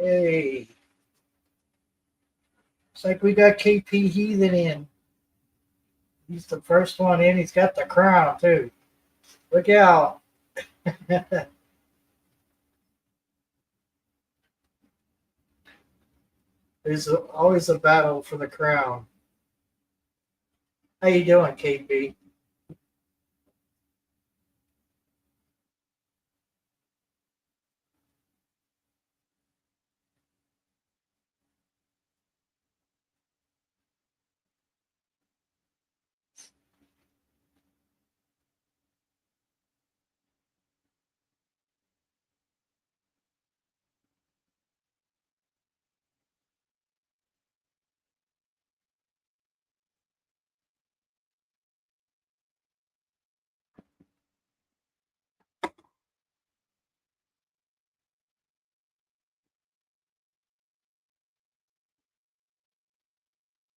Hey, it's like we got KP Heathen in. He's the first one in. He's got the crown too. Look out! There's always a battle for the crown. How you doing, KP?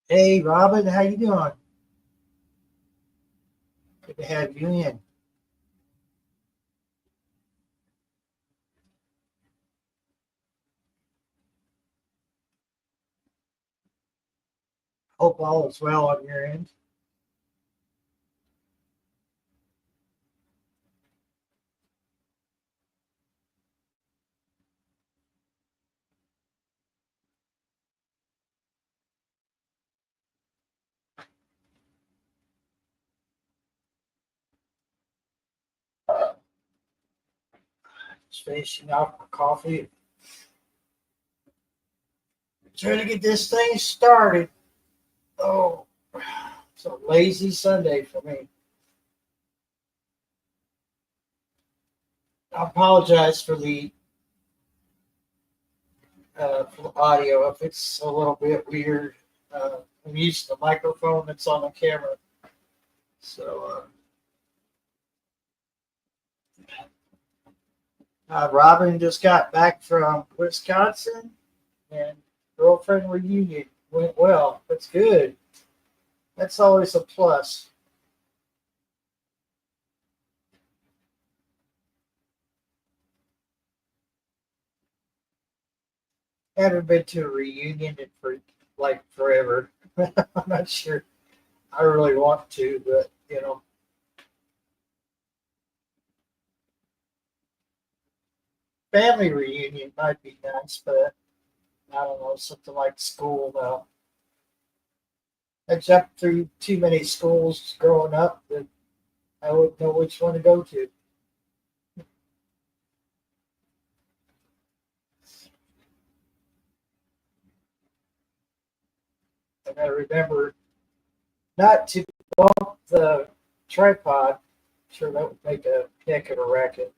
Hey, Robin, how you doing? Good to have you in. Hope all is well on your end. Just finishing off my coffee. Trying to get this thing started. Oh, it's a lazy Sunday for me. I apologize for the audio if it's a little bit weird. I'm using the microphone that's on the camera. So, Robin just got back from Wisconsin, and girlfriend reunion went well. That's good. That's always a plus. Haven't been to a reunion in for like forever. I'm not sure I really want to, but family reunion might be nice, but I don't know, something like school now. I jumped through too many schools growing up that I wouldn't know which one to go to. And I remember not to bump the tripod. Sure, that would make a heck of a racket.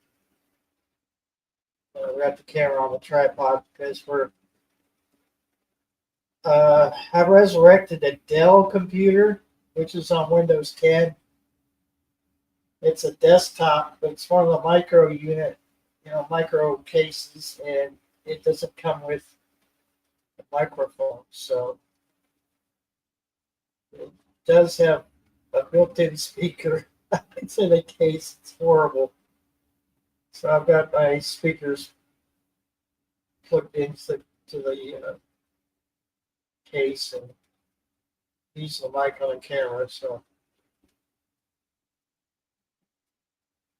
We got the camera on the tripod because I resurrected a Dell computer, which is on Windows 10. It's a desktop, but it's one of the micro cases, and it doesn't come with a microphone. So it does have a built-in speaker. It's in a case. It's horrible. So I've got my speakers plugged into the case and using the mic on the camera. So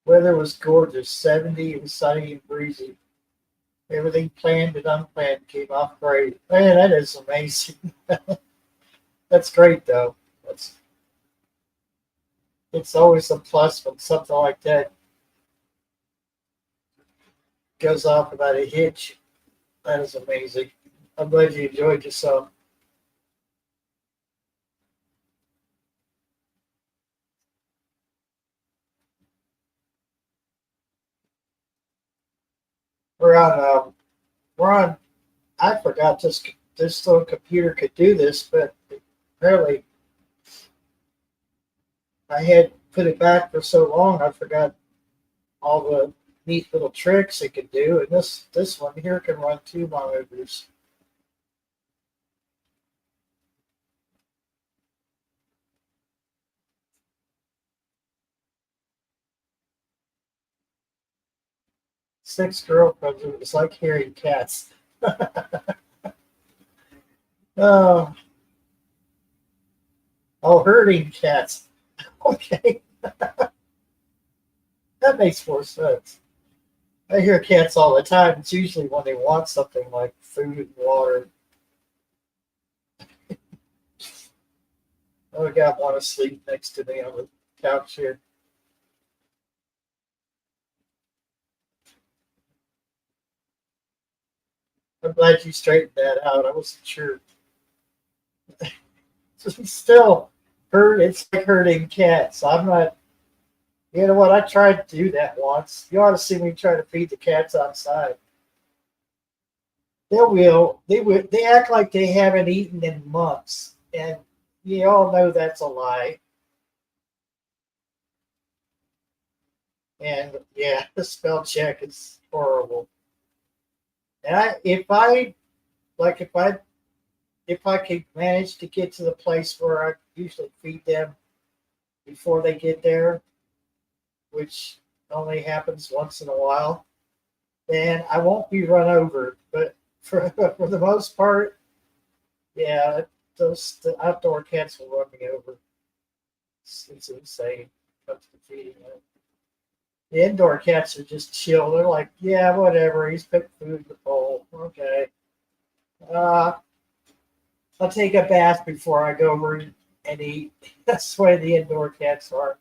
weather was gorgeous, 70 and sunny and breezy. Everything planned and unplanned came off great. Man, that is amazing. That's great though. That's It's always a plus when something like that goes off without a hitch. That is amazing. I'm glad you enjoyed yourself. We're on. We're on. I forgot this little computer could do this, but apparently I had put it back for so long I forgot all the neat little tricks it could do. And this one here can run two monitors. 6 girlfriends. It was like hearing cats. Oh, oh, herding cats. Okay, that makes more sense. I hear cats all the time. It's usually when they want something like food and water. Oh, I got one asleep next to me on the couch here. I'm glad you straightened that out. I wasn't sure. Still, it's like herding cats. I'm not. You know what? I tried to do that once. You ought to see me try to feed the cats outside. They will. They will. They act like they haven't eaten in months, and you all know that's a lie. And yeah, the spell check is horrible. And if I could manage to get to the place where I usually feed them before they get there, which only happens once in a while, then I won't be run over. But for the most part, yeah, the outdoor cats will run me over. It's insane. Comes to feeding them. The indoor cats are just chill. They're like, yeah, whatever. He's put food in the bowl. Okay. Uh, I'll take a bath before I go over and eat. That's the way the indoor cats are.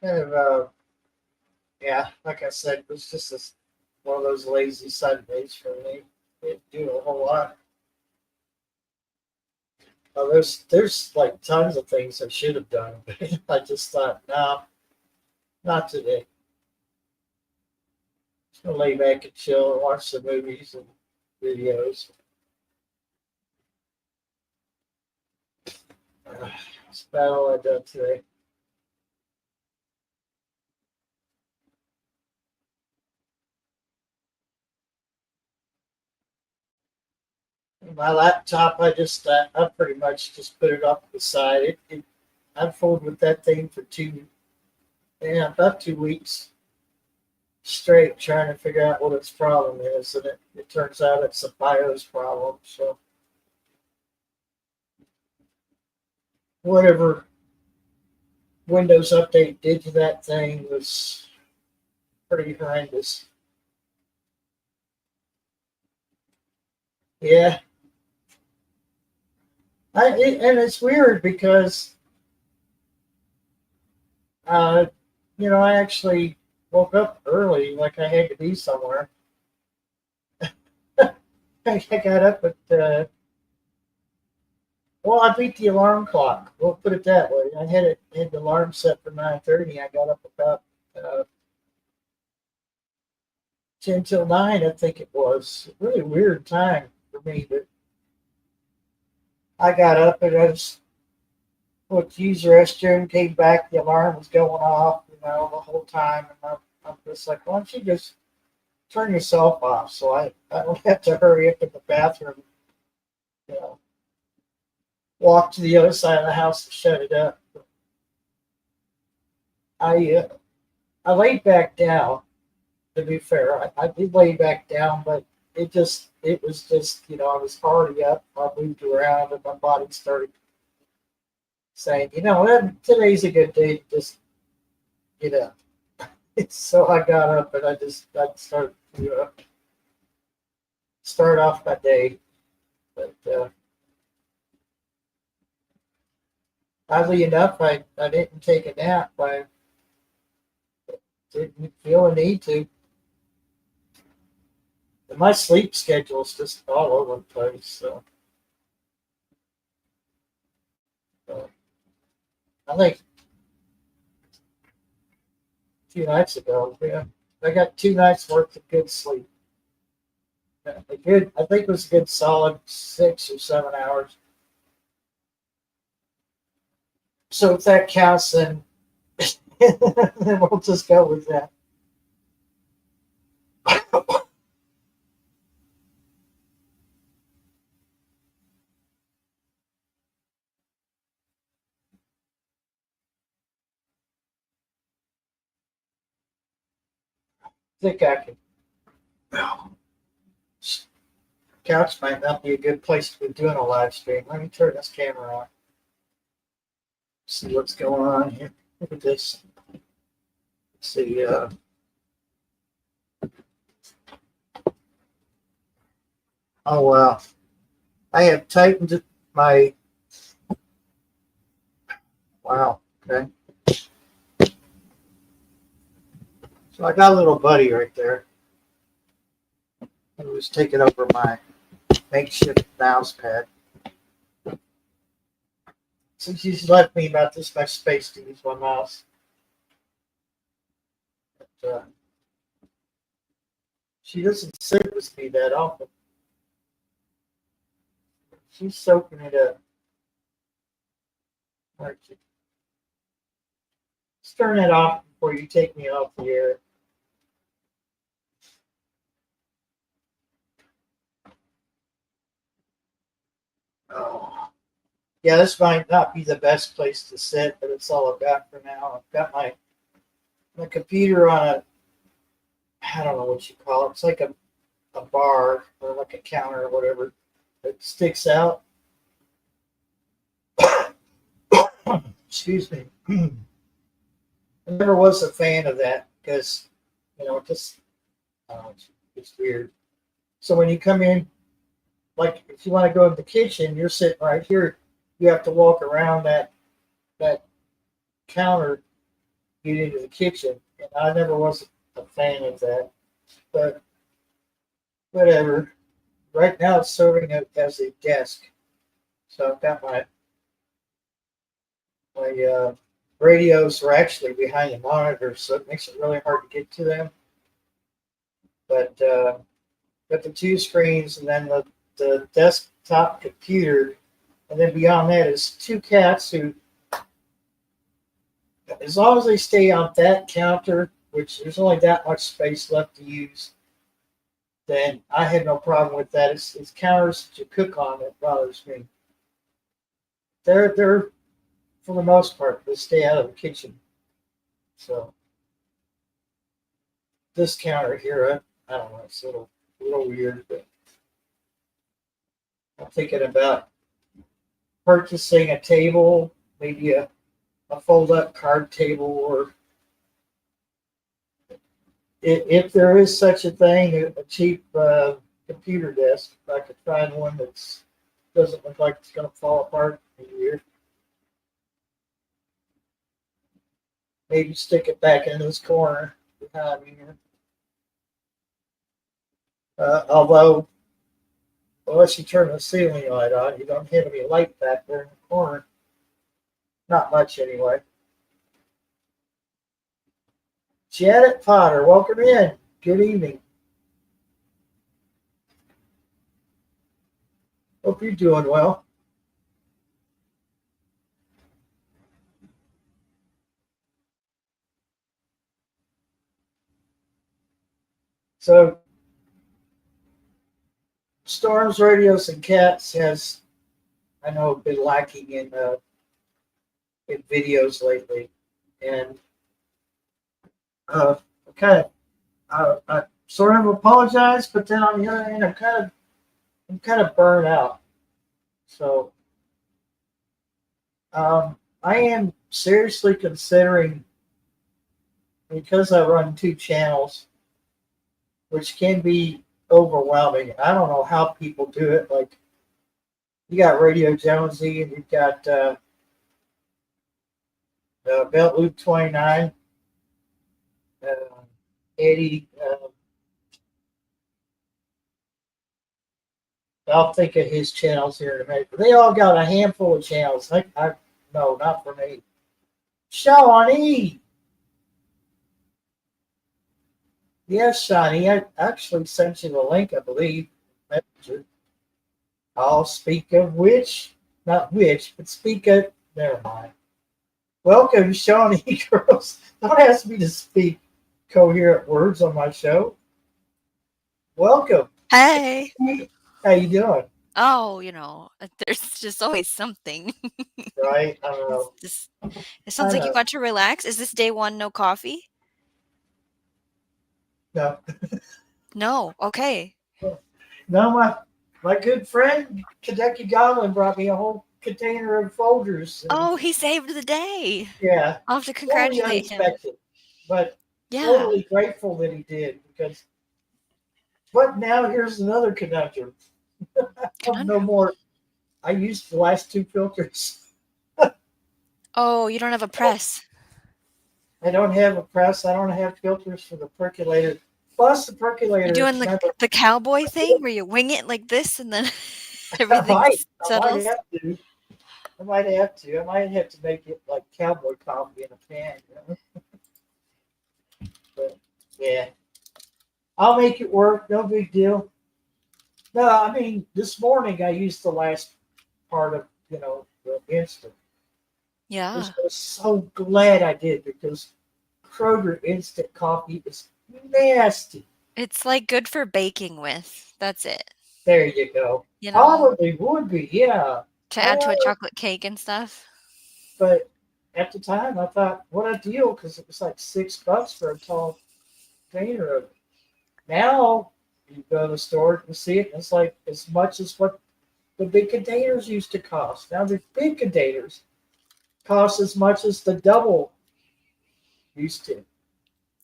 Kind of, yeah, like I said, it was just one of those lazy Sundays for me. Didn't do a whole lot. There's like tons of things I should have done, but I just thought, no, not today. Just gonna lay back and chill and watch some movies and videos. That's about all I done today. My laptop, I pretty much just put it up beside it. I've fooled with that thing for about 2 weeks straight, trying to figure out what its problem is, and it turns out it's a BIOS problem. So whatever Windows update did to that thing was pretty horrendous. Yeah, and it's weird because uh, I actually woke up early, like I had to be somewhere. I got up at well, I beat the alarm clock. We'll put it that way. I had the alarm set for 9:30. I got up about uh, 10 till 9, I think it was. A really weird time for me, but I got up and I just went to use the restroom, came back, the alarm was going off, the whole time. And I'm just like, why don't you just turn yourself off so I don't have to hurry up in the bathroom, you know, walk to the other side of the house and shut it up. I uh, I laid back down. To be fair, I did lay back down, but it was just I was already up. I moved around, and my body started saying, today's a good day to just get up. So I got up and I started to start off my day. But oddly enough, I didn't take a nap. I didn't feel a need to. And my sleep schedule is just all over the place. So I think 2 nights ago, yeah, I got 2 nights worth of good sleep. A good, I think it was a good solid 6 or 7 hours. So if that counts, then, then we'll just go with that. I think I can. Couch might not be a good place to be doing a live stream. Let me turn this camera on. See what's going on here. Look at this. Let's see. Oh wow! I have tightened my. Wow. Okay. So I got a little buddy right there who's taking over my makeshift mouse pad. So she's left me about this much space to use my mouse. But, she doesn't sit with me that often. She's soaking it up. Let's turn it off before you take me off the air. Oh. Yeah, this might not be the best place to sit, but it's all I've got for now. I've got my computer on a, I don't know what you call it. It's like a bar or like a counter or whatever that sticks out. Excuse me. I never was a fan of that because, it just, it's weird. So when you come in, like if you want to go to the kitchen, you're sitting right here. You have to walk around that counter, get into the kitchen. And I never was a fan of that. But whatever. Right now it's serving it as a desk. So I've got my radios are actually behind the monitor, so it makes it really hard to get to them. But got the two screens and then the desktop computer, and then beyond that is two cats who, as long as they stay on that counter, which there's only that much space left to use, then I had no problem with that. It's counters to cook on that bothers me. They're for the most part, they stay out of the kitchen. So this counter here, I don't know, it's a little weird, but I'm thinking about purchasing a table, maybe a fold-up card table, or if there is such a thing, a cheap computer desk. If I could find one that doesn't look like it's going to fall apart in a year. Maybe stick it back in this corner behind me here. Although, unless you turn the ceiling light on, you don't have any light back there in the corner. Not much anyway. Janet Potter, welcome in. Good evening. Hope you're doing well. So, Storms, Radios, and Cats has, I know, been lacking in videos lately, and I sort of apologize, but then on the other hand, I'm kind of burned out. So, I am seriously considering, because I run two channels, which can be overwhelming. I don't know how people do it. Like, you got Radio Jonesy, and you've got Belt Loop 29, Eddie. I'll think of his channels here in a minute. But they all got a handful of channels. No, not for me. Shawnee. Yes, Shawnee. I actually sent you the link, I believe. I'll speak of which, not which, but speak of. Never mind. Welcome, Shawnee Girls. Don't ask me to speak coherent words on my show. Welcome. Hey. How you doing? Oh, there's just always something. Right? I don't It's know. just it sounds I like you know. got to relax. Is this day 1 no coffee? No, No. Okay. no. My good friend Kentucky Goblin brought me a whole container of folders, and Oh, he saved the day. yeah, I'll have to totally congratulate him. unexpected, but Yeah. totally grateful that he did because. But now here's another conundrum. No Conundrum. more. I used the last two filters. Oh, you don't have a press. I don't have a press. I don't have filters for the percolator. Plus, the You're percolator. doing the Remember, the cowboy thing where you wing it like this and then I everything might. I might settles. have to. I might have to. I might have to make it like cowboy coffee in a pan. But yeah, I'll make it work. No big deal. No, I mean this morning I used the last part of the instant. Yeah. I was so glad I did because Kroger instant coffee is nasty. It's like good for baking with. That's it. There you go. You know, Probably would be, yeah. to add to a Uh, chocolate cake and stuff. but at the time, I thought, what a deal, because it was like $6 for a tall container of it. Now, you go to the store and see it, and it's like as much as what the big containers used to cost. Now, the big containers cost as much as the double used to.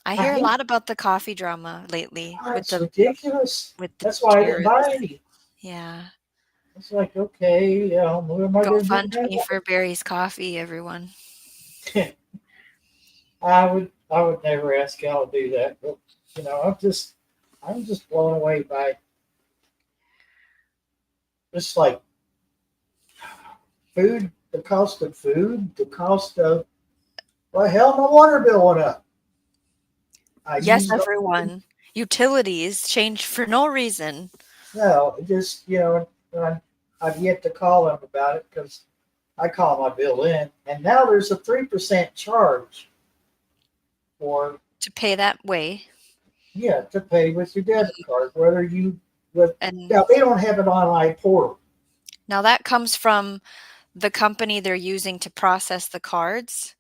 I I hear a hate lot about the coffee drama lately that. with It's the ridiculous. with the That's why I didn't buy tariffs. any. Yeah. It's like, okay, what am I Go going to do fund me now? for Barry's coffee, everyone. I would never ask Al to do that, but I'm just blown away by just like food, the cost of food, the cost of well, hell, my water bill went up. I Yes, used everyone. Utilities changed for no reason. no, it just I've yet to call them about it because I call my bill in, and now there's a 3% charge for To pay that way. to pay with your debit card, whether you with And now they don't have an online portal. now that comes from the company they're using to process the cards.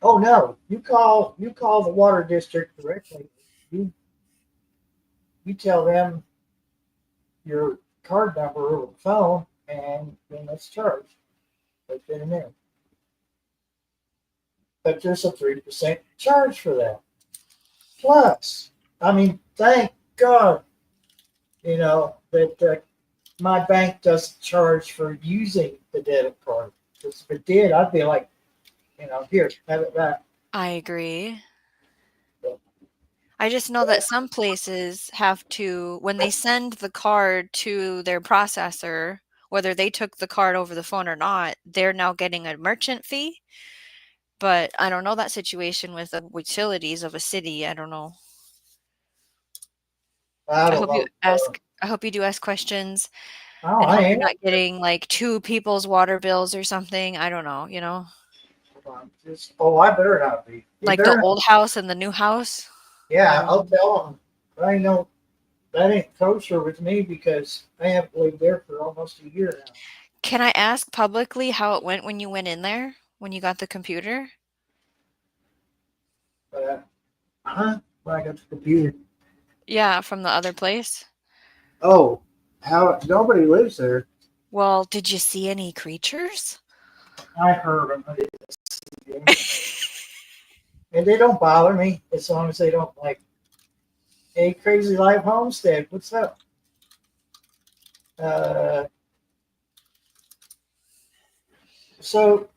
Oh no, you call the water district directly. You you tell them your card number over the phone, and then it's charged right then and there. But there's a 3% charge for that. Plus, I mean, thank God, that my bank doesn't charge for using the debit card. Because if it did, I'd be like, here, have it back. I agree. But, I just know that some places have to, when they send the card to their processor, whether they took the card over the phone or not, they're now getting a merchant fee. But I don't know that situation with the utilities of a city. I don't know. I I don't hope you know. ask I hope you do ask questions Oh, and I hope am. you're not getting like two people's water bills or something. I don't know. I better not be. You Like the better not. old house and the new house. I Yeah, don't I'll know. tell them. I know that ain't kosher with me because I haven't lived there for almost a year now. Can I ask publicly how it went when you went in there? When you got the computer? But when I got the computer. Yeah, from the other place? Oh, how nobody lives there. Well, did you see any creatures? I heard them. I didn't see them. And they don't bother me as long as they don't like, hey, Crazy Life Homestead, what's up? Uh, so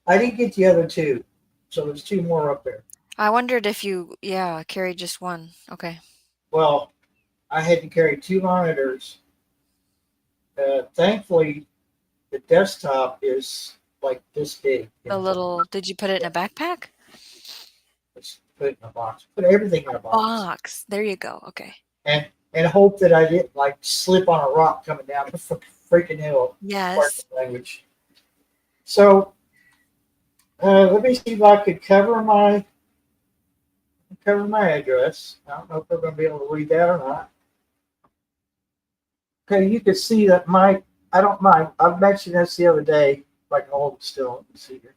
I didn't get the other two. So there's two more up there. I wondered if you, yeah, carried just one. Okay. Well, I had to carry two monitors. Thankfully, the desktop is like this big. The little, did you put it in a backpack? Just put it in a box. Put everything in a box. Box. There you go. Okay. And hope that I didn't like slip on a rock coming down the freaking hill. Yes. Language. So let me see if I could cover my address. I don't know if they're going to be able to read that or not. Okay, you can see that I don't mind. I've mentioned this the other day, like hold it still. Let me see here.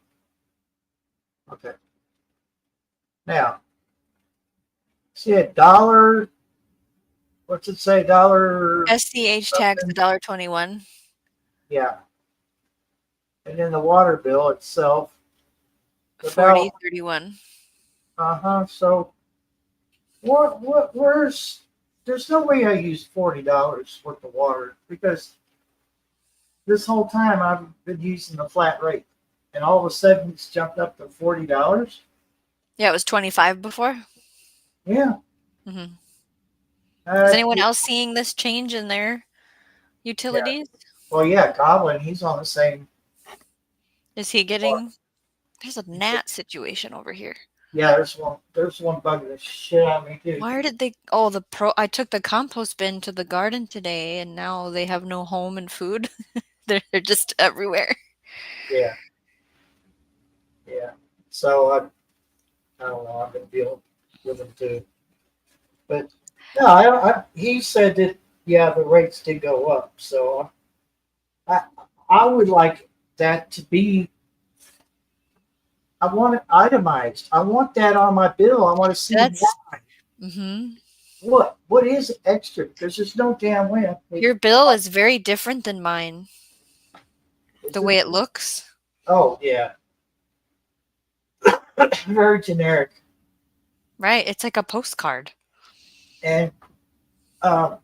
Okay. Now, see a dollar, what's it say? Dollar, SCH tax $1.21. yeah. And then the water bill itself, about, 40.31. so there's no way I used $40 worth of water because this whole time I've been using the flat rate and all of a sudden it's jumped up to $40. Yeah, it was 25 before. Yeah. hmm Is Uh, anyone else seeing this change in their utilities? well, yeah, Goblin, he's on the same. Is he getting? There's a gnat situation over here. Yeah, there's one bugging the shit out of me too. Why did they? Oh, I took the compost bin to the garden today, and now they have no home and food. They're just everywhere. Yeah. Yeah. So I don't know. I've been dealing with him too. But no, he said that yeah, the rates did go up. So I I would like that to be. I want it itemized. I want that on my bill. I want to see That's. why. hmm What is extra? Because there's no damn way. Your bill is very different than mine. The way it looks. Oh yeah, very generic. Right. It's like a postcard. And um,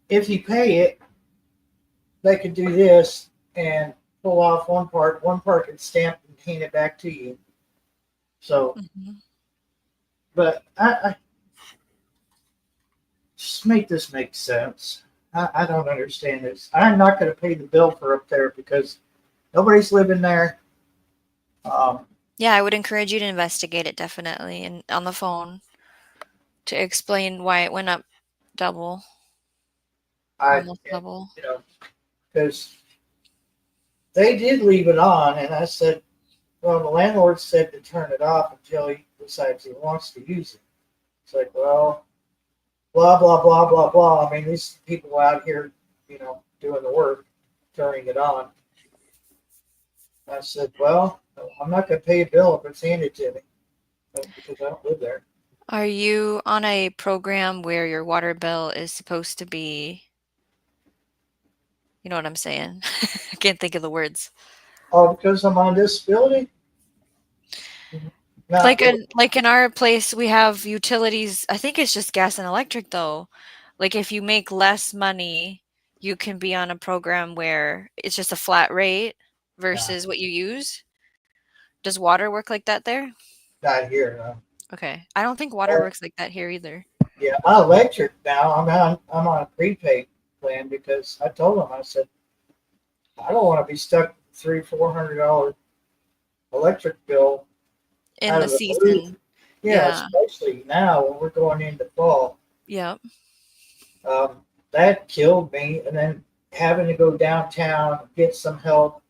if you pay it, they could do this and pull off one part can stamp and hand it back to you. So, but I just make this make sense. I don't understand this. I'm not going to pay the bill for up there because nobody's living there. Yeah, I would encourage you to investigate it definitely and on the phone to explain why it went up double, almost double. You know, because they did leave it on, and I said, well, the landlord said to turn it off until he decides he wants to use it. It's like, well, blah, blah, blah, blah, blah. I mean, these people out here, doing the work, turning it on. I said, well, I'm not going to pay a bill if it's handed to me because I don't live there. Are you on a program where your water bill is supposed to be, you know what I'm saying? I can't think of the words. Oh, because I'm on disability? Like in our place, we have utilities. I think it's just gas and electric though. Like if you make less money, you can be on a program where it's just a flat rate versus what you use. Does water work like that there? Not here, no. Okay. I don't think water works like that here either. Yeah, my electric now, I'm on a prepaid plan because I told them, I said, I don't want to be stuck with $300-400 electric bill In the season. Yeah, especially now when we're going into fall. Yep. That killed me, and then having to go downtown get some help,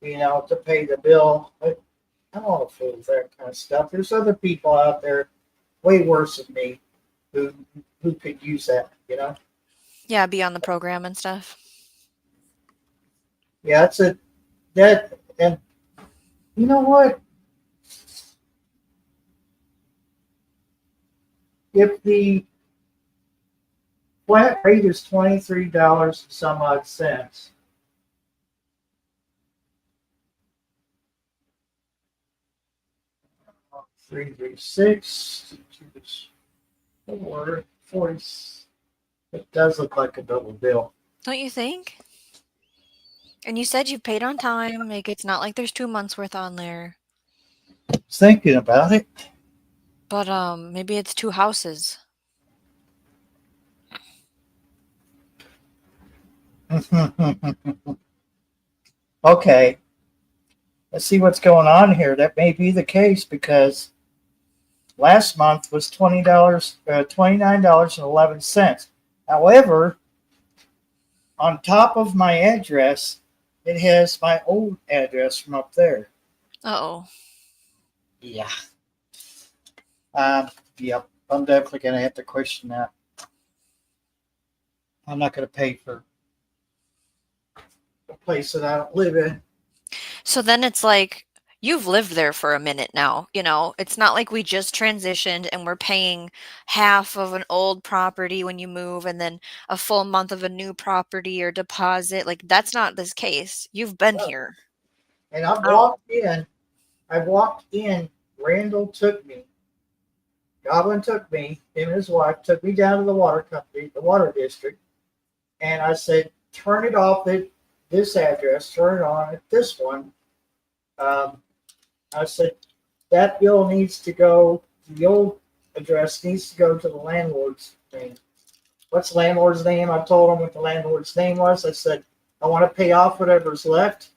to pay the bill. I don't want to fool with that kind of stuff. There's other people out there way worse than me who could use that, Yeah, be on the program and stuff. Yeah, and you know what? If the flat rate is $23 and some odd cents, $336 or 40. It does look like a double bill. Don't you think? And you said you paid on time. Like it's not like there's 2 months worth on there. Thinking about it. But maybe it's 2 houses. Okay. Let's see what's going on here. That may be the case because last month was $29.11. However, on top of my address, it has my old address from up there. Uh-oh. Yeah. Yep. I'm definitely gonna have to question that. I'm not gonna pay for a place that I don't live in. So then it's like you've lived there for a minute now, you know. It's not like we just transitioned and we're paying half of an old property when you move and then a full month of a new property or deposit. Like that's not this case. You've been here. And I've I don't walked in. I walked in. Randall took me. Goblin took me. Him and his wife took me down to the water company, the water district, and I said, "Turn it off at this address. Turn it on at this one." Um, I said, "That bill needs to go. The old address needs to go to the landlord's name." What's the landlord's name? I told him what the landlord's name was. I said, "I want to pay off whatever's left,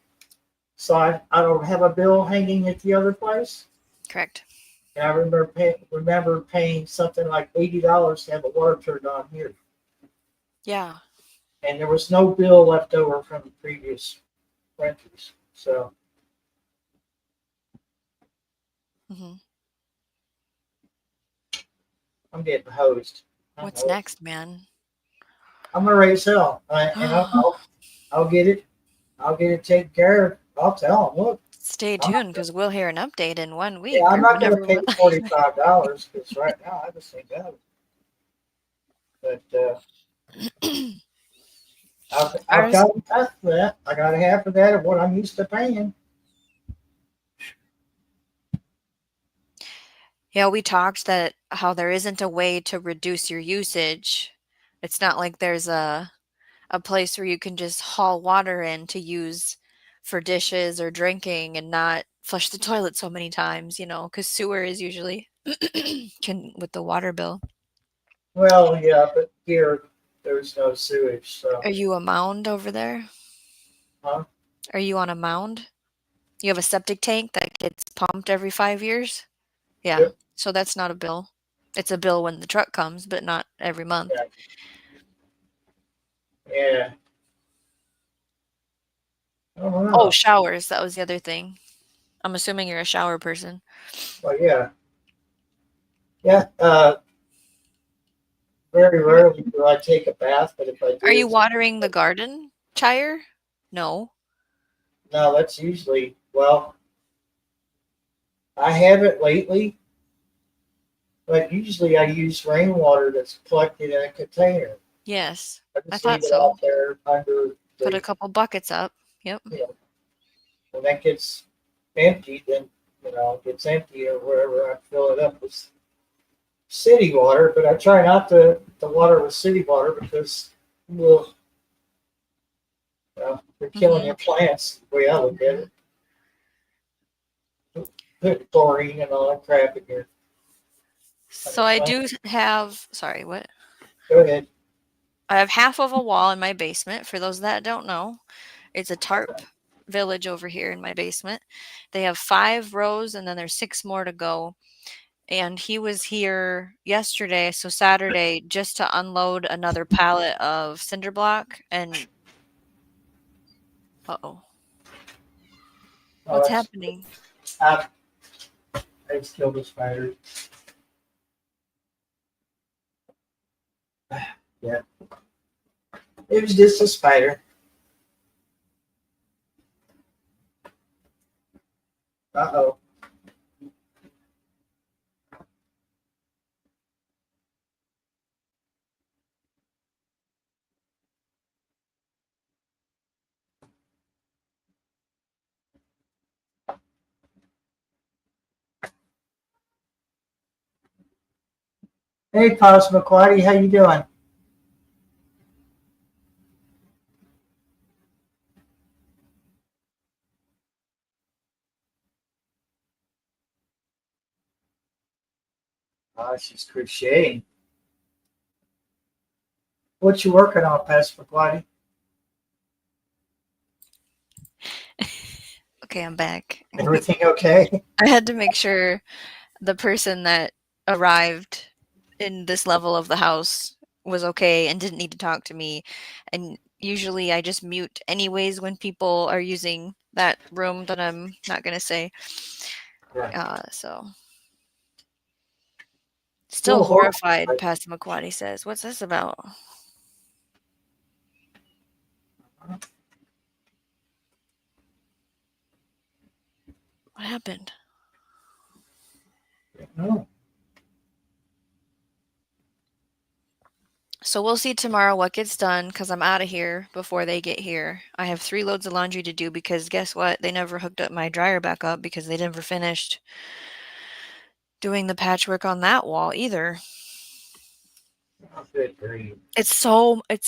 so I don't have a bill hanging at the other place." correct. And I remember paying something like $80 to have the water turned on here, Yeah. and there was no bill left over from the previous renters. So hmm I'm getting hosed. What's next, man? I'm gonna raise hell, and I'll get it. I'll get it taken care of. I'll tell them, look, Stay I'm not, tuned because we'll hear an update in 1 week yeah, I'm or not gonna whenever. pay $45 because right now I just ain't got it. But I've got half of that. I got half of that of what I'm used to paying. Yeah, we talked that how there isn't a way to reduce your usage. It's not like there's a place where you can just haul water in to use for dishes or drinking and not flush the toilet so many times, you know, because sewer is usually can with the water bill. Well, yeah, but here there's no sewage, so Are you a mound over there? huh? Are you on a mound? You have a septic tank that gets pumped every 5 years? Yeah. Yep, So that's not a bill. It's a bill when the truck comes, but not every month. yeah, yeah. I don't Oh, know. showers. That was the other thing. I'm assuming you're a shower person. Well, yeah, yeah. Very rarely do I take a bath, but if I Are do, you watering the garden, Chire? No. no, that's usually well. I haven't lately, but usually I use rainwater that's collected in a container. Yes. I I just leave thought it so. out there under Put a the, couple buckets up. Yep. you know, when that gets empty, then it gets empty or whatever. I fill it up with city water, but I try not to water with city water because well, they're killing your plants. The way I look at it, put chlorine and all that crap in your So I plant. do have, sorry, what? Go ahead. I have half of a wall in my basement. For those that don't know, it's a tarp village over here in my basement. They have 5 rows and then there's 6 more to go. And he was here yesterday, so Saturday, just to unload another pallet of cinder block. And uh-oh, Oh, what's happening? I, I just killed a spider. Yeah, it was just a spider. Uh-oh. Hey, Cosmoquati, how you doing? Oh, she's crocheting. What you working on, Cosmoquati? Okay, I'm back. Everything okay? I had to make sure the person that arrived in this level of the house was okay and didn't need to talk to me. And usually I just mute anyways when people are using that room that I'm not going to say. Right. So still Still horrified, horrified. Passamaquoddy says. What's this about? What happened? No. So we'll see tomorrow what gets done because I'm out of here before they get here. I have 3 loads of laundry to do because guess what? They never hooked up my dryer back up because they never finished doing the patchwork on that wall either. Oh, good grief. It's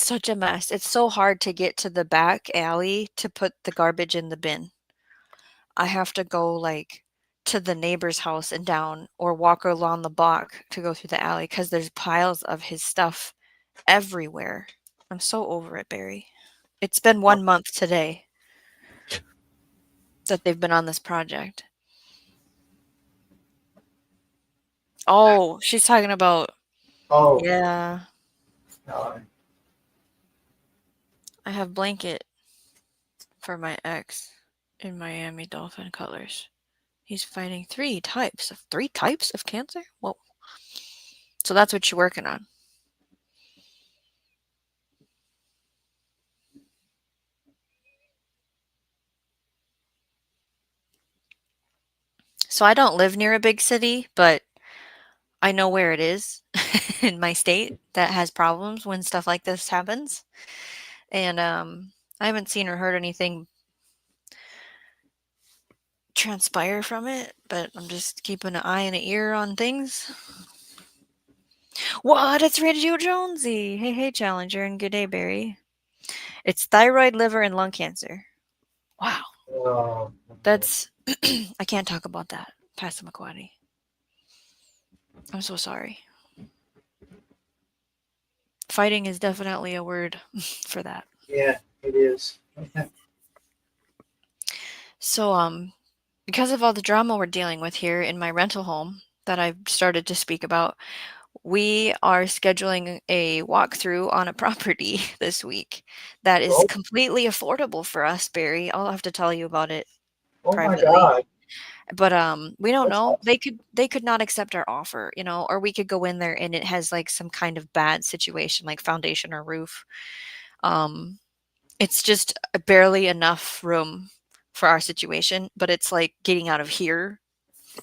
such a mess. It's so hard to get to the back alley to put the garbage in the bin. I have to go like to the neighbor's house and down or walk along the block to go through the alley because there's piles of his stuff everywhere. I'm so over it, Barry. It's been 1 month today that they've been on this project. Oh, she's talking about Oh, yeah. God. I have blanket for my ex in Miami Dolphin colors. He's fighting 3 types of cancer? Whoa. So that's what you're working on. So I don't live near a big city, but I know where it is in my state that has problems when stuff like this happens. And I haven't seen or heard anything transpire from it, but I'm just keeping an eye and an ear on things. What? It's Radio Jonesy. Hey, hey, Challenger, and good day, Barry. It's thyroid, liver, and lung cancer. Wow. Oh, That's. I can't talk about that, Passamaquoddy. I'm so sorry. Fighting is definitely a word for that. yeah, it is. So, because of all the drama we're dealing with here in my rental home that I've started to speak about, we are scheduling a walkthrough on a property this week that is Oh, completely affordable for us, Barry. I'll have to tell you about it oh my privately. God. But we don't That's know. awesome. They could not accept our offer, or we could go in there and it has like some kind of bad situation, like foundation or roof. Um, it's just barely enough room for our situation, but it's like getting out of here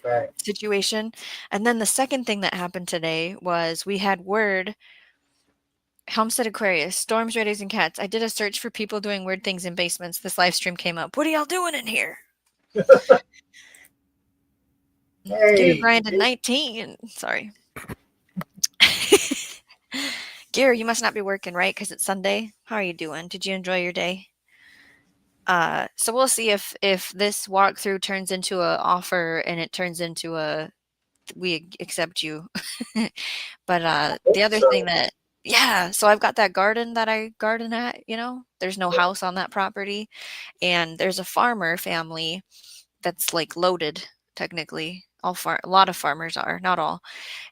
Right. situation. And then the second thing that happened today was we had word Homestead Aquarius, storms, raiders, and cats. I did a search for people doing weird things in basements. This live stream came up. What are y'all doing in here? Gary Hey, Brandon 19. Sorry. Gary, you must not be working, right? Because it's Sunday. How are you doing? Did you enjoy your day? So we'll see if this walkthrough turns into a offer and it turns into a we accept you. But the hope other thing so. that yeah, so I've got that garden that I garden at, there's no Yeah. house on that property and there's a farmer family that's like loaded technically. A lot of farmers are, not all.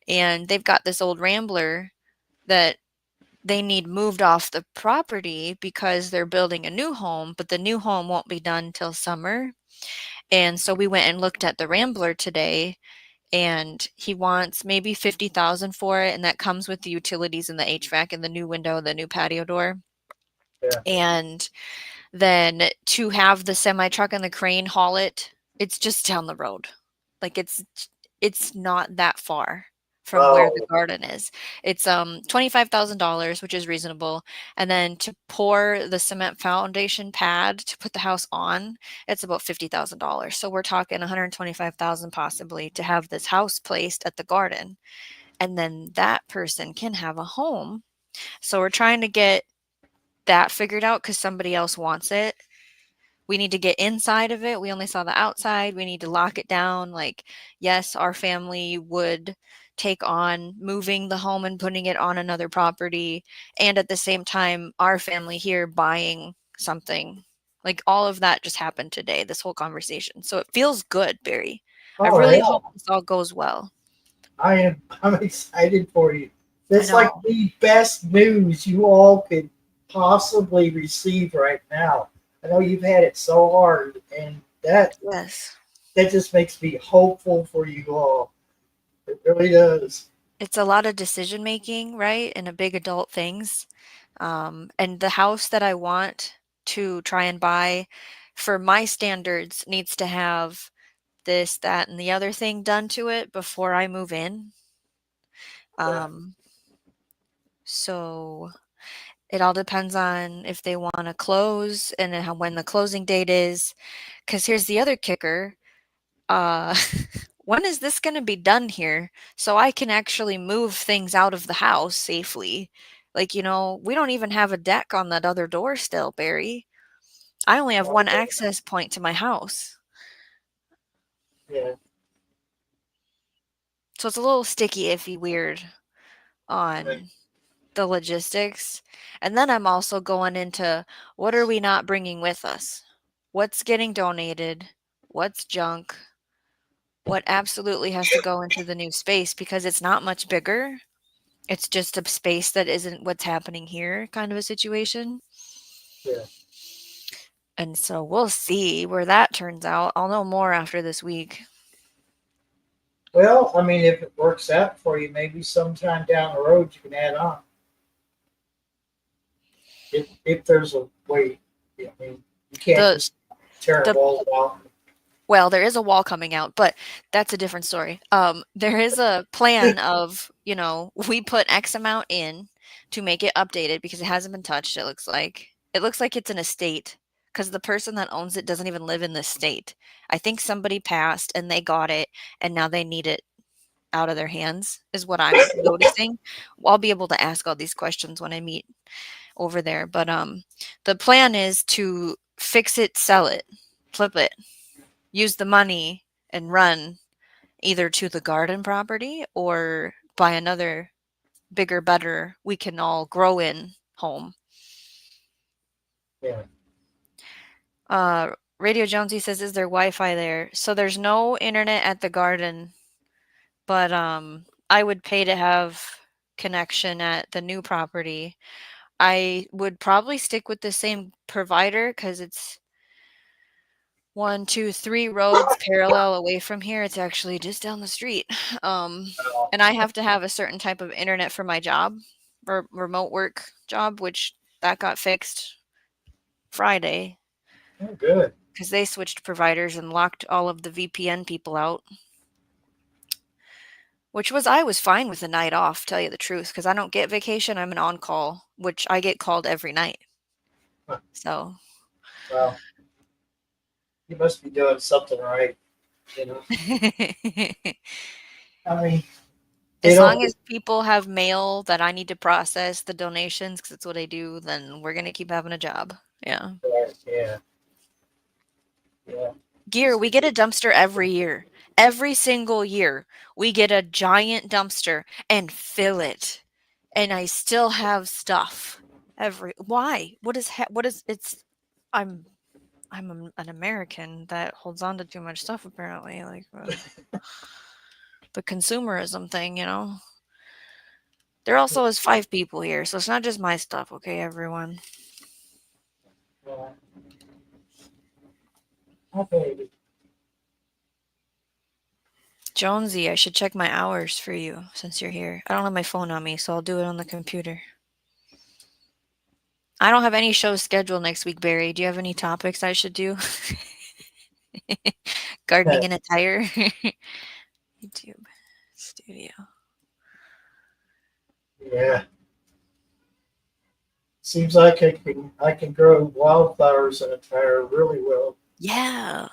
And they've got this old Rambler that they need moved off the property because they're building a new home, but the new home won't be done till summer. And so we went and looked at the Rambler today and he wants maybe 50,000 for it and that comes with the utilities and the HVAC and the new window, the new patio door. Yeah. And then to have the semi truck and the crane haul it, it's just down the road. Like it's not that far from where the Oh, garden is. It's $25,000, which is reasonable. And then to pour the cement foundation pad to put the house on, it's about $50,000. So we're talking 125,000 possibly to have this house placed at the garden. And then that person can have a home. So we're trying to get that figured out because somebody else wants it. We need to get inside of it. We only saw the outside. We need to lock it down. Like, yes, our family would take on moving the home and putting it on another property. And at the same time, our family here buying something. Like, all of that just happened today, this whole conversation. So it feels good, Barry. I oh really yeah. hope this all goes well. I'm excited for you. It's like know. the best news you all could possibly receive right now. I know you've had it so hard, and Yes. that just makes me hopeful for you all. It really does. It's a lot of decision making, right? And a big adult things. And the house that I want to try and buy for my standards needs to have this, that, and the other thing done to it before I move in. Yeah, Um, so it all depends on if they want to close and then when the closing date is. Because here's the other kicker. Uh, when is this going to be done here so I can actually move things out of the house safely? Like, we don't even have a deck on that other door still, Barry. I only have one access point to my house. yeah, So it's a little sticky, iffy, weird right. on the logistics. And then I'm also going into what are we not bringing with us? What's getting donated? What's junk? What absolutely has to go into the new space because it's not much bigger. It's just a space that isn't what's happening here kind of a situation. Yeah. And so we'll see where that turns out. I'll know more after this week. Well, I mean, if it works out for you, maybe sometime down the road you can add on. If there's a way, I mean, you can't The just tear the walls out. Well, there is a wall coming out, but that's a different story. There is a plan of, we put X amount in to make it updated because it hasn't been touched, it looks like. It looks like it's an estate because the person that owns it doesn't even live in the state. I think somebody passed and they got it and now they need it out of their hands, is what I'm noticing. I'll be able to ask all these questions when I meet over there. But the plan is to fix it, sell it, flip it, use the money and run either to the garden property or buy another bigger, better, we can all grow in home. Yeah. Radio Jonesy says, is there Wi-Fi there? So there's no internet at the garden, but I would pay to have connection at the new property. I would probably stick with the same provider because it's 1, 2, 3 roads parallel away from here. It's actually just down the street. Um, and I have to have a certain type of internet for my job, or remote work job, which that got fixed Friday Oh, good. because they switched providers and locked all of the VPN people out. I was fine with the night off, tell you the truth, because I don't get vacation. I'm an on call, which I get called every night. Huh. So Well, you must be doing something right. You know, I mean, they as long don't. as people have mail that I need to process the donations, because it's what I do, then we're gonna keep having a job. Yeah. Yeah, yeah. Gear, we get a dumpster every year. Every single year, we get a giant dumpster and fill it. And I still have stuff. Why? It's I'm an American that holds on to too much stuff apparently, like the consumerism thing. There also is 5 people here, so it's not just my stuff, okay, everyone? Yeah. I baby. Jonesy, I should check my hours for you since you're here. I don't have my phone on me, so I'll do it on the computer. I don't have any shows scheduled next week, Barry. Do you have any topics I should do? Gardening in a tire? YouTube studio. Yeah. Seems like I can grow wildflowers in a tire really well. Yeah.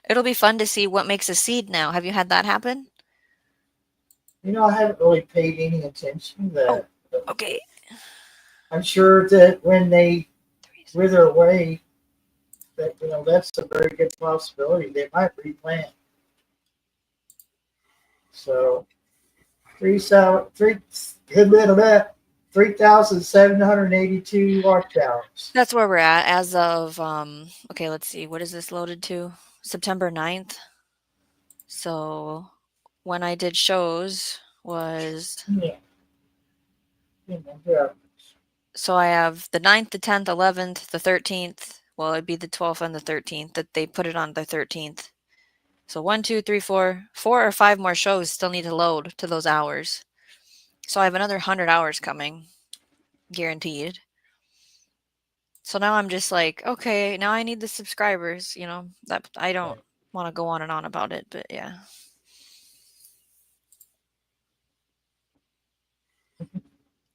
It'll be fun to see what makes a seed now. Have you had that happen? I haven't really paid any attention to Oh, that. But okay. I'm sure that when they wither away, that's a very good possibility. They might replant. So 3,782 watch-hours. That's where we're at as of okay, let's see. What is this loaded to? September 9th. So when I did shows was Yeah. Yeah. So I have the 9th, the 10th, 11th, the 13th. Well, it'd be the 12th and the 13th that they put it on the 13th. So 1, 2, 3, 4, 4 or 5 more shows still need to load to those hours. So I have another 100 hours coming, guaranteed. So now I'm just like, okay, now I need the subscribers, that I don't want to go on and on about it, but yeah.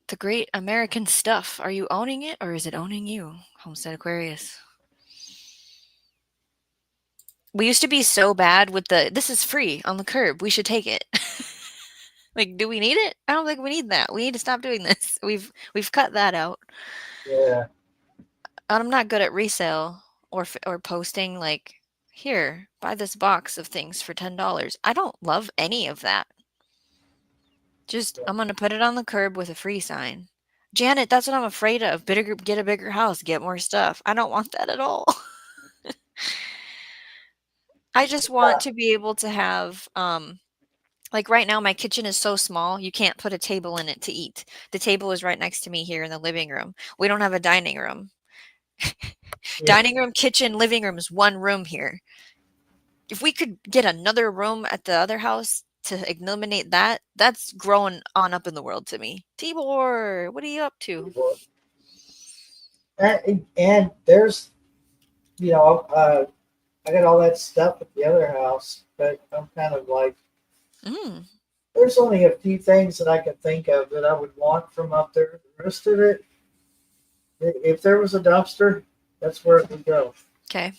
The Great American Stuff. Are you owning it or is it owning you? Homestead Aquarius. We used to be so bad with this is free on the curb. We should take it. Like, do we need it? I don't think we need that. We need to stop doing this. We've cut that out. Yeah. I'm not good at resale or posting like, here, buy this box of things for $10. I don't love any of that. Just I'm gonna put it on the curb with a free sign. Janet, that's what I'm afraid of. Get a bigger house, get more stuff. I don't want that at all. I just want to be able to have like right now my kitchen is so small, you can't put a table in it to eat. The table is right next to me here in the living room. We don't have a dining room. Dining room, kitchen, living room is one room here. If we could get another room at the other house to eliminate that, that's growing on up in the world to me. Tibor, what are you up to? And there's, I got all that stuff at the other house, but I'm kind of like, there's only a few things that I can think of that I would want from up there. The rest of it, if there was a dumpster, that's where it would go. Okay.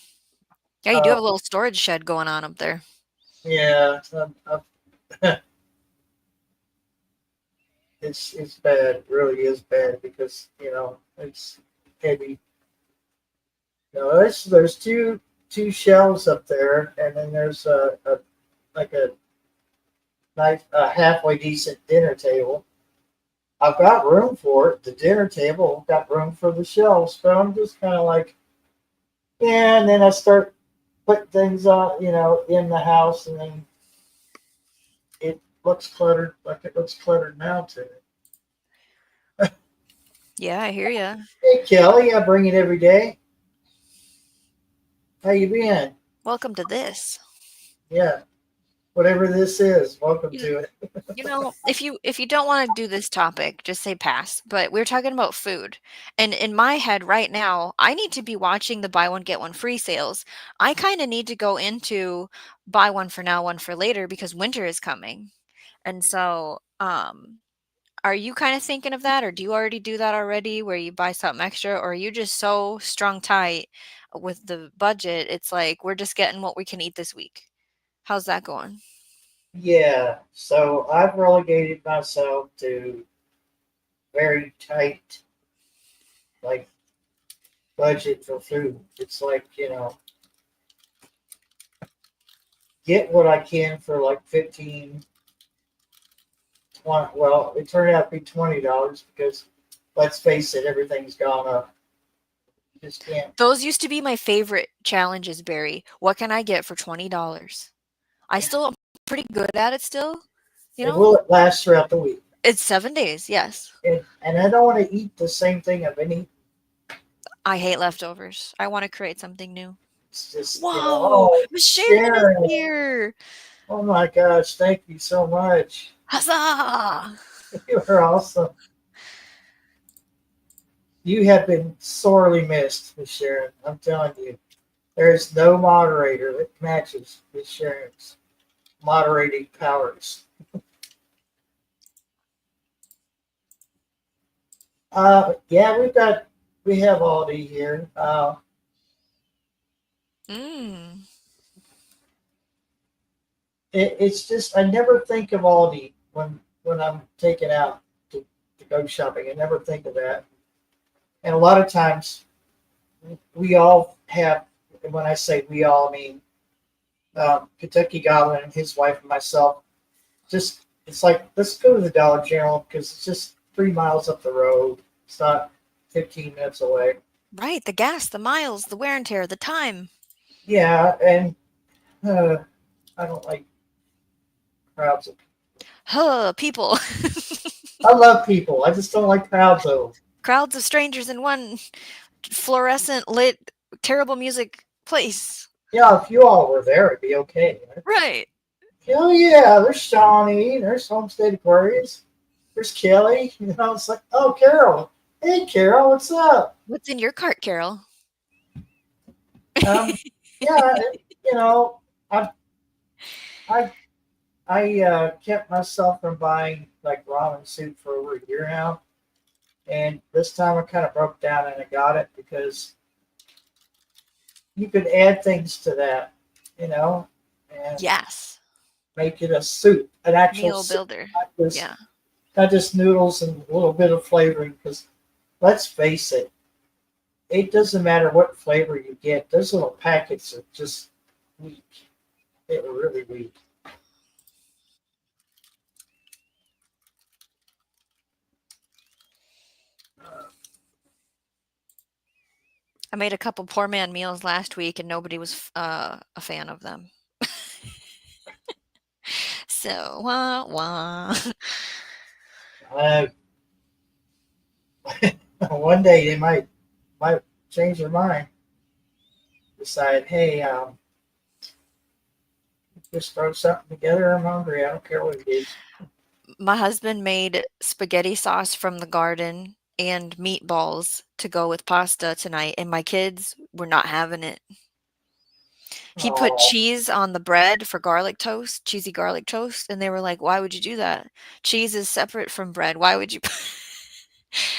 Yeah, you do have a little storage shed going on up there. Yeah, it's bad. It really is bad because it's heavy. There's two shelves up there, and then there's a nice, halfway decent dinner table. I've got room for it. The dinner table, I've got room for the shelves, but I'm just kind of like, yeah. And then I start putting things on, in the house, and then it looks cluttered, like it looks cluttered now to me. Yeah, I hear you. Hey, Kelly, I bring it every day. How you been? Welcome to this. Yeah, whatever this is, welcome to it. If you don't want to do this topic, just say pass. But we're talking about food. And in my head right now, I need to be watching the buy one, get one free sales. I kind of need to go into buy one for now, one for later because winter is coming. And so, are you kind of thinking of that, or do you already do that already where you buy something extra, or are you just so strung tight with the budget? It's like we're just getting what we can eat this week. How's that going? Yeah, so I've relegated myself to very tight, like, budget for food. It's like, get what I can for like 15, 20. Well, it turned out to be $20 because, let's face it, everything's gone up. Just can't. Those used to be my favorite challenges, Barry. What can I get for $20? I still am pretty good at it still. And will it last throughout the week? It's 7 days, yes. And I don't want to eat the same thing I've been eating. I hate leftovers. I want to create something new. It's just, whoa, Miss Sharon is here. Oh my gosh, thank you so much. Huzzah! You are awesome. You have been sorely missed, Miss Sharon. I'm telling you. There is no moderator that matches Miss Sharon's moderating powers. Yeah, we have Aldi here. It's just I never think of Aldi when I'm taken out to go shopping. I never think of that. And a lot of times we all have, and when I say we all, I mean Kentucky Goblin and his wife and myself. Just it's like, let's go to the Dollar General because it's just 3 miles up the road. It's not 15 minutes away. Right, the gas, the miles, the wear and tear, the time. Yeah, and I don't like crowds of people. I love people. I just don't like crowds though. Crowds of strangers in one fluorescent lit, terrible music place. Yeah, if you all were there, it'd be okay. Right. Oh yeah, there's Shawnee, there's Homestead Aquarius, there's Kelly. It's like, oh Carol, hey Carol, what's up? What's in your cart, Carol? Um, yeah, I I kept myself from buying like ramen soup for over a year now, and this time I kind of broke down and I got it because you could add things to that, you know, and Yes. make it a soup, an actual Meal soup, builder. Yeah. not just noodles and a little bit of flavoring. Because let's face it, it doesn't matter what flavor you get; those little packets are just weak. They were really weak. I made a couple poor man meals last week and nobody was a fan of them. So, wah, wah. Uh, one day they might change their mind, decide, hey, just throw something together. I'm hungry. I don't care what it is. My husband made spaghetti sauce from the garden and meatballs to go with pasta tonight, and my kids were not having it. He put Oh, cheese on the bread for garlic toast, cheesy garlic toast, and they were like, "Why would you do that? Cheese is separate from bread. Why would you?"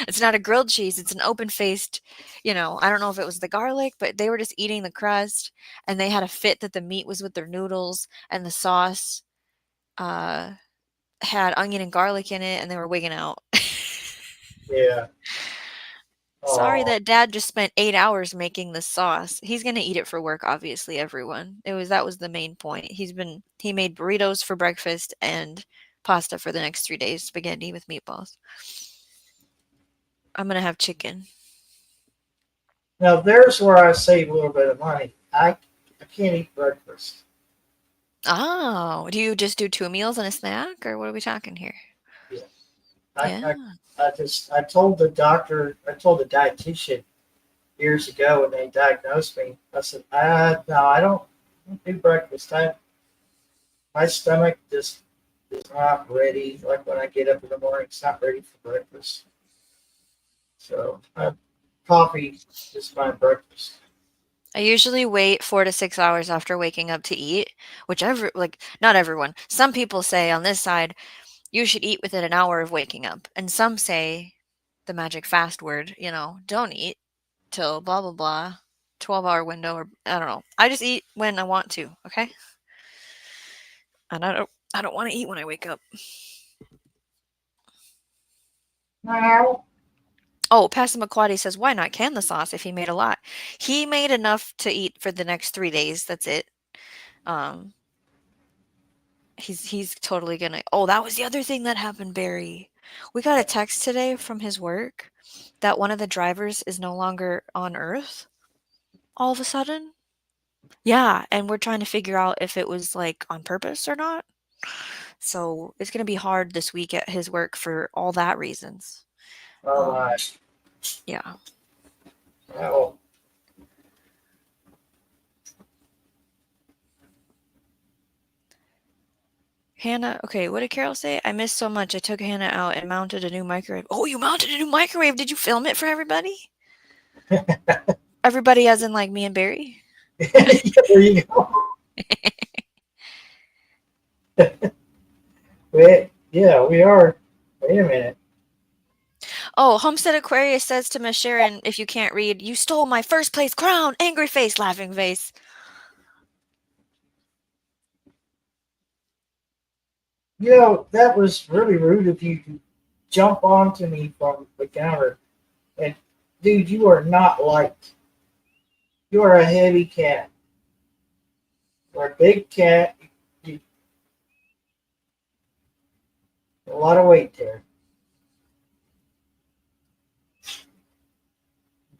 It's not a grilled cheese, it's an open-faced, I don't know if it was the garlic, but they were just eating the crust, and they had a fit that the meat was with their noodles, and the sauce, uh, had onion and garlic in it, and they were wigging out. yeah. Sorry Oh, that dad just spent 8 hours making the sauce. He's gonna eat it for work, obviously, everyone. That was the main point. He made burritos for breakfast and pasta for the next 3 days, spaghetti with meatballs. I'm gonna have chicken. now there's where I save a little bit of money. I can't eat breakfast. Oh, do you just do 2 meals and a snack, or what are we talking here? Yeah. Yeah. I told the doctor, I told the dietitian years ago when they diagnosed me. I said, no, I don't do breakfast. My stomach just is not ready. Like when I get up in the morning, it's not ready for breakfast. So coffee is my breakfast. I usually wait 4 to 6 hours after waking up to eat, not everyone. Some people say on this side, you should eat within an hour of waking up. And some say the magic fast word, don't eat till blah blah blah, 12-hour window, or I don't know. I just eat when I want to, okay? And I don't want to eat when I wake up. Now, Oh, Passamaquoddy says, why not can the sauce if he made a lot? He made enough to eat for the next 3 days. That's it. Um, he's totally gonna. Oh, that was the other thing that happened, Barry. We got a text today from his work that one of the drivers is no longer on Earth all of a sudden. Yeah, and we're trying to figure out if it was like on purpose or not. So it's gonna be hard this week at his work for all that reasons. all Um, right. yeah. Well, Hannah, okay, what did Carol say? I missed so much. I took Hannah out and mounted a new microwave. Oh, you mounted a new microwave. Did you film it for everybody? Everybody as in like me and Barry? there you go. Yeah, we are. Wait a minute. Oh, Homestead Aquarius says to Miss Sharon, if you can't read, you stole my first place crown. Angry face, laughing face. That was really rude of you to jump onto me from the counter. And, dude, you are not light. You are a heavy cat. You're a big cat. You, a lot of weight there.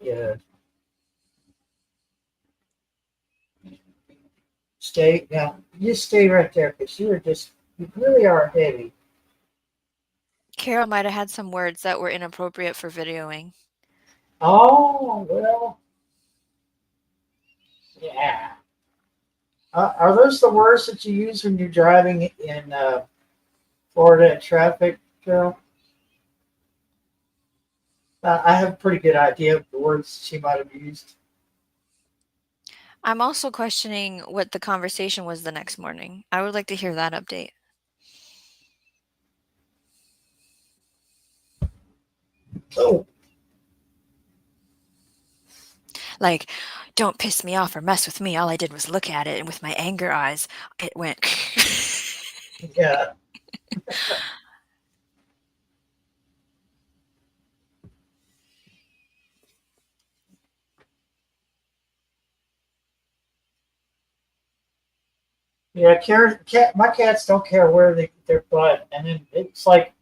Yeah. Stay now. You stay right there because you really are heavy. Carol might have had some words that were inappropriate for videoing. Oh, well, yeah. Are those the words that you use when you're driving in Florida in traffic, Carol? I have a pretty good idea of the words she might have used. I'm also questioning what the conversation was the next morning. I would like to hear that update. Oh, Like, don't piss me off or mess with me. All I did was look at it, and with my anger eyes, it went. yeah. Yeah, my cats don't care where they get their butt. And then it's like,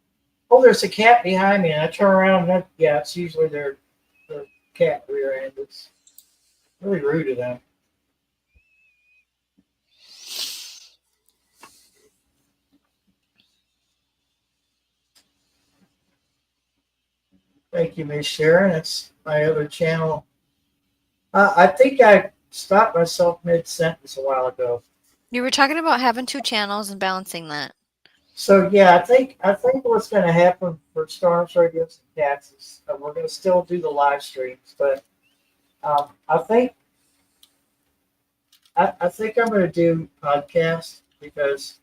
oh, there's a cat behind me. And I turn around and yeah, it's usually their cat rear end. It's really rude of them. Thank you, Miss Sharon. It's my other channel. I think I stopped myself mid sentence a while ago. You were talking about having 2 channels and balancing that. So yeah, I think what's going to happen for Storms Radios and Cats is we're going to still do the live streams, but I think I think I'm going to do podcasts because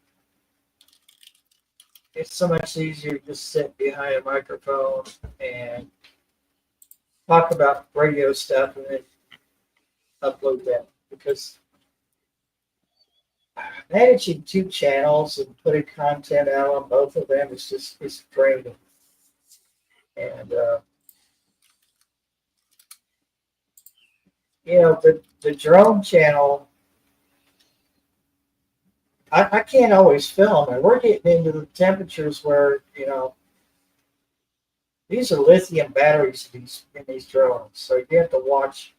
it's so much easier to just sit behind a microphone and talk about radio stuff and then upload that because managing 2 channels and putting content out on both of them is just it's draining. And the drone channel, I can't always film, and we're getting into the temperatures where these are lithium batteries in these drones, so you have to watch.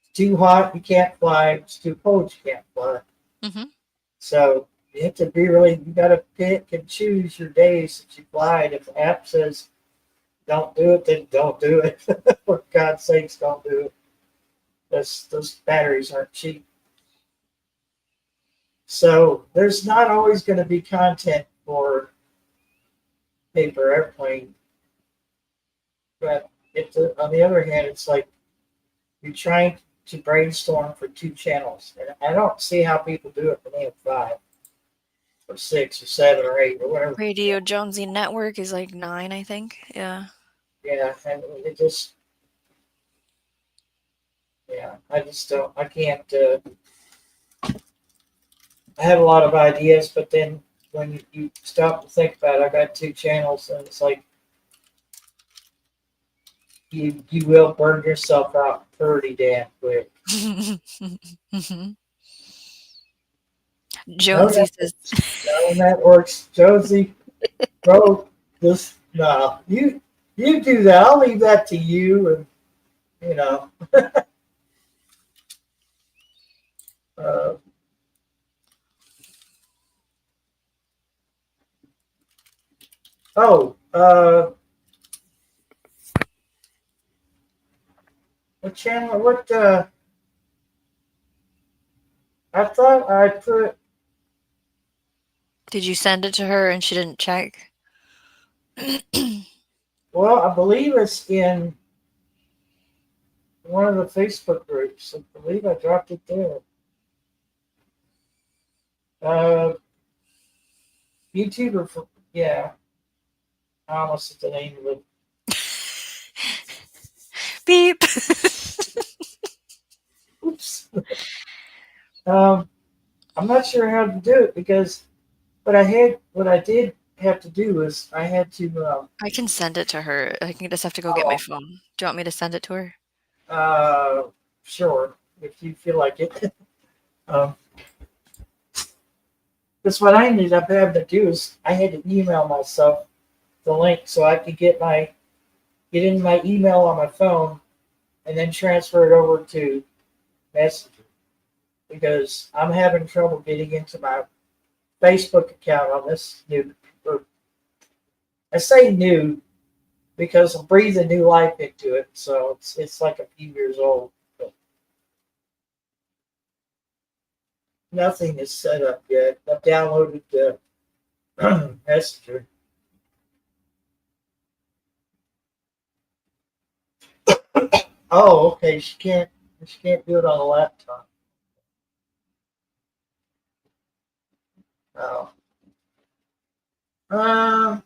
It's too hot, you can't fly. It's too cold, you can't fly. Mm-hmm. So you have to be really. You got to pick and choose your days that you fly. And if the app says don't do it, then don't do it. For God's sakes, don't do it. Those batteries aren't cheap. So there's not always going to be content for Paper Airplane. But on the other hand, it's like you're trying to brainstorm for 2 channels. And I don't see how people do it when they have 5 or 6 or 7 or 8 or whatever. Radio Jonesy Network is like 9, I think. Yeah. Yeah, and it just, yeah, I just don't, I can't, I have a lot of ideas, but then when you stop to think about it, I got 2 channels and it's like, you will burn yourself out pretty damn quick. Mm-hmm. No, Jonesy says, networks, Josie, bro, this, no, you do that. I'll leave that to you, and you know. uh, oh, what channel? What? I thought I put. did you send it to her and she didn't check? Well, I believe it's in one of the Facebook groups. I believe I dropped it there. YouTuber for yeah. I almost said the name of it. Beep. Oops. I'm not sure how to do it because what I did have to do is I had to I can send it to her. I can just have to go get my phone. Do you want me to send it to her? sure, if you feel like it. Because what I ended up having to do is I had to email myself the link so I could get in my email on my phone and then transfer it over to Messenger because I'm having trouble getting into my Facebook account on this new computer. I say new because I'm breathing new life into it, so it's like a few years old. But nothing is set up yet. I've downloaded the Messenger. Oh, okay. She can't do it on a laptop. Oh. Um.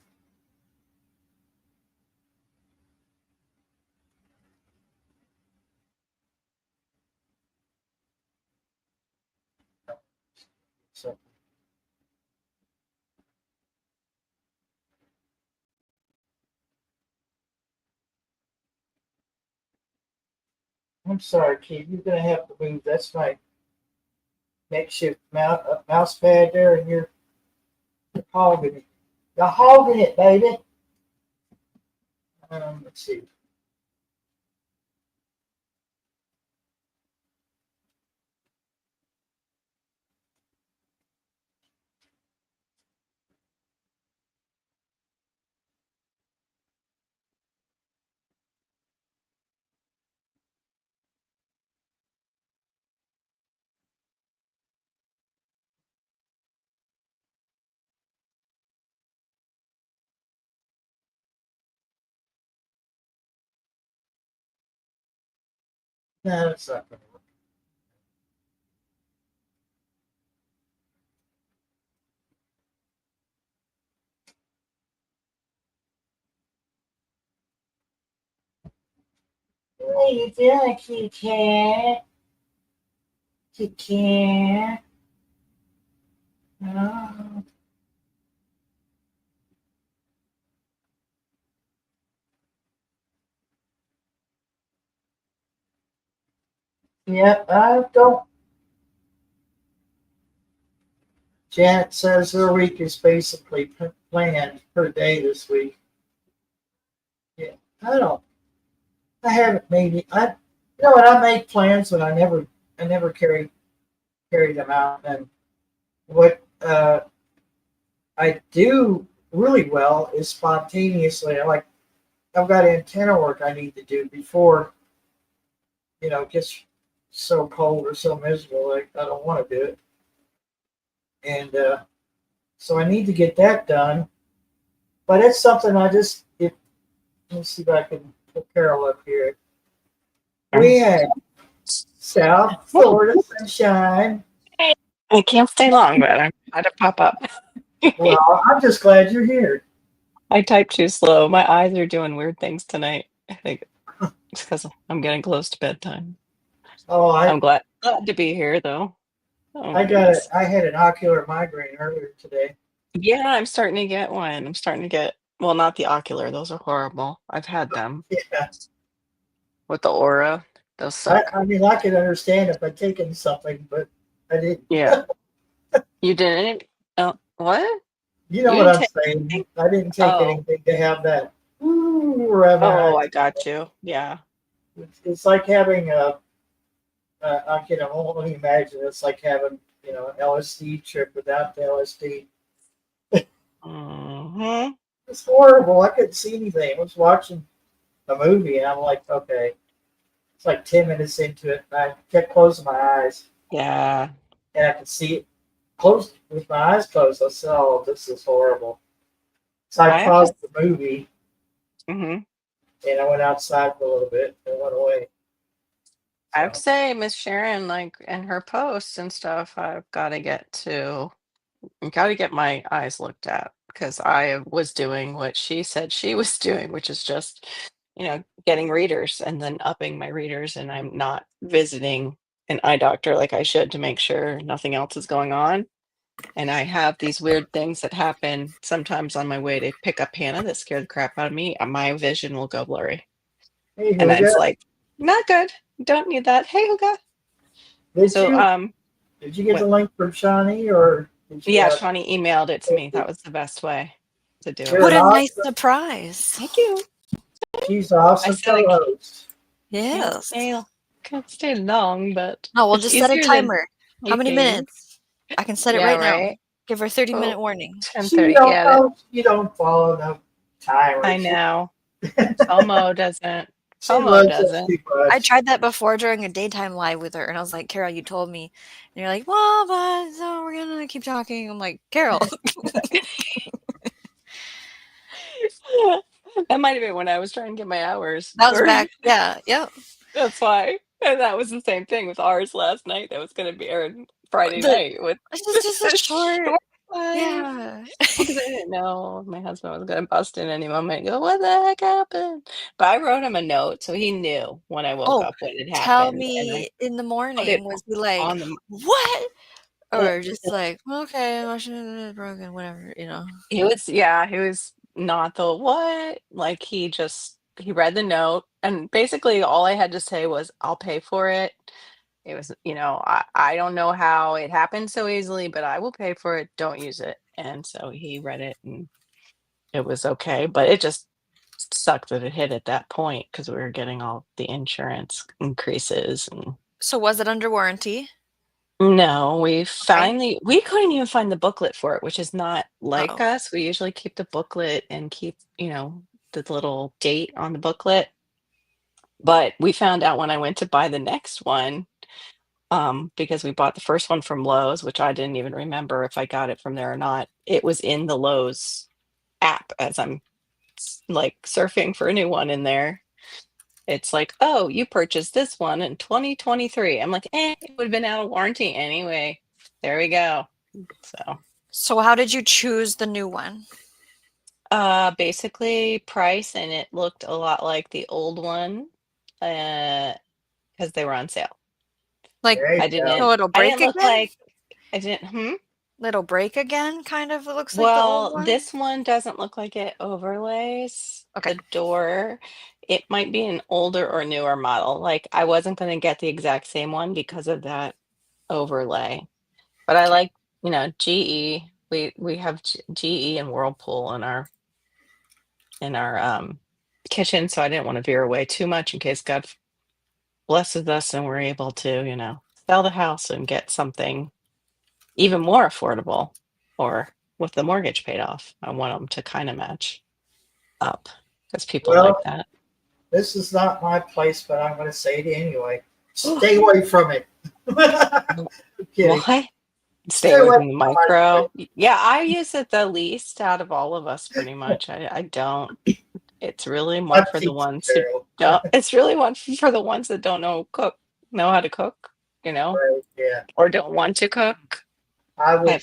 So I'm sorry, kid. You're gonna have to move. That's my makeshift mouse pad there, and you're hogging it. You're hogging it, baby. Let's see. No, it's not gonna work. What are you doing, kitty cat? Kitty cat. Oh. Yep, I don't. Janet says their week is basically planned per day this week. Yeah, I don't. I haven't made it. You know what? I make plans, but I never carry them out. And what I do really well is spontaneously. I've got antenna work I need to do before it gets so cold or so miserable. Like I don't want to do it, and so I need to get that done. But it's something I just if let me see if I can put Carol up here. We had South Florida sunshine. I can't stay long, but I had to pop up. Well, I'm just glad you're here. I typed too slow. My eyes are doing weird things tonight. I think it's because I'm getting close to bedtime. Oh, I'm glad to be here, though. Oh I my got it. goodness. I had an ocular migraine earlier today. Yeah, I'm starting to get one. I'm starting to get, well, not the ocular. Those are horrible. I've had them Yeah, with the aura. Those I, suck. I mean, I could understand if I'd taken something, but I didn't. Yeah. You didn't? What? You know You what didn't I'm take saying? anything? I didn't take Oh, anything to have that. Ooh, around my oh, eyes. I got you. Yeah. It's like having I can only imagine it's like having an LSD trip without the LSD. Hmm. It's horrible. I couldn't see anything. I was watching a movie and I'm like, okay. It's like 10 minutes into it, and I kept closing my eyes, Yeah. and I could see it closed with my eyes closed. I said, "Oh, this is horrible." So I I have to. paused the movie Mhm. and I went outside for a little bit and went away. I have to So say, Miss Sharon, like in her posts and stuff, I've got to get my eyes looked at because I was doing what she said she was doing, which is just, getting readers and then upping my readers, and I'm not visiting an eye doctor like I should to make sure nothing else is going on. And I have these weird things that happen sometimes on my way to pick up Hannah that scare the crap out of me. My vision will go blurry. hey, And Huga, it's like, not good. Don't need that. Hey, Huga. did So, you did you get the what? link from Shawnee or did you? Yeah, Shawnee emailed it to me. That was the best way to do You're it. What an a nice awesome. surprise. Thank you. She's an I awesome said I co-host. can't Yes. stay can't stay long, but Oh, we'll it's just set a easier than timer. How many typing. minutes? I can set it Yeah, right now. right. Give her a 30-minute Oh, warning. She 10:30. don't Yeah, that know. You don't follow them. timer. I know. FOMO doesn't. She FOMO loves us doesn't. too much. I tried that before during a daytime live with her, and I was like, Carol, you told me. And you're like, well, but so we're going to keep talking. I'm like, Carol. That might have been when I was trying to get my hours. That was Or back. Yeah. Yep. that's why. And that was the same thing with ours last night. That was going to be aired Friday The, night with this is just a the short. short live. Yeah. Because I didn't know my husband was going to bust in any moment and go, what the heck happened? But I wrote him a note so he knew when I woke Oh, up what had tell happened. And I me in the put it morning, was he like, on the. what? Well, Or just like, okay, my shit is broken, whatever, he was not the what? Like he read the note and basically all I had to say was, I'll pay for it. It was, I don't know how it happened so easily, but I will pay for it. Don't use it. And so he read it and it was okay. But it just sucked that it hit at that point because we were getting all the insurance increases and So was it under warranty? no, Okay. we couldn't even find the booklet for it, which is not like Oh, us. We usually keep the booklet and keep, the little date on the booklet. But we found out when I went to buy the next one, because we bought the first one from Lowe's, which I didn't even remember if I got it from there or not. It was in the Lowe's app as I'm like surfing for a new one in there. It's like, oh, you purchased this one in 2023. I'm like, it would have been out of warranty anyway. There we go. So, how did you choose the new one? basically price, and it looked a lot like the old one, because they were on sale. Like, There you I go. so didn't, it'll I break didn't look again? like, I didn't, It'll break again, kind of. It looks like the old Well, one. this one doesn't look like it overlays Okay. the door. It might be an older or newer model. Like I wasn't going to get the exact same one because of that overlay. But I Okay. like, GE. We have GE and Whirlpool in our kitchen, so I didn't want to veer away too much in case God blesses us and we're able to, sell the house and get something even more affordable or with the mortgage paid off. I want them to kind of match up because people like Well, that. this is not my place, but I'm going to say it anyway. Stay away from it. I'm kidding. Why? Stay Stay away away from the from my place. micro. Yeah, I use it the least out of all of us pretty much. I don't. It's really I'm one for the teaching ones who Carol. don't. It's really one for the ones that don't know how to cook, Right, yeah. or don't want to cook, I would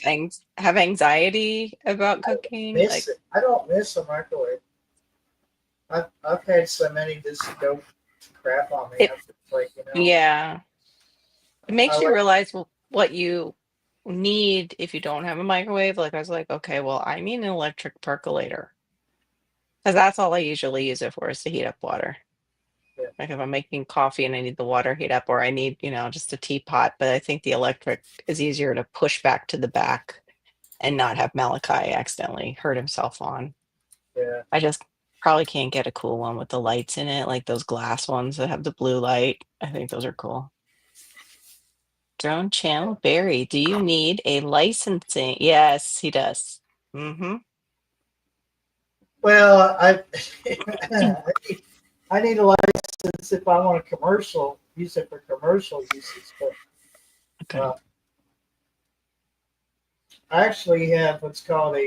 have anxiety about cooking. miss Like, it. I don't miss a microwave. I've had so many just go to crap on me. it, I'm just like, yeah. It I makes you like, realize what you need if you don't have a microwave. Like I was like, okay, well, I need an electric percolator because that's all I usually use it for is to heat up water. yeah, Like if I'm making coffee and I need the water heat up, or I need, just a teapot. But I think the electric is easier to push back to the back and not have Malachi accidentally hurt himself on. yeah. I just probably can't get a cool one with the lights in it, like those glass ones that have the blue light. I think those are cool. Drone Channel Barry, do you need a licensing? Yes, he does. Mm-hmm. Well, I need a license if I want a commercial, use it for commercial uses. But Okay. I actually have what's called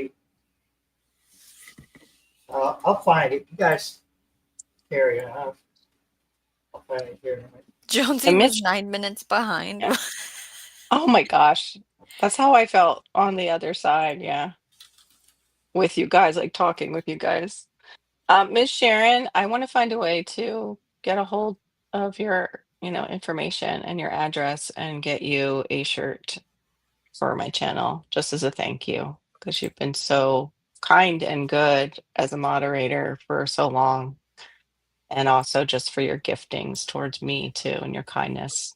I'll find it. You guys carry on. I'll find it here in a minute. Jonesy And was Mitch, 9 minutes behind. yeah. Oh my gosh. That's how I felt on the other side. Yeah. With you guys, like talking with you guys. Miss Sharon, I want to find a way to get a hold of your, information and your address and get you a shirt for my channel just as a thank you because you've been so kind and good as a moderator for so long. And also just for your giftings towards me too and your kindness.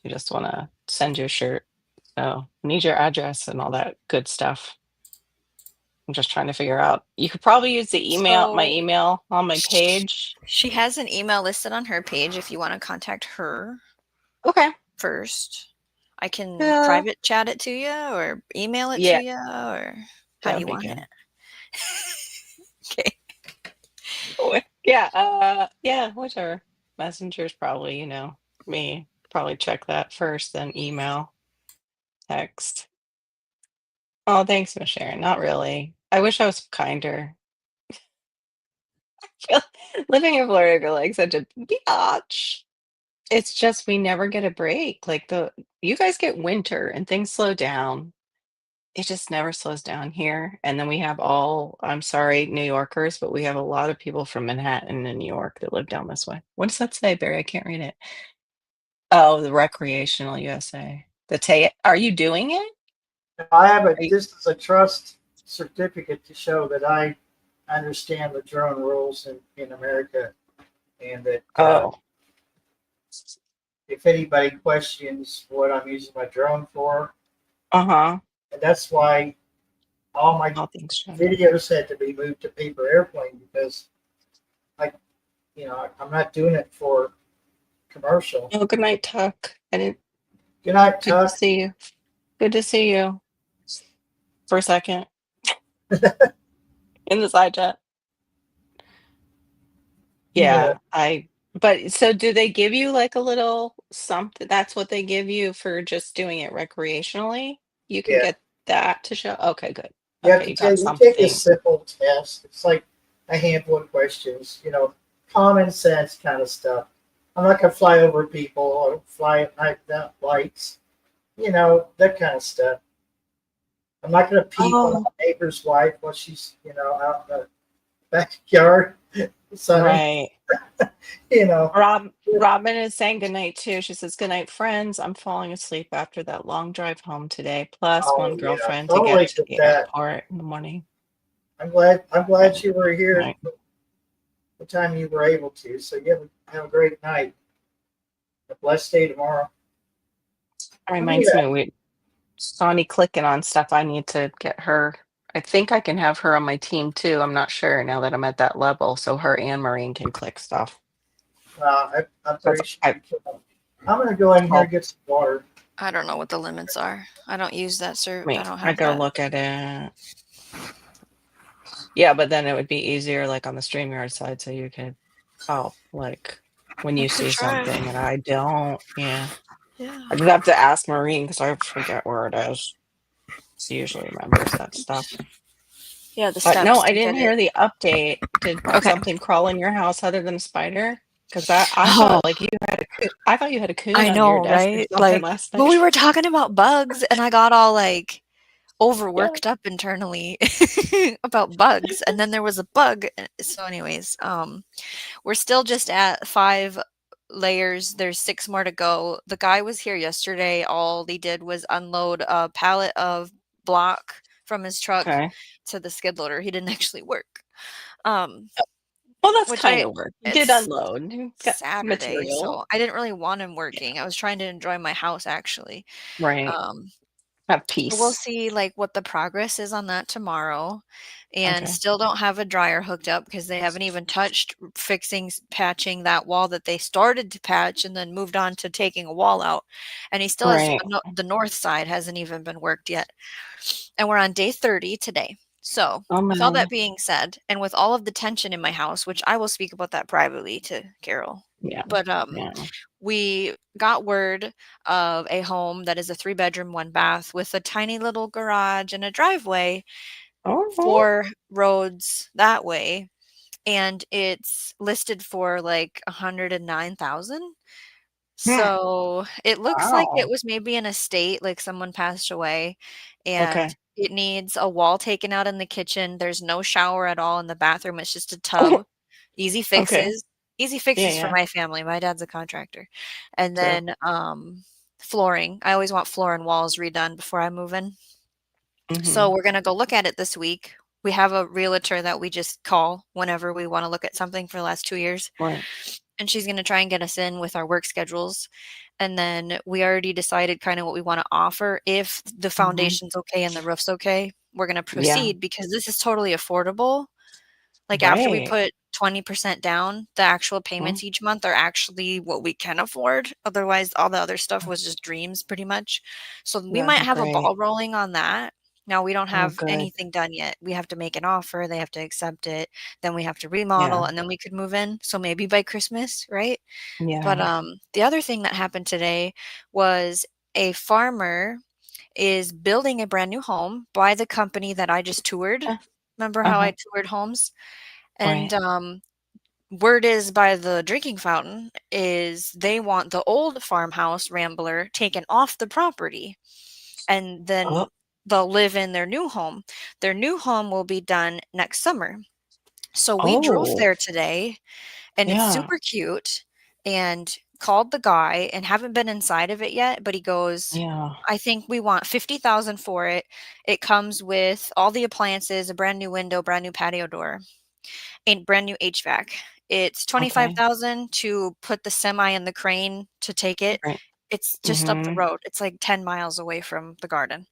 We just want to send you a shirt. So need your address and all that good stuff. I'm just trying to figure out. You could probably use my So email on my page. she has an email listed on her page if you want to contact her Okay. first. I can Yeah. private chat it to you or email it to Yeah, you, or how that do would you be want it? good. Yeah, whichever. Messenger's probably, me. Probably check that first, then email, text. Oh, thanks, Miss Sharon. Not really. I wish I was kinder. Living in Florida, I feel like such a biatch. It's just we never get a break. Like you guys get winter and things slow down. It just never slows down here. And then we have I'm sorry, New Yorkers, but we have a lot of people from Manhattan and New York that live down this way. What does that say, Barry? I can't read it. Oh, the recreational USA. Are you doing it? I have Are you, this is a trust certificate to show that I understand the drone rules in America, and that oh, if anybody questions what I'm using my drone for, uh-huh. and that's why all my All things shown. videos had to be moved to paper airplane because I'm not doing it for commercial. Oh, good night, Tuck. I didn't Good night, Good to Tuck. see you. Good to see you for a second in the side chat. Yeah, But so do they give you like a little something? That's what they give you for just doing it recreationally? You can yeah. get that to show. Okay, good. You have Okay, to you got take a something. simple test. It's like a handful of questions, common sense kind of stuff. I'm not gonna fly over people or fly at night without lights, that kind of stuff. I'm not gonna peep on Oh, my neighbor's wife while she's, out in the backyard sunning, right. you know. Robin is saying good night too. She says, "Good night, friends. I'm falling asleep after that long drive home today, plus Oh one yeah, girlfriend to get totally to get the that. airport in the morning." I'm glad you were here Right. the time you were able to. So you have a great night. A blessed day tomorrow. That Oh reminds yeah. me, we Sonny clicking on stuff. I need to get her. I think I can have her on my team too. I'm not sure now that I'm at that level. So her and Marine can click stuff. I'm Because pretty sure you can. I'm gonna go in here oh, and get some water. I don't know what the limits are. I don't use that I don't I have gotta that. look at it. Yeah, but then it would be easier like on the StreamYard side so you could like when I you could see try. something and I don't. Yeah. Yeah. I just have to ask Marine because I forget where it is. She usually remembers that stuff. Yeah, the But no, steps I to didn't get it. hear the update. Did Okay. something crawl in your house other than a spider? Because I Oh, thought like you had I thought you had a coon I on your know, desk or right? something Like, last well, we night. were talking about bugs and I got all like Yeah. overworked up internally about bugs. And then there was a bug. So anyways, we're still just at 5 layers. There's 6 more to go. The guy was here yesterday. All he did was unload a pallet of block from his truck Okay. to the skid loader. He didn't actually work. Um, Well, that's which kind I of work. You did it's unload. You got Saturday, material. so I didn't really want him Yeah. working. I was trying to enjoy my house actually. Right. Um, Have we'll peace. see like what the progress is on that tomorrow. And Okay. still don't have a dryer hooked up because they haven't even touched fixing patching that wall that they started to patch and then moved on to taking a wall out. And he still has Right. the north side hasn't even been worked yet. And we're on day 30 today. So, Oh with all that man. being said, and with all of the tension in my house, which I will speak about that privately to Carol, Yeah. but Yeah. we got word of a home that is a 3 bedroom, 1 bath with a tiny little garage and a driveway Oh. 4 roads that way, and it's listed for like 109,000. Hmm. So, it looks like it Wow. was maybe an estate, like someone passed away, and Okay. it needs a wall taken out in the kitchen. There's no shower at all in the bathroom, it's just a Oh, tub. Easy okay. fixes. Easy Yeah. fixes for Yeah. my family. My dad's a contractor. And True. then, flooring. I always want floor and walls redone before I move in. So, Mm-hmm. we're gonna go look at it this week. We have a realtor that we just call whenever we wanna look at something for the last 2 years, Right. and she's gonna try and get us in with our work schedules. And then we already decided kinda what we wanna offer. If the Mm-hmm. foundation's okay and the roof's okay, we're gonna Yeah. proceed because this is totally affordable. Like, after we Right. put 20% down, the actual Mm, payments each month are actually what we can afford. Otherwise, all the other stuff was just dreams pretty much. So we that'd might be have a great. ball rolling on that. Now we don't Oh, have good. anything done yet. We have to make an offer, they have to accept it, then we have to remodel, Yeah. and then we could move in. So maybe by Christmas, right? But Yeah. the other thing that happened today was a farmer is building a brand new home by the company that I just toured. Uh, Remember how uh-huh. I toured homes? And Right. word is by the drinking fountain is they want the old farmhouse Rambler taken off the property, and then Oh, they'll live in their new home. Their new home will be done next summer. So we drove oh, there today, and it's yeah. super cute, and called the guy and haven't been inside of it yet, but he goes, Yeah. "I think we want 50,000 for it. It comes with all the appliances, a brand new window, brand new patio door, and brand new HVAC. It's Okay. 25,000 to put the semi and the crane to take it. Right. It's just up the Mm-hmm. road. It's like 10 miles away from the garden."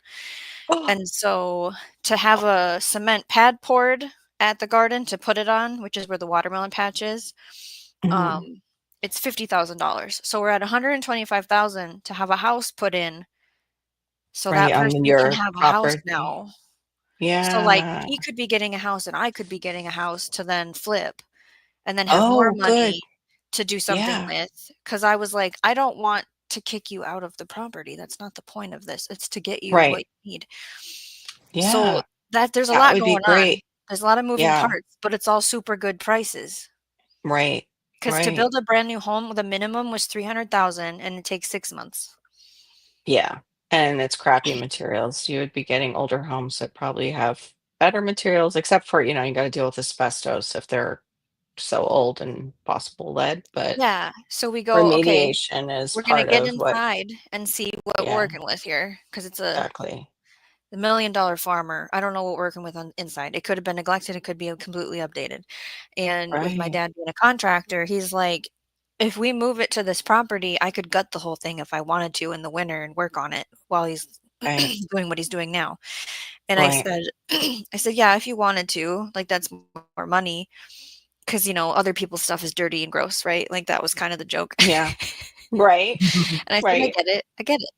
Oh, And so to have a cement pad poured at the garden to put it on, which is where the watermelon patch is, mhm. um, it's $50,000. So we're at 125,000 to have a house put in so Right that on person can your have a house property. now. So, like, Yeah. he could be getting a house and I could be getting a house to then flip and then have more Oh, good. money to do something Yeah. with. Because I was like, "I don't want to kick you out of the property. That's not the point of this. It's to get you what Right. you need." So, Yeah. that there's a That lot would be going on. great. There's a lot of moving Yeah. parts, but it's all super good prices. Right. Because to Right. build a brand new home, the minimum was 300,000 and it takes 6 months. Yeah. And it's crappy materials. You would be getting older homes that probably have better materials, except for, you got to deal with asbestos if they're so old and possible lead, but Yeah, so we go, "Okay, remediation is we're gonna part get of what, inside and see what we're yeah, working with here, because it's exactly. a $1,000,000 farmer. I don't know what we're working with on inside. It could have been neglected, it could be completely updated." And with my Right. dad being a contractor, he's like, "If we move it to this property, I could gut the whole thing if I wanted to in the winter and work on it while he's Right. doing what he's doing now." And I Right. said I said, "Yeah, if you wanted to, like, that's more money, because other people's stuff is dirty and gross, right?" Like, that was kind of the joke. Yeah. Right. And I said, "I Right. get it, I get it."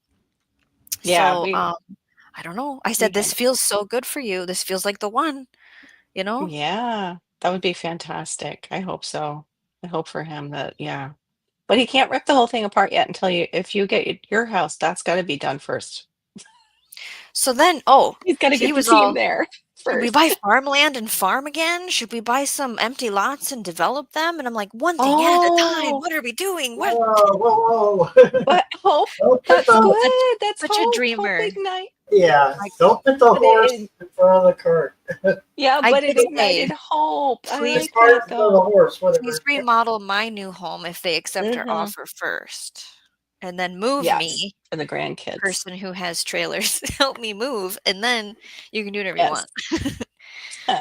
Yeah. So, We I don't know. I we said, "This get it. feels so good for you. This feels like the one," you know? Yeah. That would be fantastic. I hope so. I hope for him that, yeah. But he can't rip the whole thing apart yet until if you get your house, that's got to be done first. So then, He's got to he get the was team all, there "Should we buy first. farmland and farm again? Should we buy some empty lots and develop them?" And I'm like, "One thing at a time. Oh, What are we doing? What?" Whoa, whoa, whoa. but hope, Don't put that's the, Such good. That's such a hope. Hope dreamer. ignite. yeah, Like, don't put the But horse in front of the cart. yeah, I but did it say, ignited hope. I The "Please like that cart for the though. horse, please whatever. remodel my new home if they accept our Hmm. offer first, and then move Yes, me, for the grandkids. person who has trailers, help me move, and then you can do whatever you Yes. want."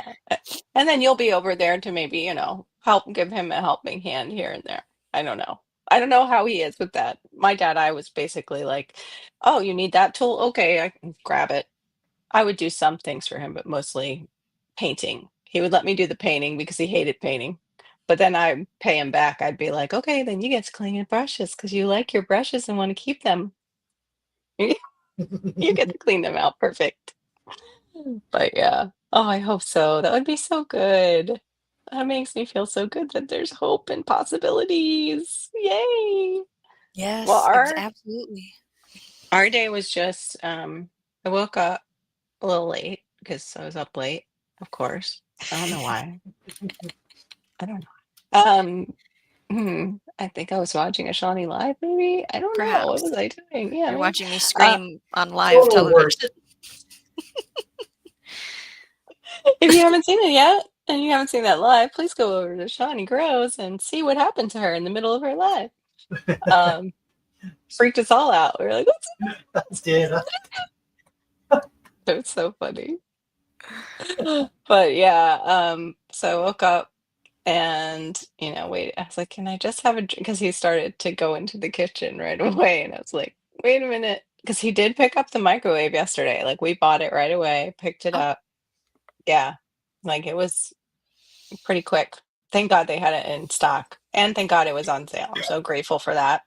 And then you'll be over there to maybe, help give him a helping hand here and there. I don't know. I don't know how he is with that. My dad, I was basically like, "Oh, you need that tool? Okay, I can grab it." I would do some things for him, but mostly painting. He would let me do the painting because he hated painting. But then I pay him back. I'd be like, "Okay, then you get to clean your brushes because you like your brushes and want to keep them. You get to clean them out. Perfect." But yeah. Oh, I hope so. That would be so good. That makes me feel so good that there's hope and possibilities. Yay. Well, Yes, absolutely. our day was just I woke up a little late because I was up late, of course. I don't know why. I don't know. I think I was watching a Shawnee Live, maybe. I don't know. What was Perhaps. I doing? Yeah, You're maybe. watching me Uh, scream on live Totally worth television. it. if you haven't seen it yet and you haven't seen that live, please go over to Shawnee Grows and see what happened to her in the middle of her live. Um, freaked us all out. We were like, "What's That's Dana. it?" was so funny. But yeah, so I woke up and, wait, I was like, "Can I just have a drink?" Because he started to go into the kitchen right away. And I was like, "Wait a minute." Because he did pick up the microwave yesterday. Like, we bought it right away, picked it Oh, up. Yeah. Like, it was pretty quick. Thank God they had it in stock. And thank God it was on sale. I'm so grateful for that.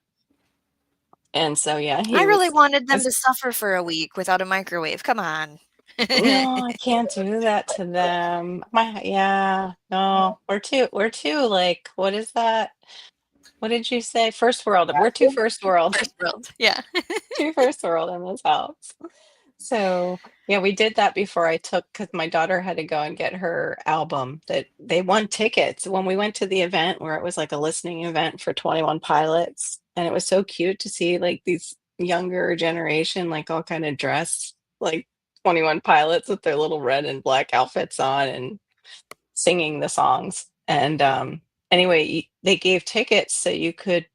And so, yeah, I he really was, wanted them was to suffer for a week without a microwave. Come on. No, I can't do that to them. Yeah, no, we're too like, what is that? What did you say? First world. We're too first world. First world. Yeah. Too first world in this house. So, yeah, we did that before I took because my daughter had to go and get her album that they won tickets when we went to the event where it was like a listening event for 21 Pilots. And it was so cute to see like these younger generation, like all kind of dressed like 21 Pilots with their little red and black outfits on and singing the songs. And anyway, they gave tickets so you could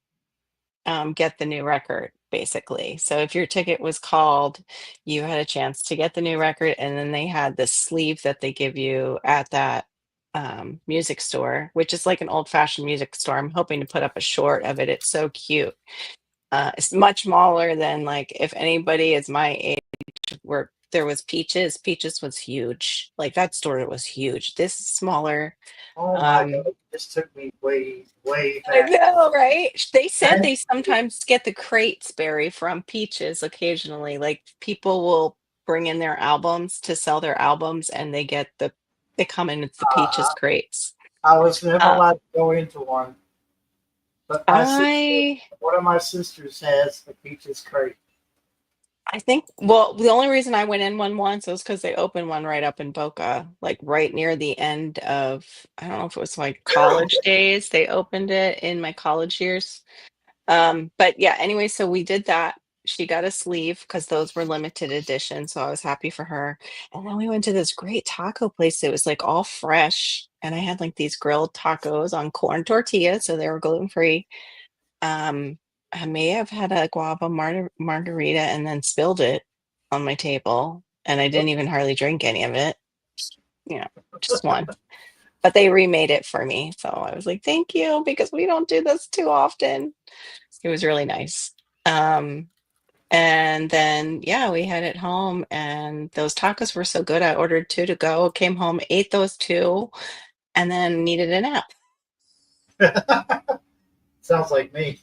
get the new record basically. So if your ticket was called, you had a chance to get the new record, and then they had this sleeve that they give you at that music store, which is like an old-fashioned music store. I'm hoping to put up a short of it. It's so cute. It's much smaller than like if anybody is my age where there was Peaches was huge. Like that store was huge. This is smaller. Oh my Um, God, this took me way, way I back. know, right? They said And they sometimes get the crates, Barry, from Peaches occasionally. Like people will bring in their albums to sell their albums and they come in with the Peaches crates. I was never Uh, allowed to go into one, but I one of my sisters has a Peaches crate. I think well, the only reason I went in one once was because they opened one right up in Boca, like right near the end of I don't know if it was like college days. They opened it in my college years. But yeah, anyway, so we did that. She got a sleeve because those were limited edition, so I was happy for her. And then we went to this great taco place. It was like all fresh, and I had like these grilled tacos on corn tortillas, so they were gluten free. I may have had a guava margarita and then spilled it on my table, and I didn't even hardly drink any of it. You know, just one. But they remade it for me, so I was like, "Thank you," because we don't do this too often. It was really nice. Um, and then, yeah, we had it home, and those tacos were so good. I ordered 2 to go, came home, ate those 2, and then needed a nap. Sounds like me.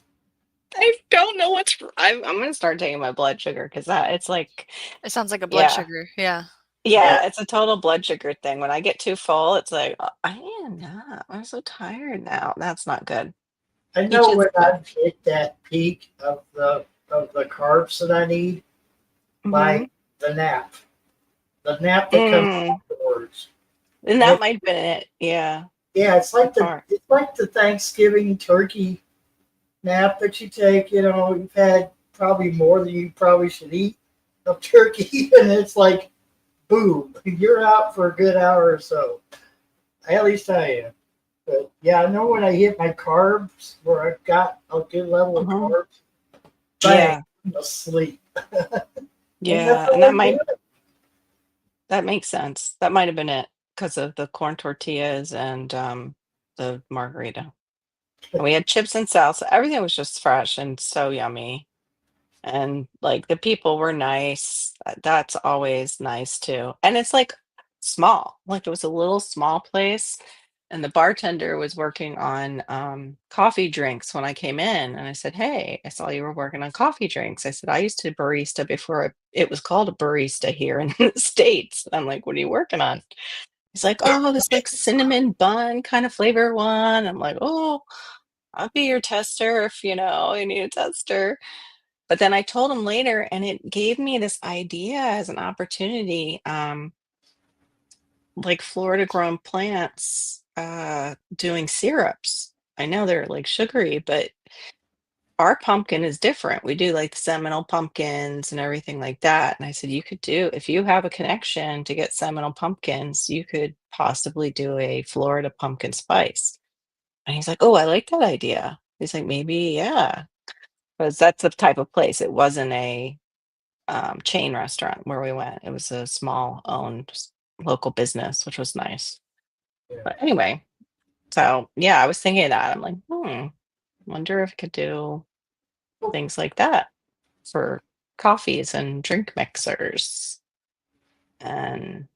I don't know I'm gonna start taking my blood sugar because that it's like, It sounds like a blood yeah, sugar. Yeah. Yeah, yeah, it's a total blood sugar thing. When I get too full, it's like, I am not. I'm so tired now. That's not good. I know Peaches when is good. I've hit that peak of the carbs that I need Hmm. by the nap. The nap that comes Mm. afterwards. And And that it, might have been it. Yeah, yeah, by far. it's like the Thanksgiving turkey nap that you take. You know, you've had probably more than you probably should eat of turkey, and it's like boom, you're out for a good hour or so. At least I am. But yeah, I know when I hit my carbs, where I've got a good level of Mhm. carbs, bang, Yeah, I'm asleep. And that's yeah, and all I'm doing. that makes sense. That might have been it because of the corn tortillas and, the margarita. And we had chips and salsa. Everything was just fresh and so yummy. And, like, the people were nice. That's always nice too. And it's, like, small. Like, it was a little small place, and the bartender was working on, coffee drinks when I came in, and I said, "Hey, I saw you were working on coffee drinks." I said, "I used to barista before it was called a barista here in the States." I'm like, "What are you working on?" He's like, "Oh, this, like, cinnamon bun kind of flavor one." I'm like, "Oh, I'll be your tester if, you need a tester." But then I told him later, and it gave me this idea as an opportunity, like Florida grown plants, doing syrups. I know they're like sugary, but our pumpkin is different. We do like the Seminole pumpkins and everything like that. And I said, you could do, if you have a connection to get Seminole pumpkins, you could possibly do a Florida pumpkin spice. And he's like, oh, I like that idea. He's like, maybe, yeah, because that's the type of place. It wasn't a chain restaurant where we went. It was a small owned local business, which was nice. Yeah. But anyway, so yeah, I was thinking of that. I'm like, wonder if I could do things like that for coffees and drink mixers. And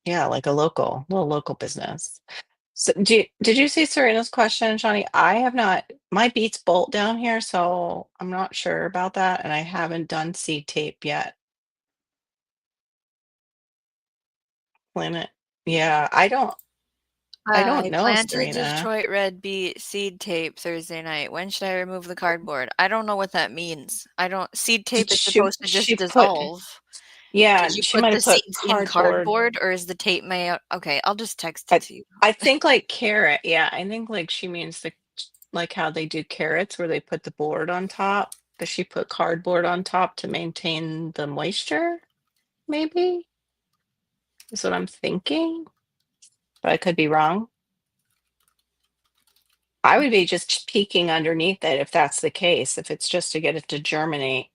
yeah, like a little local business. So did you see Serena's question, Johnny? I have not, my Beats Bolt down here, so I'm not sure about that. And I haven't done seed tape yet. Planet. Yeah, I don't I know, planted Serena. Detroit red beet seed tape Thursday night. When should I remove the cardboard? I don't know what that means. I don't seed tape Did is she supposed to just she put dissolve. Did yeah, you she put might the have put seeds in cardboard. cardboard or is the tape made out? Okay, I'll just text it I to you. I think like carrot. Yeah, I think like she means like how they do carrots where they put the board on top. Does she put cardboard on top to maintain the moisture? Maybe is what I'm thinking, but I could be wrong. I would be just peeking underneath it if that's the case, if it's just to get it to germinate.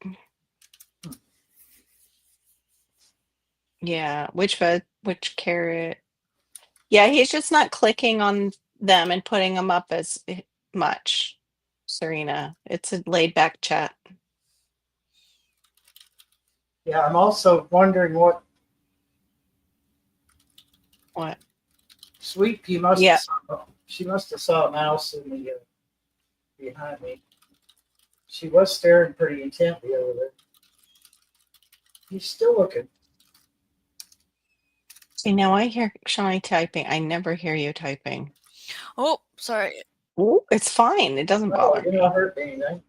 Yeah, which carrot? Yeah, he's just not clicking on them and putting them up as much, Serena. It's a laid back chat. Yeah, I'm also wondering what What? Sweet Pea must Yeah. have saw. She must have saw a mouse in the behind me. She was staring pretty intently over there. He's still looking. See, now I hear Shawnee typing. I never hear you typing. Oh, sorry. Ooh, it's fine. It doesn't No, bother you're me. not hurting anything.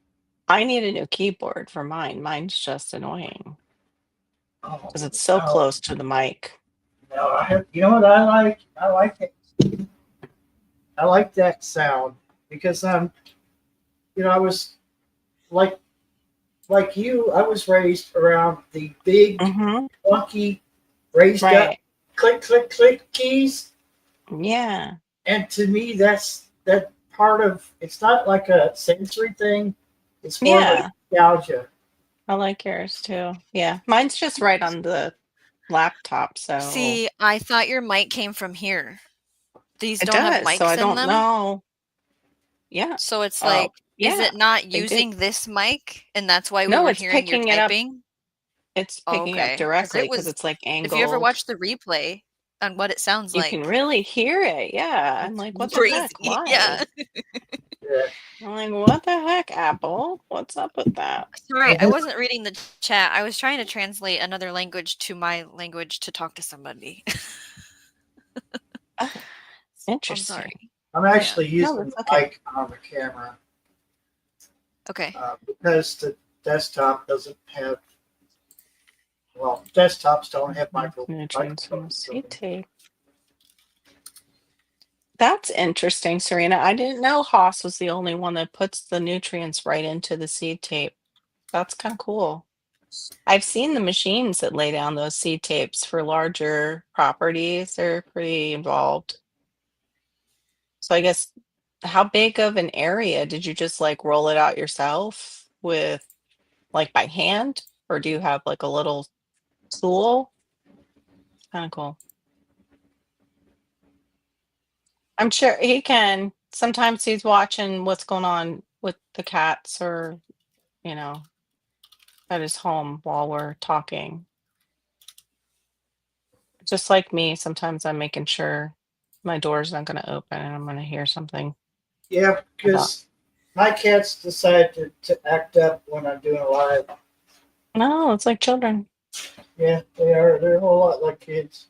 I need a new keyboard for mine. Mine's just annoying Oh, because it's so no, close to the mic. no, I have. You know what I like? I like it. I like that sound because I was like you. I was raised around the big, Mm-hmm. clunky, raised up, Right. click, click, click keys. Yeah. And to me, that's that part of it's not like a sensory thing. It's more of Yeah. a nostalgia. I like yours too. Yeah. Mine's just right on the laptop, so See, I thought your mic came from here. These it don't have does. So I mics in don't them. know. Yeah. So it's Oh, like, is yeah. it not They did. using this mic? And that's why we No, were it's hearing your picking it up. typing? It's Oh, picking up okay. Because directly it because was, it's like if you ever angled. watch the replay on what it sounds You can like, really hear it. Yeah. I'm it's like, what the crazy. heck? Why? Yeah. Yeah. I'm like, what the heck, Apple? What's up with that? Sorry, I wasn't reading the chat. I was trying to translate another language to my language to talk to somebody. Oh, I'm interesting. sorry. I'm actually No, using that's the okay. mic on the camera Okay. because the desktop doesn't have. Well, desktops don't have Nutrients from the microphones. seed tape. That's interesting, Serena. I didn't know Haas was the only one that puts the nutrients right into the seed tape. That's kind of cool. I've seen the machines that lay down those seed tapes for larger properties. They're pretty involved. So I guess how big of an area did you just like roll it out yourself with like by hand? Or do you have like a little tool? Kind of cool. I'm sure he can. Sometimes he's watching what's going on with the cats or, you know, at his home while we're talking. Just like me, sometimes I'm making sure my door's not going to open and I'm going to hear something Yeah, about. because my cats decide to act up when I'm doing a live. No, it's like children. Yeah, they are. They're a whole lot like kids.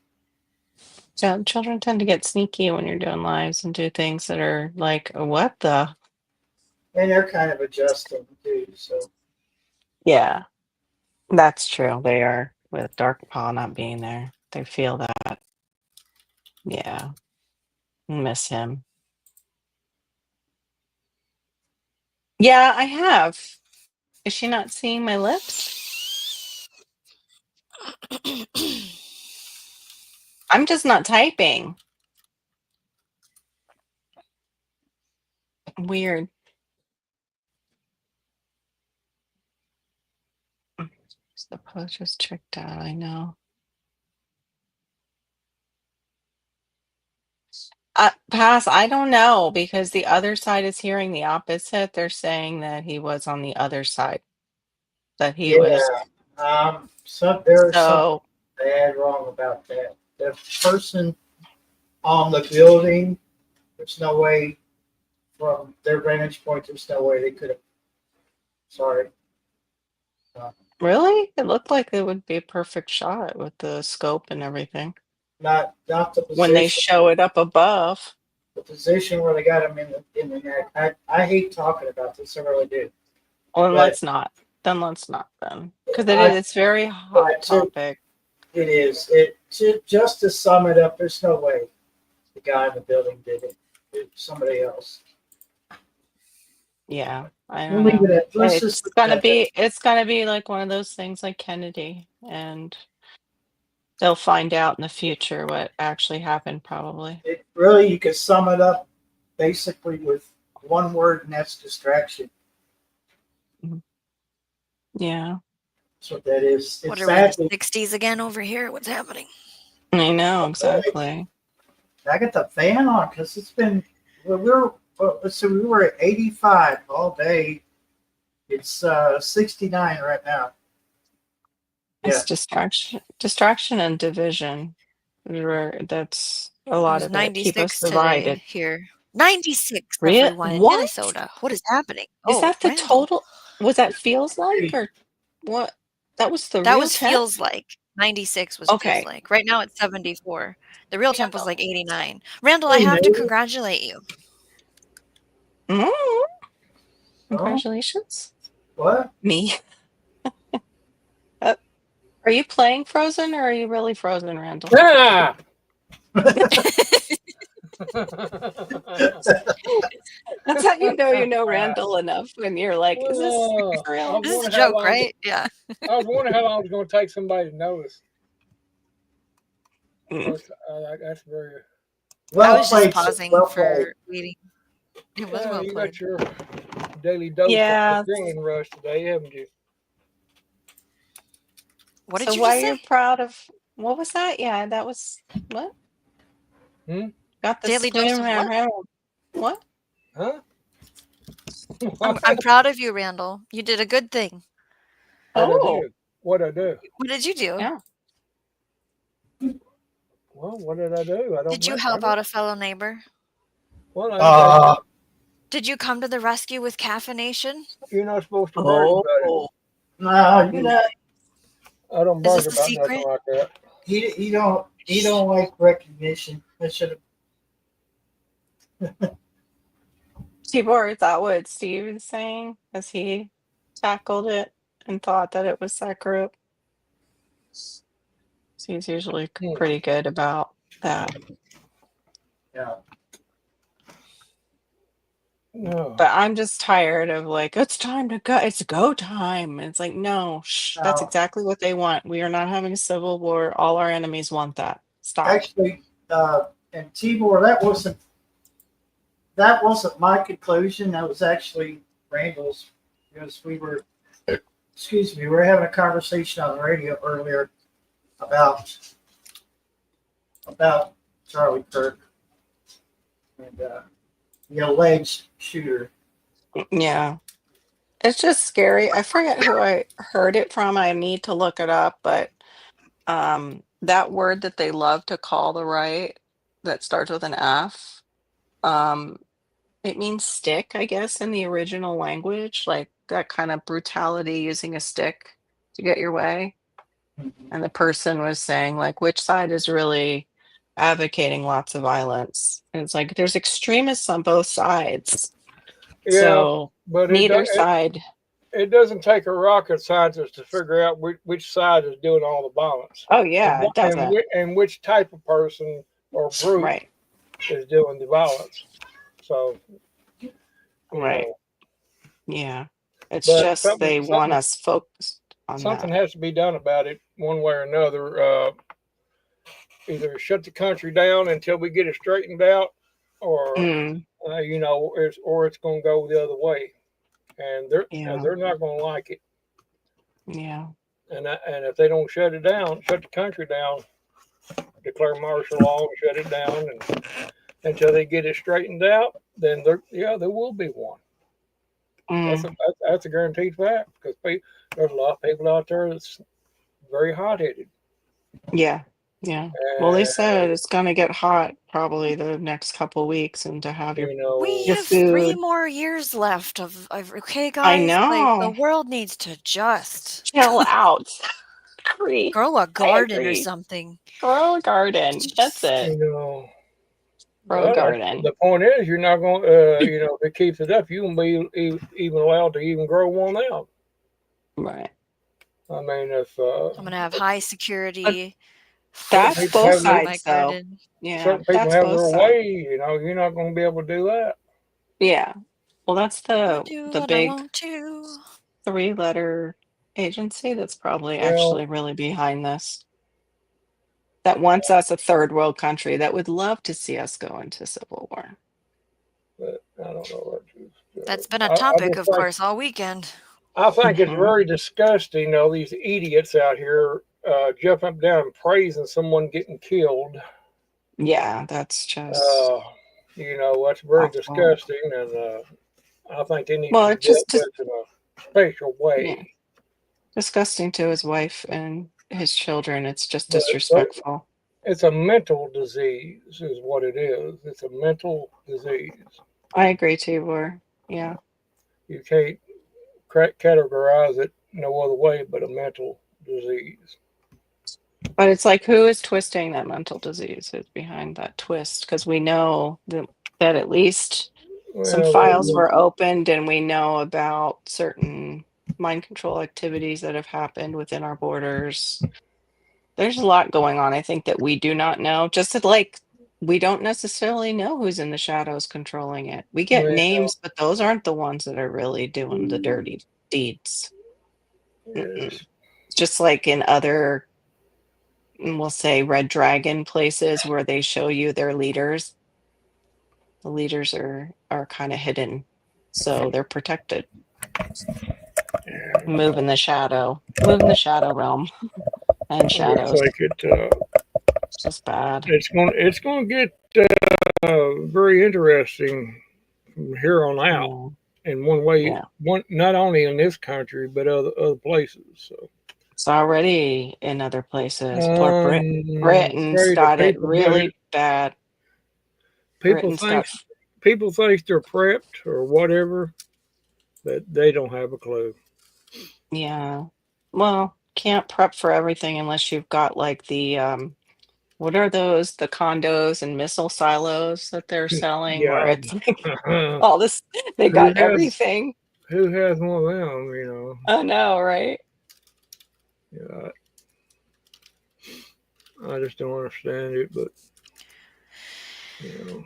Children tend to get sneaky when you're doing lives and do things that are like, what the? And they're kind of adjusting too. So Yeah, that's true. They are with Dark Paw not being there. They feel that. Yeah, miss him. Yeah, I have. Is she not seeing my lips? I'm just not typing. Weird. The post was tricked out, I know. Pass, I don't know because the other side is hearing the opposite. They're saying that he was on the other side. That he was yeah, there's something so bad wrong about that. The person on the building, there's no way from their vantage point. There's no way they could have. Sorry. really? It looked like it would be a perfect shot with the scope and everything. not the when they position, show it up above. the position where they got him in the neck. I hate talking about this, I really do. Well, then But let's not. Then let's not then, because I, it's very hot topic. it is just to sum it up. There's no way the guy in the building did it. It's somebody else. Yeah, I We'll don't leave know. it at. Let's just leave it at that. It's gonna be like one of those things like Kennedy, and they'll find out in the future what actually happened, probably. It really, you could sum it up basically with one word, and that's distraction. Yeah, That's what that is. What It's are we, the sadly, 60s again over here? What's happening? I know exactly. I got the fan on because it's been. Let's see, we were at 85 all day. It's 69 right now. It's distraction and division. That's a It lot was of it. Keep us 96 today divided. here. 96, Real? everyone, in What? Minnesota. What is happening? Is that the Randall. total? Was that feels like or what? That was the That real was temp? feels like. 96 was Okay. feels like. Right now it's 74. The real temp was like 89. Randall, I Hey, have to neighbor. congratulate you. Mm. Oh, Congratulations. what? Me. Are you playing Frozen or are you really frozen, Randall? Ah! That's how you know Randall enough when you're like, is this Well, real? I'm This is a wondering how joke, long- right? Yeah. I was wondering how long it was going to take somebody to notice. Mm. That's very. Well I was played, just sir. pausing Well for played. waiting. It was Yeah, well you played. got your daily dose Yeah. of adrenaline rush today, haven't you? What did So you why just are you say? proud of what was that? Yeah, that was what? Got the Daily dose of what? What? Huh? I'm proud of you, Randall. You did a good thing. What I do? What did you do? Yeah. Well, what did I do? I don't. Did you know. help out a fellow neighbor? Well, Did you come to the rescue with caffeination? you're not supposed to brag about it. Oh. No, you know, I don't Is brag this a about secret? nothing like that. he don't like recognition. I should have. Tibor, is that what Steve is saying as he tackled it and thought that it was that group? So he's usually pretty good about that. Yeah. No. But I'm just tired of like, it's time to go. It's go time. And it's like, no, that's No. exactly what they want. We are not having a civil war. All our enemies want that. Stop. Actually, and Tibor, that wasn't my conclusion. That was actually Randall's, because we were having a conversation on the radio earlier about Charlie Kirk and the alleged shooter. Yeah. It's just scary. I forget who I heard it from. I need to look it up, but that word that they love to call the right that starts with an F, it means stick, I guess, in the original language, like that kind of brutality using a stick to get your way. And the person was saying, like, which side is really advocating lots of violence? And it's like there's extremists on both sides. Yeah, So but neither side. It doesn't take a rocket scientist to figure out which side is doing all the violence. Oh yeah, it doesn't. And which type of person or group Right. is doing the violence. So, Right. Yeah. It's But just they want something- us focused on something that. has to be done about it one way or another. Either shut the country down until we get it straightened out, or Mm, it's going to go the other way, and Yeah. they're not going to like it. yeah. And if they don't shut the country down, declare martial law and shut it down, and until they get it straightened out, then there will be one. Mm, That's a guaranteed fact, because there's a lot of people out there that's very hot-headed. yeah. Yeah. Well, they said it's gonna get hot probably the next couple weeks, and to have your We Your have 3 food. more years left of okay, I guys. Like, the know. world needs to just. Chill out. agree. Grow a garden or agree. something. Grow a garden. That's it. You know, Grow a well, garden. the point is, you're not going. You know, if it keeps it up, you won't be even allowed to even grow one out. Right. I mean, if I'm gonna have high security. That's people both have their- food in my sides, though. garden. Yeah, certain people that's have both their sides. way, you know, you're not going to be able to do that. Yeah. Well, that's I the do the what I big want to. 3-letter agency that's probably Well, actually really behind this. That wants us a third world country that would love to see us go into civil war. but I don't know. That's been a I topic, just of think, course, all weekend. I think it's Mhm. very disgusting, you know, these idiots out here jumping up and down and praising someone getting killed. Yeah, that's just Uh, you know, that's very awful. disgusting, and I think they need Well, to it's be dealt just with in a special way. yeah, disgusting to his wife and his children. It's just But disrespectful. it's a mental disease, is what it is. It's a mental disease. I agree, Tibor. Yeah. You can't categorize it no other way but a mental disease. But it's like, who is twisting that mental disease? Who's behind that twist? Because we know that at least some Well, files were opened, and we know about certain mind control activities that have happened within our borders. There's a lot going on, I think, that we do not know. Just like we don't necessarily know who's in the shadows controlling it. We get well, names, but those aren't the ones that are really doing the dirty deeds. yes. Just like in other, we'll say, Red Dragon places where they show you their leaders. The leaders are kind of hidden, so they're protected. Move in the shadow realm, and I shadows. think It's just bad. it's going to get very interesting from here on out in one way. Yeah. Not only in this country but other places. So It's already in other places. Britain's afraid that got it really bad. people Britain's got think they're prepped or whatever, but they don't have a clue. yeah. Well, can't prep for everything unless you've got like the what are those? The condos and missile silos that they're selling where Yeah. it's like all this they Who got has- everything. Who has one of them? You know. I know, right? Yeah. I just don't understand it, but you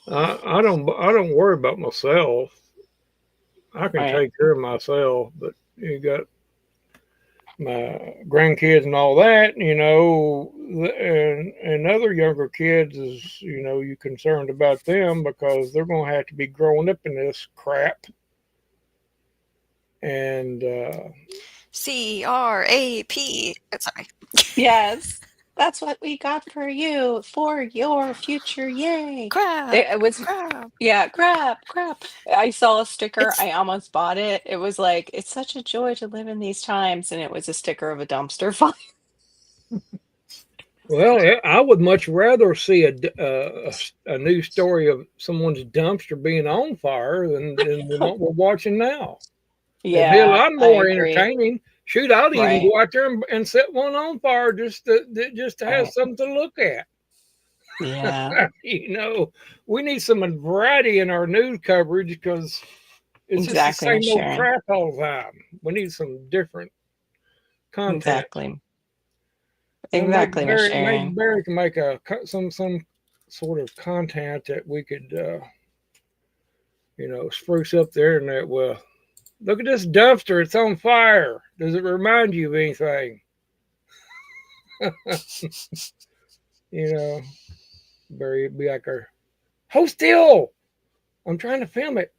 know, I don't worry about myself. I can Right. take care of myself, but you got my grandkids and all that, you know, and other younger kids is, you know, you concerned about them because they're going to have to be growing up in this crap. And CRAP. Sorry. Yes. That's what we got for you for your future. Yay. Crap. It was Crap. yeah, crap. I saw a sticker. It's- I almost bought it. It was like, it's such a joy to live in these times. And it was a sticker of a dumpster fire. well, I would much rather see a news story of someone's dumpster being on fire than what we're watching now. It'd be a lot I more agree. entertaining. Shoot, I'd Right. even go out there and set one on fire just to have Right. something to look at. Yeah, You know, we need some variety in our news coverage because it's exactly, just the same old Sharon. crap all the time. We need some different content. Exactly. And Exactly, Miss maybe Sharon. Barry can make some sort of content that we could, you know, spruce up the internet with. Look at this dumpster; it's on fire. Does it remind you of anything? You know, Barry would be like, "Hold still! I'm trying to film it.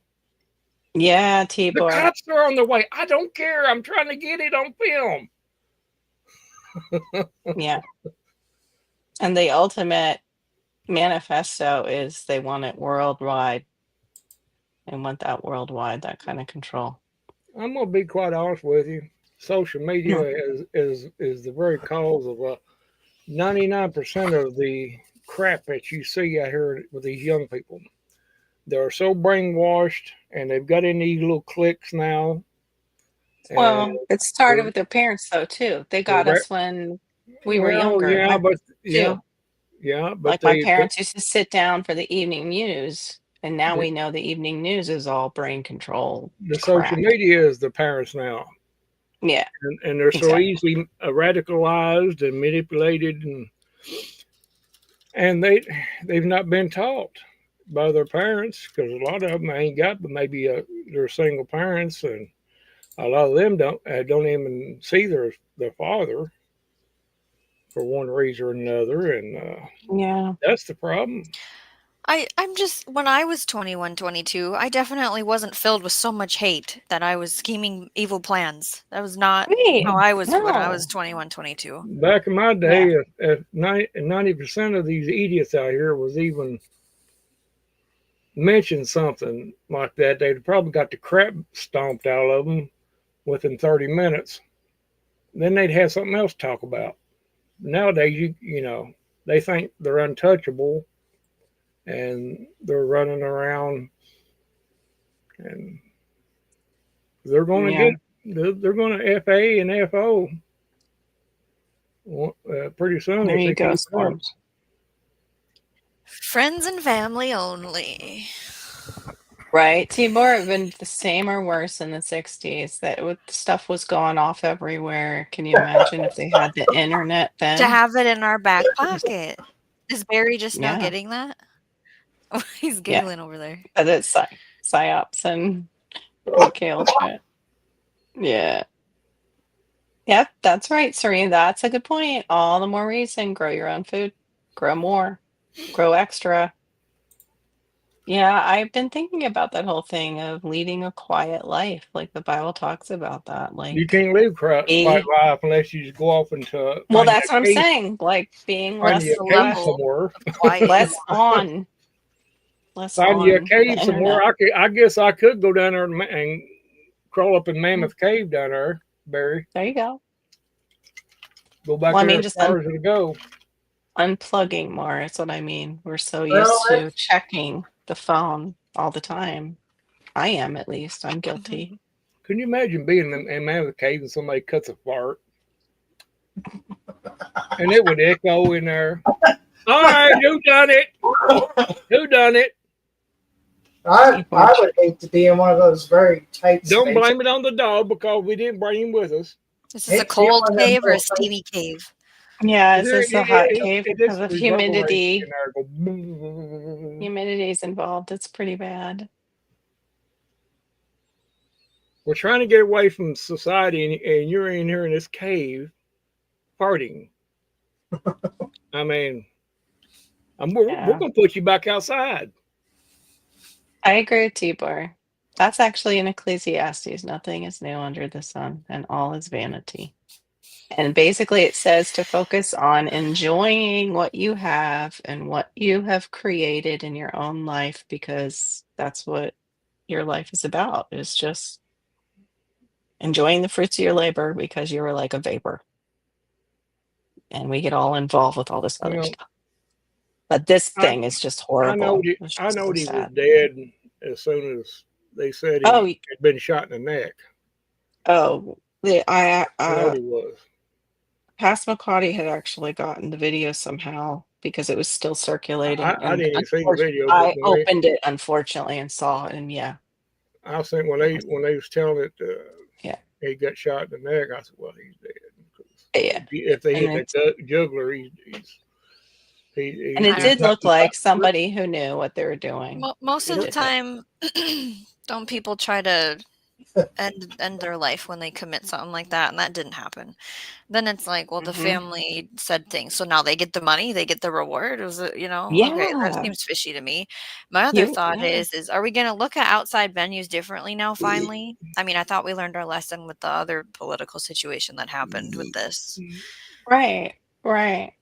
Yeah, The Tibor. cops are on their way. I don't care. I'm trying to get it on film." Yeah. And the ultimate manifesto is they want it worldwide. They want that worldwide, that kind of control. I'm gonna be quite honest with you. Social media is the very cause of 99% of the crap that you see out here with these young people. They're so brainwashed, and they've got in these little cliques now And Well, it started the, with their parents though too. They the got us when we were well, younger. yeah, My but too. but Like my they parents used to sit down for the evening news, and now the, we know the evening news is all brain control the social crap. media is the parents now, Yeah, and they're so exactly. easily radicalized and manipulated, and they've not been taught by their parents because a lot of them ain't got, but maybe they're single parents, and a lot of them don't even see their father for one reason or another, and Yeah. that's the problem. I'm just when I was 21, 22, I definitely wasn't filled with so much hate that I was scheming evil plans. That was not Right. how I was when I was No. 21, 22. Back in my Yeah. day, if 90% of these idiots out here was even mentioned something like that, they'd probably got the crap stomped out of them within 30 minutes. Then they'd have something else to talk about. Nowadays, you know, they think they're untouchable and they're running around and they're going to Yeah. get, they're going to FA and FO pretty soon There if you they go, keep up. Storms. Friends and family only. Right. Timor have been the same or worse in the 60s. Stuff was going off everywhere. Can you imagine if they had the internet To then? have it in our back pocket. Is Barry just now Yeah. getting that? Oh, he's Yeah. giggling over there. But it's psyops and Mikhail shit. Yeah. Yep, that's right, Serene. That's a good point. All the more reason, grow your own food, grow more, grow extra. Yeah, I've been thinking about that whole thing of leading a quiet life. Like the Bible talks about that. You Like, can't live quiet be, life unless you just go off into well, that's what I'm saying. Like being find What's you less, the a cave less, level somewhere. of quiet you less want? on, less Find you a on the cave somewhere. internet. I guess I could go down there and crawl up in Mammoth Cave down there, Barry. There you go. Go back Well, I there mean, as just far as it'll go. unplugging more is what I mean. We're so Well, used to checking the phone all the time. I am, at least. I'm guilty. Can you imagine being in Mammoth Cave and somebody cuts a fart and it would echo in there? All right, who done it? Who done it? I would hate to be in one of those very tight Don't spaces. blame it on the dog because we didn't bring him with us. This is a Hate to be in cold one of them cave or a little things. steamy cave? Yeah, is There, this a hot cave it because just of reverberates in humidity? there. Go, Humidity's involved. It's pretty bad. we're trying to get away from society, and you're in here in this cave farting. I mean, we're Yeah, going to put you back outside. I agree with Tibor. That's actually in Ecclesiastes. Nothing is new under the sun, and all is vanity. And basically, it says to focus on enjoying what you have and what you have created in your own life, because that's what your life is about. Is just enjoying the fruits of your labor because you were like a vapor. And we get all involved with all this other Well, stuff. But this I thing is just horrible. It's I just so know he was sad. dead as soon as they said he Oh, had been shot in the neck. oh, I I know he was. Pass McCarty had actually gotten the video somehow because it was still circulating, I and didn't even see the video, but I opened it unfortunately and saw it, and yeah, I think it was, when they was telling it yeah, he got shot in the neck, I said, well, he's dead. yeah, If they and hit it the juggler, and it I don't did know. look like somebody who knew what they were doing Most of the did it. time, don't people try to end their life when they commit something like that, and that didn't happen. Then it's like, well, the Hmm. family said things, so now they get the money, they get the reward. Was it, okay, that Yeah, seems fishy to me. My other thought yeah. is are we going to look at outside venues differently now? Finally, I mean, I thought we learned our lesson with the other political situation that happened with this. Right, right.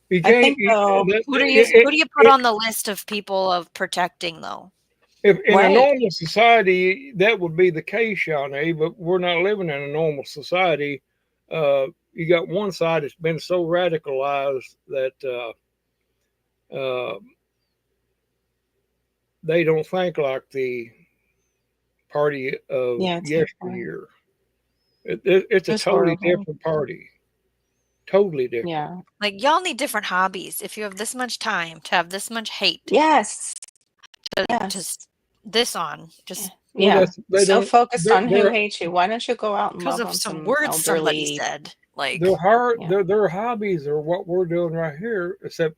you I can't. think though, Who do you put on the list of people of protecting though? If in a right, normal society, that would be the case, Shawnee, but we're not living in a normal society. You got one side that's been so radicalized that they don't think like the party of yeah, Tibor. yesteryear. It's a It's totally horrible. different party. Totally different. Yeah. Like y'all need different hobbies. If you have this much time to have this much hate Yes. to Yes. just this on, just Well, Yeah. they So don't. focused on who They're hates you. Why don't you go out and because love of on some some words somebody elderly? said. Like Yeah. Their hobbies are what we're doing right here, except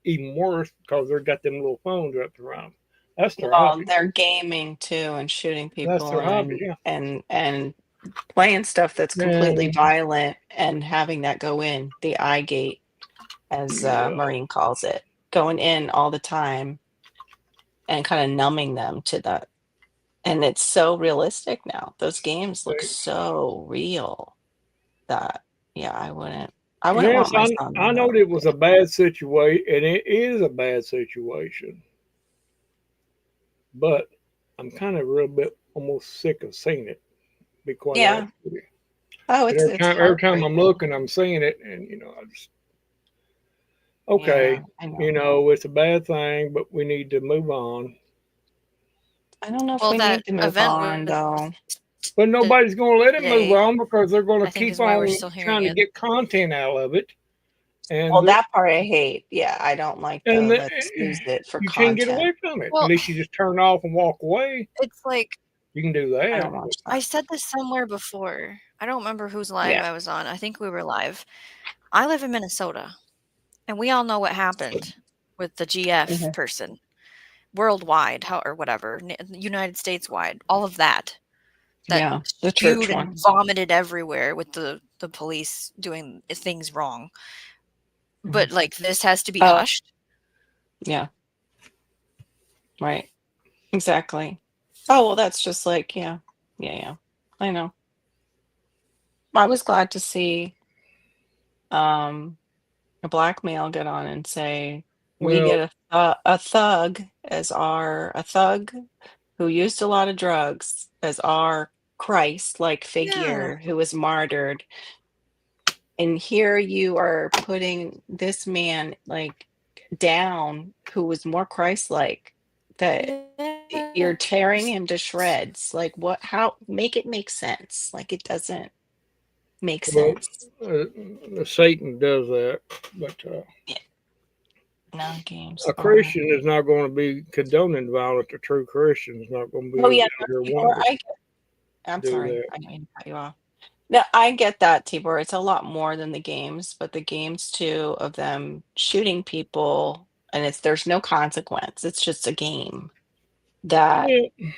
even worse because they've got them little phones wrapped around. That's their Well, hobby. they're gaming too and shooting That's people their hobby. Yeah. and playing stuff that's completely And violent and having that go in the eye gate, as yeah, Maureen calls it, going in all the time and kind of numbing them to that. And it's so realistic now. Those games look so real that I wouldn't yes, want my son I in know those. it was a bad situation, and it is a bad situation. But I'm kind of a little bit almost sick of seeing it. To be quite Yeah. honest with you. Oh, And it's every time I'm heartbreaking. looking, I'm seeing it, and I just okay, Yeah, I know. it's a bad thing, but we need to move on. I don't know if well, we that need to move event on though. But nobody's going to let it move today, on because they're going I to think, keep is why we're on still hearing trying to it. get content out of it, Well, and that part I hate. Yeah, I don't like and the the, let's use it for you can't get content. away from it Well, unless you just turn off and walk away. it's like You can do I that. don't watch I that. said this somewhere before. I don't remember whose live Yeah. I was on. I think we were live. I live in Minnesota, and we all know what happened with the GF Mhm. person worldwide, or whatever, United States wide, all of that Yeah, the church spewed and one. vomited everywhere with the police doing things wrong. But like this has to be Oh, hushed. yeah. Right. Exactly. Oh, well, that's just like, yeah. I know. I was glad to see a black male get on and say we Well, get a thug a thug who used a lot of drugs as our Christ-like Yeah. figure who was martyred. And here you are putting this man like down who was more Christ-like, that you're tearing him to shreds. Like how make it make sense. Like it doesn't make well, sense. Satan does that, but No games. a Christian is not going to be condoning violence. A true Christian is not going to be Oh yeah, out here Tibor, wanting I'm to do sorry. that. I didn't mean to cut you off. No, I get that, Tibor. It's a lot more than the games, but the games too of them shooting people and there's no consequence. It's just a game that Yeah,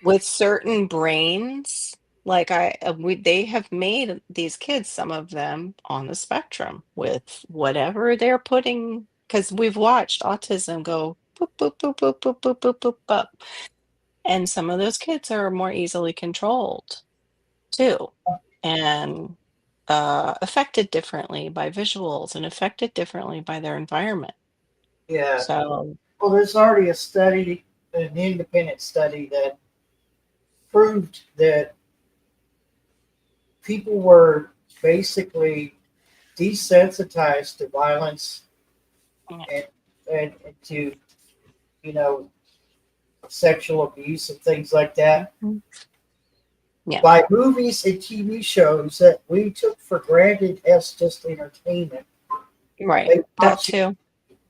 with certain brains, like they have made these kids, some of them on the spectrum with whatever they're putting, because we've watched autism go boop, boop, boop, boop, boop, boop, boop, boop, boop. And some of those kids are more easily controlled too, and affected differently by visuals and affected differently by their environment. Yeah. So, Well, there's already a study, an independent study that proved that people were basically desensitized to violence yeah. and to, sexual abuse and things like that. Yeah. By movies and TV shows that we took for granted as just entertainment. Right. They That too.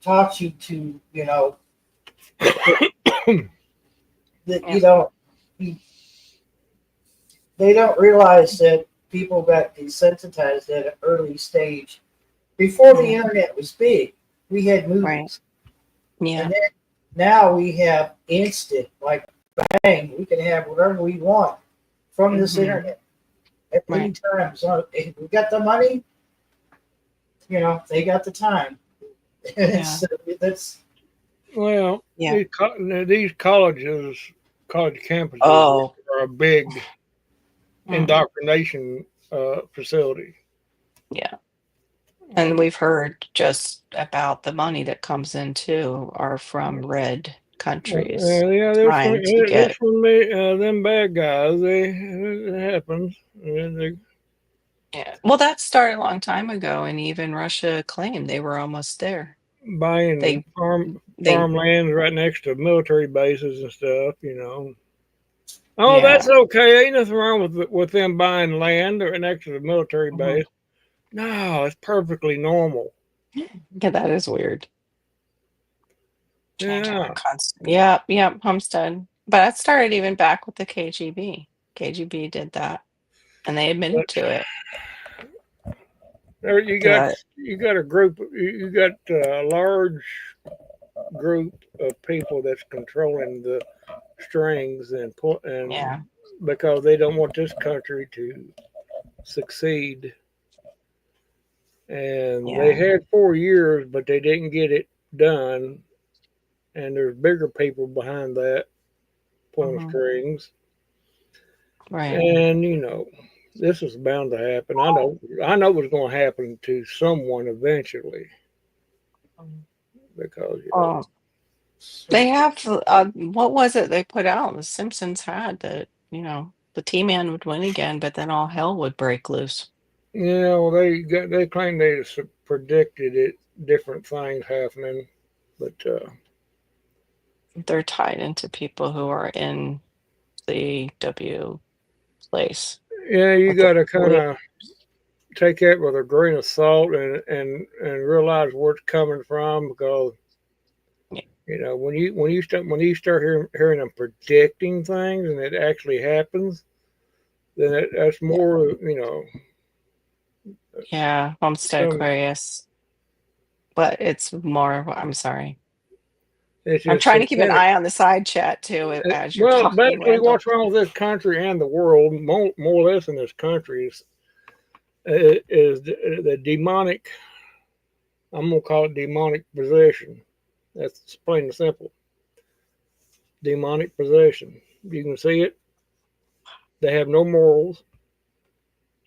taught you to, that Yeah. they don't realize that people got desensitized at an early stage. Before the Yeah. internet was big, we had movies. Right. Yeah. And then now we have instant, like bang, we can have whatever we want from this Mhm. internet at any Right. time. So if we got the money, they got the time. That's well, Yeah. these colleges, college campuses Oh. are a big Mm. indoctrination facility. Yeah. And we've heard just about the money that comes in too are from red countries Yeah, trying to get. from them bad guys. It happens. Yeah. Well, that started a long time ago, and even Russia claimed they were almost there. Buying They farmlands right next to military bases and stuff. Oh, Yeah. that's okay. Ain't nothing wrong with them buying land or next to the military Mhm. base. No, it's perfectly normal. Yeah, that is weird. Changing Yeah. their Yep, Homestead. But it started even back with the KGB. KGB did that, and they admitted But to it. there you That got a group. You got a large group of people that's controlling the strings and yeah. because they don't want this country to succeed. And they Yeah. had 4 years, but they didn't get it done. And there's bigger people behind that pulling Mhm. strings. Right. And this is bound to happen. I know it's going to happen to someone eventually because Oh, they have what was it they put out? The Simpsons had that, the T-Man would win again, but then all hell would break loose. well, they claim they predicted it, different things happening, but They're tied into people who are in the W place yeah, you with the got to kind police. of take that with a grain of salt and realize where it's coming from because Yeah. when you start hearing them predicting things and it actually happens, then that's more Yeah, Homestead some Aquarius. But it's more, I'm sorry. it's I'm just trying to keep an synthetic. eye on the side chat too as you're Well, talking, basically, Randall. what's wrong with this country and the world, more or less in this country, is the demonic. I'm gonna call it demonic possession. That's plain and simple. Demonic possession. You can see it. They have no morals.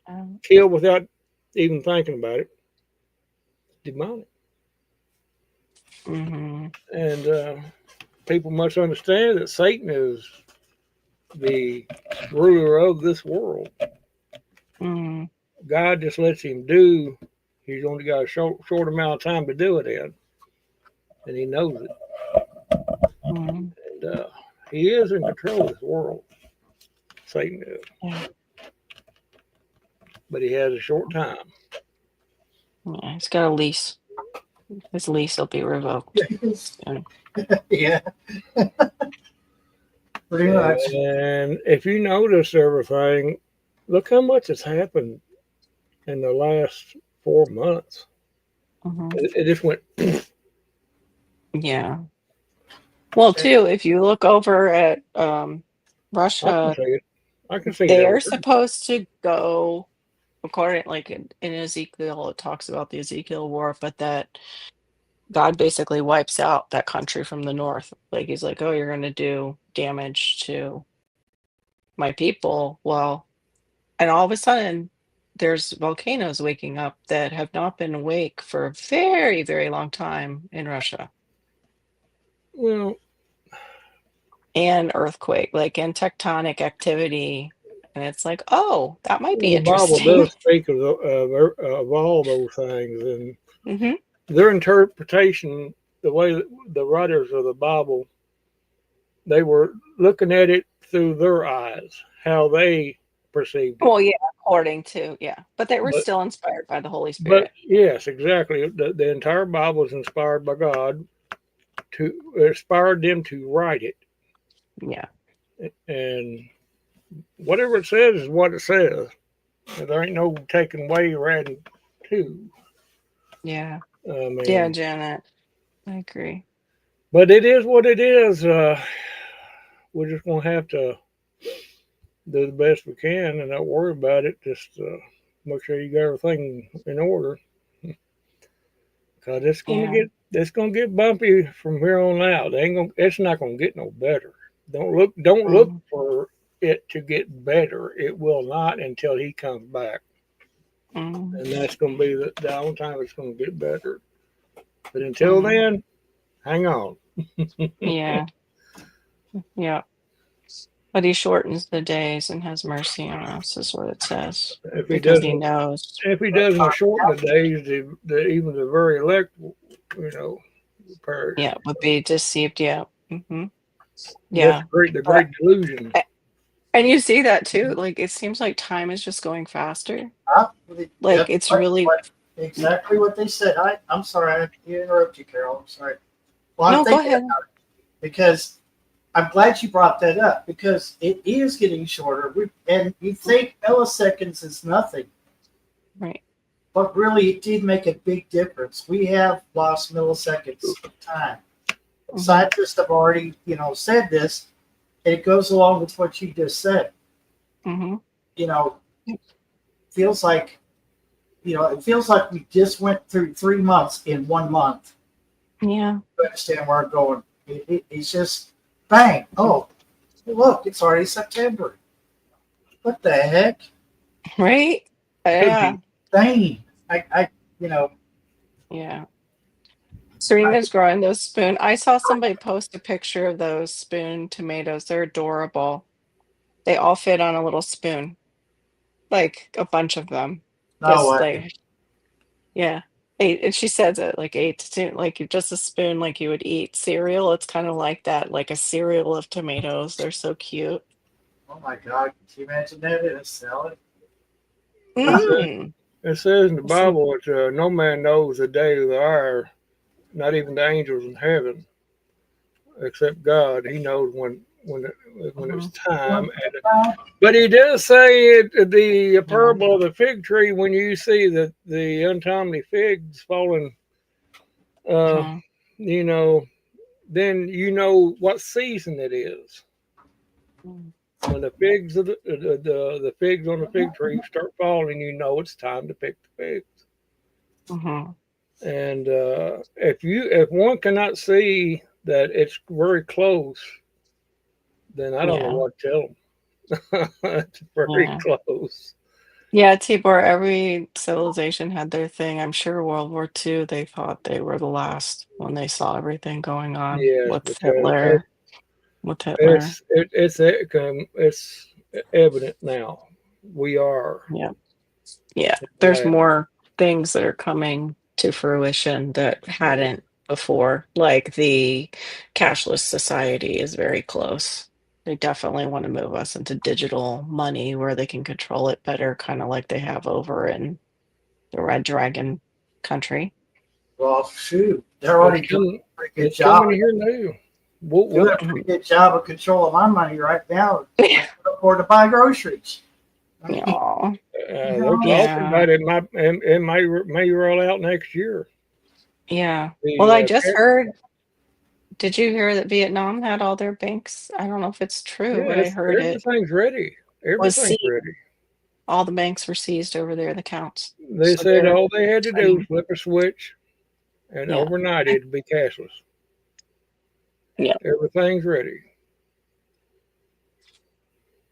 Um, Kill without even thinking about it. Demonic. mhm. And people must understand that Satan is the ruler of this world. Mhm. God just lets him do. He's only got a short amount of time to do it in, and he knows it. Mhm. And he is in control of this world. Satan is, Yeah. but he has a short time. Yeah, he's got a lease. His lease will be revoked soon. Yeah, pretty much. And if you notice everything, look how much has happened in the last 4 months. Mhm. It just went. Yeah. Well, too, if you look over at I can Russia, see it. I can see it they are over supposed to go according, like in Ezekiel, it talks about the Ezekiel war, but that God basically wipes out that country from the north. Like he's like, oh, you're going to do damage to my people. Well, and all of a sudden, there's volcanoes waking up that have not been awake for a very, very long time in Russia, Well, and earthquake, like and tectonic activity. And it's like, oh, that might be the Bible interesting. does speak of all those things, and Hmm. their interpretation, the way the writers of the Bible, they were looking at it through their eyes, how they perceived it. Well, yeah, according to, yeah, but they were But still inspired by the Holy but Spirit. yes, exactly. The entire Bible is inspired by God to inspired them to write it, Yeah. and whatever it says is what it says. There ain't no taking away or adding to. Yeah. I Yeah, mean, Janet. I agree. but it is what it is. We're just gonna have to do the best we can and not worry about it. Just make sure you got everything in order, because Yeah. it's gonna get bumpy from here on out. It's not gonna get no better. Don't look Mhm. for it to get better. It will not until he comes back, Mhm. and that's gonna be the only time it's gonna get better. But until Mhm. then, hang on. Yeah. Yeah. But he shortens the days and has mercy on us, is what it says, If he because he doesn't, knows. if he doesn't shorten the days, even the very elect, you know, perish. Yeah, would be deceived. Yeah. Hmm. That's Yeah. the But great delusion. And you see that too. Like it seems like time is just going faster. Like That's it's really exactly what they said. I'm sorry, I interrupt you, Carol. I'm sorry. Well, I'm no, go thinking ahead. about it because I'm glad you brought that up because it is getting shorter. And you think milliseconds is nothing, Right. but really it did make a big difference. We have lost milliseconds of time. Mhm. Scientists have already, said this. And it goes along with what you just said. Mm-hmm. You know, feels like, it feels like we just went through 3 months in 1 month. Yeah. You understand where I'm going? It's just bang. Oh, look, it's already September. What the heck? Right? Yeah. Dang. I you know, Yeah. I, Serena's growing those spoon. I saw somebody post a picture of those spoon tomatoes. They're adorable. They all fit on a little spoon, like a bunch of them. no Just way. like, yeah. Eight, and she says it like 8 to 10, like just a spoon, like you would eat cereal. It's kind of like that, like a cereal of tomatoes. They're so cute. Oh my God. Can you imagine that in a salad? Mm. It says in the Some, Bible, it's, no man knows the day or the hour, not even the angels in heaven, except God. He knows when it's mhm. time. But he does say the Yeah. parable of the fig tree, when you see the untimely figs falling, uh, Mhm. you know, then you know what season it is. Mm. When the figs of the figs on the fig tree start falling, you know it's time to pick the figs. Mhm. And if one cannot see that it's very close, then I don't know Yeah. what to tell them. It's very Yeah. close. Yeah, Tibor, every civilization had their thing. I'm sure World War II, they thought they were the last when they saw everything going on Yes, with but Hitler. With Hitler. it's evident now. We are Yeah. Yeah. at There's last. more things that are coming to fruition that hadn't before. Like the cashless society is very close. They definitely want to move us into digital money where they can control it better, kind of like they have over in the Red Dragon country. Well, shoot. They're It's already doing coming. a pretty good It's job. coming here now. Whoop Doing whoop. a pretty good job of controlling my money right now. I can afford to buy groceries. I mean, Aw. They're talking Yeah. about it may roll out next year. Yeah. Well, I The just heard, did you hear that Vietnam had all their banks? I don't know if it's true, but I yes, heard it everything's ready. was Everything's seized. ready. All the banks were seized over there, the accounts. They So said they're all they had to do was trying, flip a switch, and yeah. overnight it'd be cashless. Yeah. Everything's ready.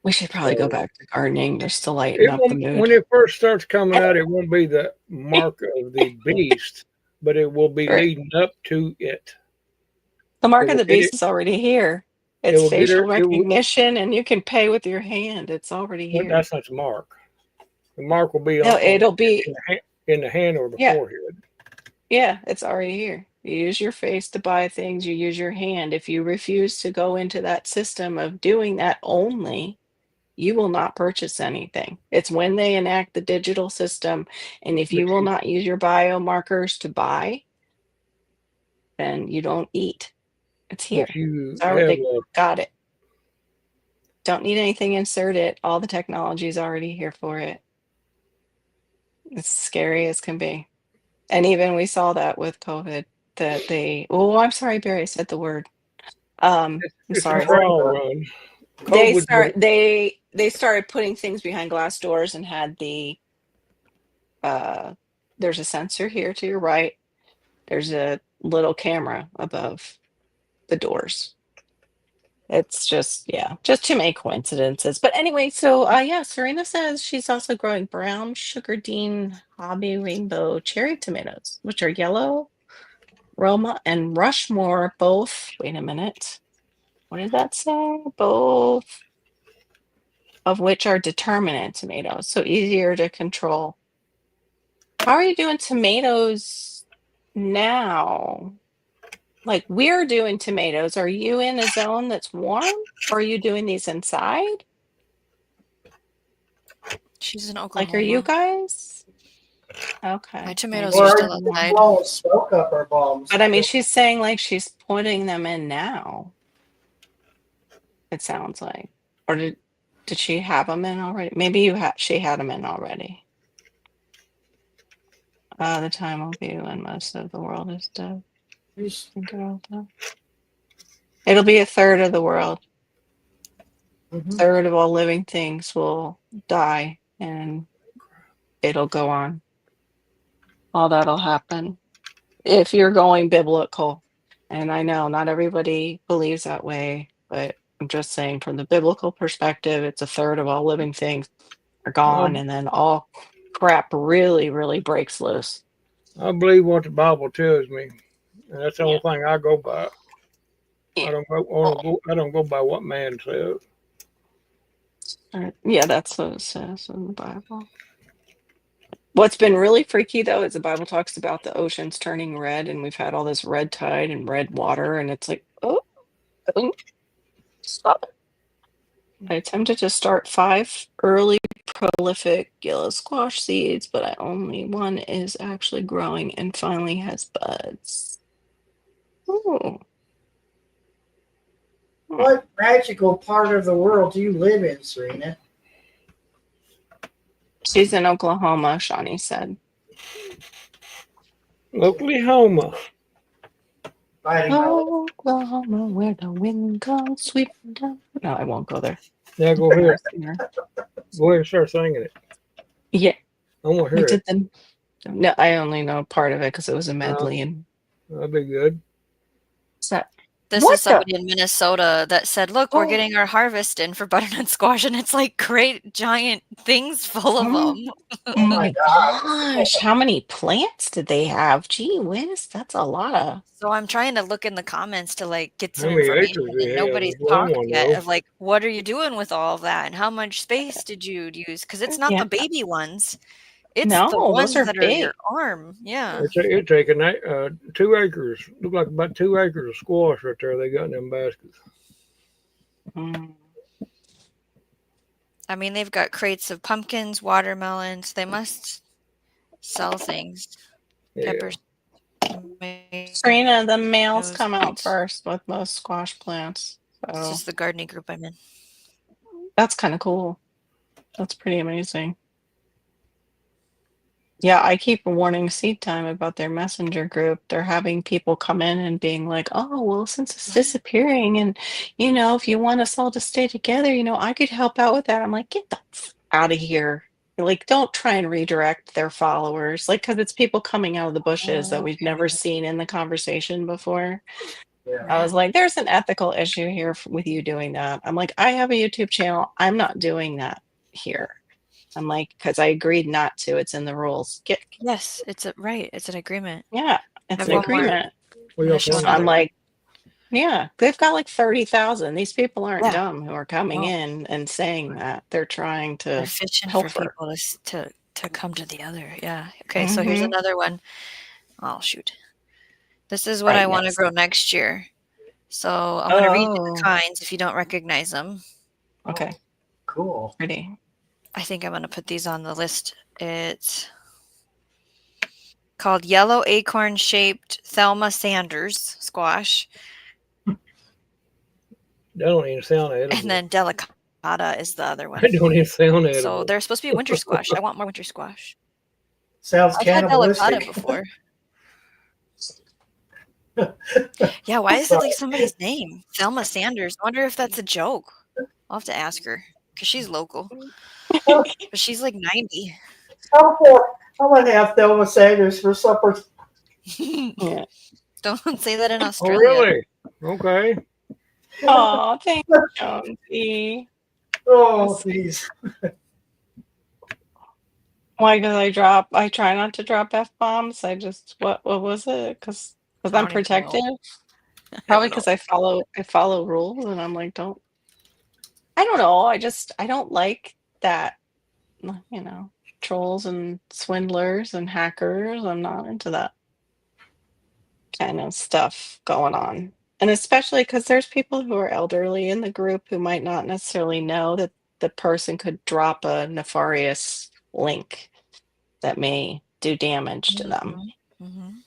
We should probably go So back to gardening just to lighten it up the won't, mood. when it first starts coming out, it won't be the mark of the beast, but it will be Right. leading up to it. The It mark of will the get it. beast is already here. It It's will get facial her. It will. recognition and you can pay with your hand. It's already Well, here. that's not the mark. The mark will be No, it'll in be, in the hand or the yeah, forehead. yeah, it's already here. You use your face to buy things, you use your hand. If you refuse to go into that system of doing that only, you will not purchase anything. It's when they enact the digital system, and if But you will not use your biomarkers to buy, then you don't eat. It's here. you It's already have they got it. Don't need anything inserted. All the technology is already here for it. It's scary as can be. And even we saw that with COVID that they, oh, I'm sorry, Barry, I said the word. I'm it's a sorry. trial run. They COVID. start they started putting things behind glass doors and had the uh there's a sensor here to your right. There's a little camera above the doors. It's just, yeah, just too many coincidences. But anyway, so yeah, Serena says she's also growing brown sugar dean hobby rainbow cherry tomatoes, which are yellow, Roma and Rushmore, both. Wait a minute. What did that say? Both of which are determinate tomatoes, so easier to control. How are you doing tomatoes now? Like we're doing tomatoes. Are you in a zone that's warm? Or are you doing these inside? She's in Like, are you Oklahoma. guys? Okay. My tomatoes maybe are Or she's still in there. outside. blowing smoke up our bombs. But I mean, she's saying like she's putting them in now. It sounds like, or did she have them in already? Maybe she had them in already. The time will be when most of the world is dead. She's- Think about that. It'll be a third of the world. Mhm. Third of all living things will die, and it'll go on. All that'll happen if you're going biblical. And I know not everybody believes that way, but I'm just saying from the biblical perspective, it's a third of all living things are gone, and then all crap really, really breaks loose. I believe what the Bible tells me, and that's the Yeah. only thing I go by. Yeah. I don't go by what man says. Yeah, that's what it says in the Bible. What's been really freaky though is the Bible talks about the oceans turning red, and we've had all this red tide and red water, and it's like, oh, stop it. I attempted to start 5 early prolific yellow squash seeds, but only one is actually growing and finally has buds. Ooh. What magical part of the world do you live in, Serena? She's in Oklahoma, Shawnee said. Oklahoma. Fighting my Oklahoma, where the wind comes sweeping down. No, I won't go there. Yeah, go ahead. Singer. Go ahead and start singing it. Yeah, I want to I hear did it. them. No, I only know part of it because it was a medley. And That'd be good. so, This What is somebody in Minnesota that said, "Look, we're Oh. getting our harvest in for butternut squash, and it's like great giant things full of them." Oh my God. gosh, how many plants did they have? Gee whiz, that's a lot of. So I'm trying to look in the comments to like get How some many information, acres they and have nobody's is what I talked want to yet know. of like, what are you doing with all of that, and how much space did you use? Because it's not Yeah. the baby ones; it's the No, ones those are that are big. your arm. Yeah. It's taking 2 acres. Look like about 2 acres of squash right there. They got in them baskets. Mm. I mean, they've got crates of pumpkins, watermelons. They must sell things. Yeah. Peppers. Serena, the males tomatoes, come out beets. first with most squash plants. It's So just the gardening group I'm in. that's kind of cool. That's pretty amazing. Yeah, I keep warning Seed Time about their messenger group. They're having people come in and being like, oh, well, since it's disappearing, and if you want us all to stay together, I could help out with that. I'm like, get the out of here. Like, don't try and redirect their followers. Like, because it's people coming out of the bushes that we've never seen in the conversation before. Yeah. I was like, there's an ethical issue here with you doing that. I'm like, I have a YouTube channel. I'm not doing that here. I'm like, because I agreed not to. It's in the rules. Yes, it's an agreement. Yeah, it's Have an one more. agreement. What y'all Initial talking I'm another. about? like, yeah, they've got like 30,000. These people aren't Yeah. dumb who are coming No. in and saying that. They're trying They're to fishing help for her. people to come to the other. Yeah. Okay, so here's another one. Oh shoot. This is what Right I want to next. grow next year. So I'm going to read you Oh, the kinds if you don't recognize them. okay, Cool. pretty. I think I'm going to put these on the list. It's called yellow acorn shaped Thelma Sanders squash. That don't even sound edible. And then delicata is the other one. That don't even sound edible. So they're supposed to be winter squash. I want more winter squash. Sounds I've had delicata cannibalistic. before. Yeah, why is it like somebody's name? Thelma Sanders. I wonder if that's a joke. I'll have to ask her because she's local. But she's like 90. I'm going to have Thelma Sanders for supper. Yeah. Don't say that in Oh, Australia. really? Okay. Oh, thank you, Jonesy. Oh, please. Why? Because I try not to drop F-bombs. What was it? Because I I'm don't even know. protective. I Probably don't because I follow rules, and I'm like, I don't know. I don't like that, trolls and swindlers and hackers. I'm not into that kind of stuff going on. And especially because there's people who are elderly in the group who might not necessarily know that the person could drop a nefarious link that may do damage to them. Mhm.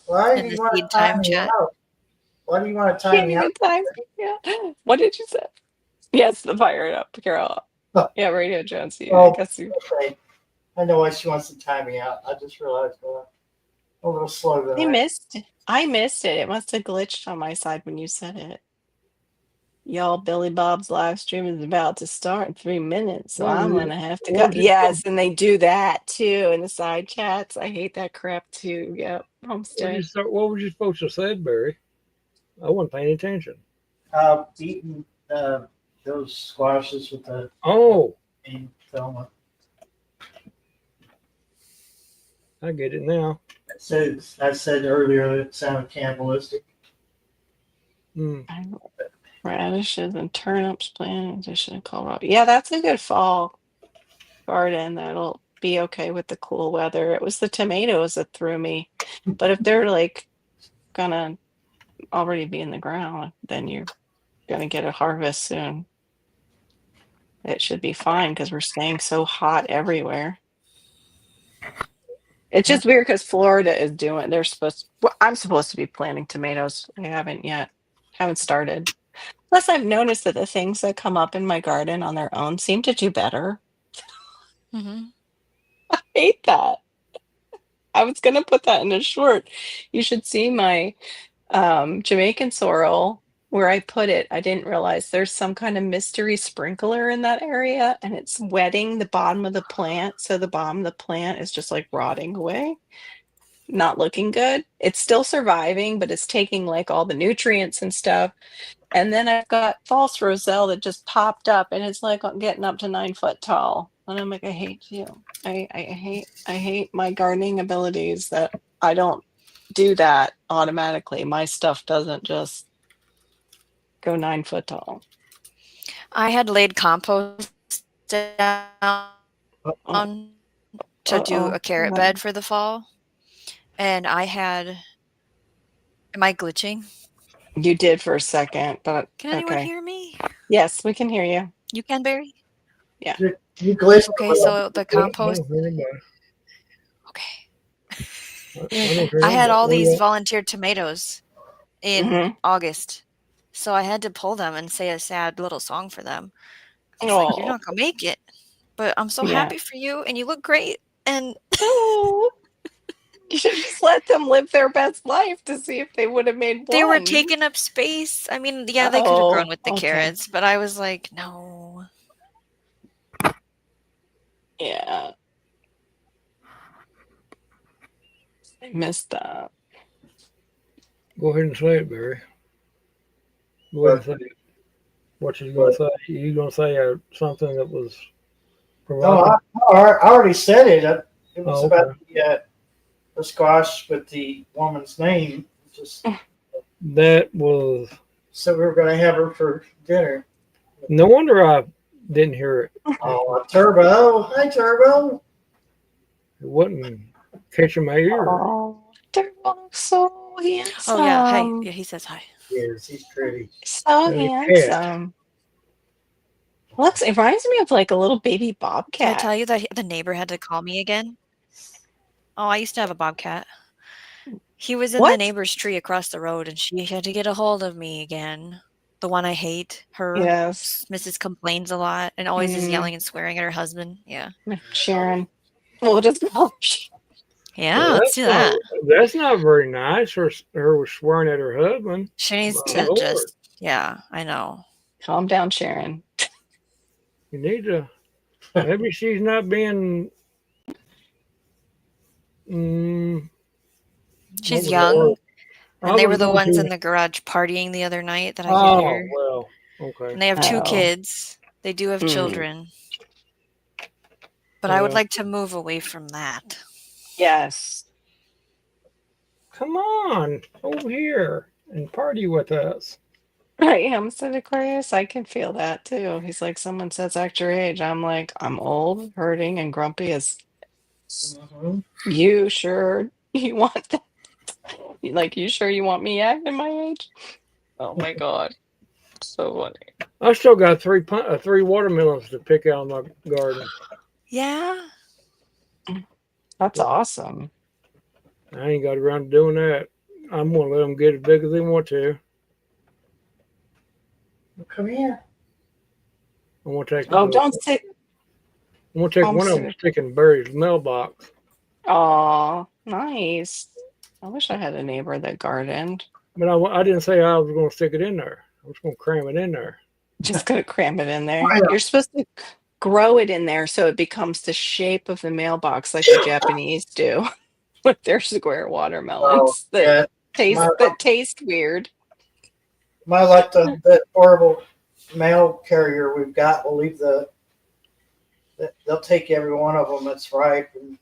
Why In do the you want seed to time time me chat. out? Why do you want to time Can't me out? even time. Yeah. What did you say? Yes, the fire it up, Carol. Yeah, Radio Jonesy. I Oh, guess you. okay. I know why she wants to time me out. I just realized a little slow tonight. I missed it. It must have glitched on my side when you said it. Y'all, Billy Bob's live stream is about to start in 3 minutes, so I'm gonna have to go. What did you- Yes, and they do that too in the side chats. I hate that crap too. Yep, Homestead. What was you supposed to say, Barry? I wasn't paying attention. Eating those squashes with the Oh, bean filament. I get it now. So I said earlier it sounded cannibalistic. Mm. Radishes and turnips planted in addition to kohlrabi. Yeah, that's a good fall garden. That'll be okay with the cool weather. It was the tomatoes that threw me. But if they're like gonna already be in the ground, then you're gonna get a harvest soon. It should be fine because we're staying so hot everywhere. It's just weird because Florida is doing. They're supposed. Well, I'm supposed to be planting tomatoes. I haven't yet. Haven't started. Plus, I've noticed that the things that come up in my garden on their own seem to do better. Hmm. I hate that. I was gonna put that in a short. You should see my Jamaican sorrel where I put it. I didn't realize there's some kind of mystery sprinkler in that area, and it's wetting the bottom of the plant, so the bottom of the plant is just like rotting away. Not looking good. It's still surviving, but it's taking like all the nutrients and stuff. And then I've got false roselle that just popped up, and it's like getting up to 9 foot tall. And I'm like, I hate you. I hate my gardening abilities that I don't do that automatically. My stuff doesn't just go 9 foot tall. I had laid compost down Uh-oh. to do Uh-oh. a carrot bed for the fall, and I had. Am I glitching? You did for a second, but Can anyone okay. hear me? Yes, we can hear you. You can, Barry? You glitched. Okay, so the compost. I don't hear anybody. Okay. I don't hear I had all anybody. these volunteer tomatoes in Mhm. August, so I had to pull them and say a sad little song for them. I was like, "You're Oh, not gonna make it, but I'm so yeah. happy for you, and you look great." And Oh, you should just let them live their best life to see if they would have made they were one. taking up space. I mean, yeah, they could have grown Oh, with the okay. carrots, but I was like, no. Yeah. I missed that. Go ahead and say it, Barry. Go ahead and say it. What you gonna say? You gonna say something that was No, provocative? I already said it. It was Oh, about the squash with the woman's name. Just That was so we were going to have her for dinner. no wonder I didn't hear it. Oh, Turbo! Hi, Turbo. It wasn't catching my ear. Oh, they're all so handsome. Oh yeah, hey, yeah, he says hi. Yes, he's pretty. So They're a cat. handsome. Looks, it reminds me of like a little baby Did I bobcat. tell you that the neighbor had to call me again? Oh, I used to have a bobcat. He was in the What? neighbor's tree across the road, and she had to get a hold of me again. The one I hate, her. Yes. Mrs. complains a lot and always is Mm. yelling and swearing at her husband. Yeah. Sharon. We'll just call her Sharon. Yeah, Well, let's do that. That's not very nice. Her was swearing at her husband. She needs My to Lord. just, yeah, I know. Calm down, Sharon. You need to. Maybe she's not being. She's what was young, the word? and they I were was the going ones to- in the garage partying the other night that I could Oh hear. well, okay. And they have 2 Oh. kids. They do have Mm. children. But I would Yeah. like to move away from that. Yes. Come on over here and party with us. I am said Aquarius. I can feel that too. He's like, someone says act your age. I'm like, I'm old, hurting, and grumpy as Mhm. you sure you want that? Like, you sure you want me acting my age? Oh my god. So funny. I still got three watermelons to pick out in my garden. Yeah. That's awesome. I ain't got around to doing that. I'm gonna let them get as big as they want to. Come here. I'm gonna take. Oh, don't sit. I'm gonna take I'm one of them, sorry. stick in Barry's mailbox. Oh, nice. I wish I had a neighbor that gardened. But I didn't say I was gonna stick it in there. I was gonna cram it in there. Just gonna cram it in there. Why not? You're supposed to grow it in there so it becomes the shape of the mailbox like the Japanese do with their square Oh, watermelons yeah. that taste weird. My like the horrible mail carrier we've got will leave they'll take every one of them that's ripe and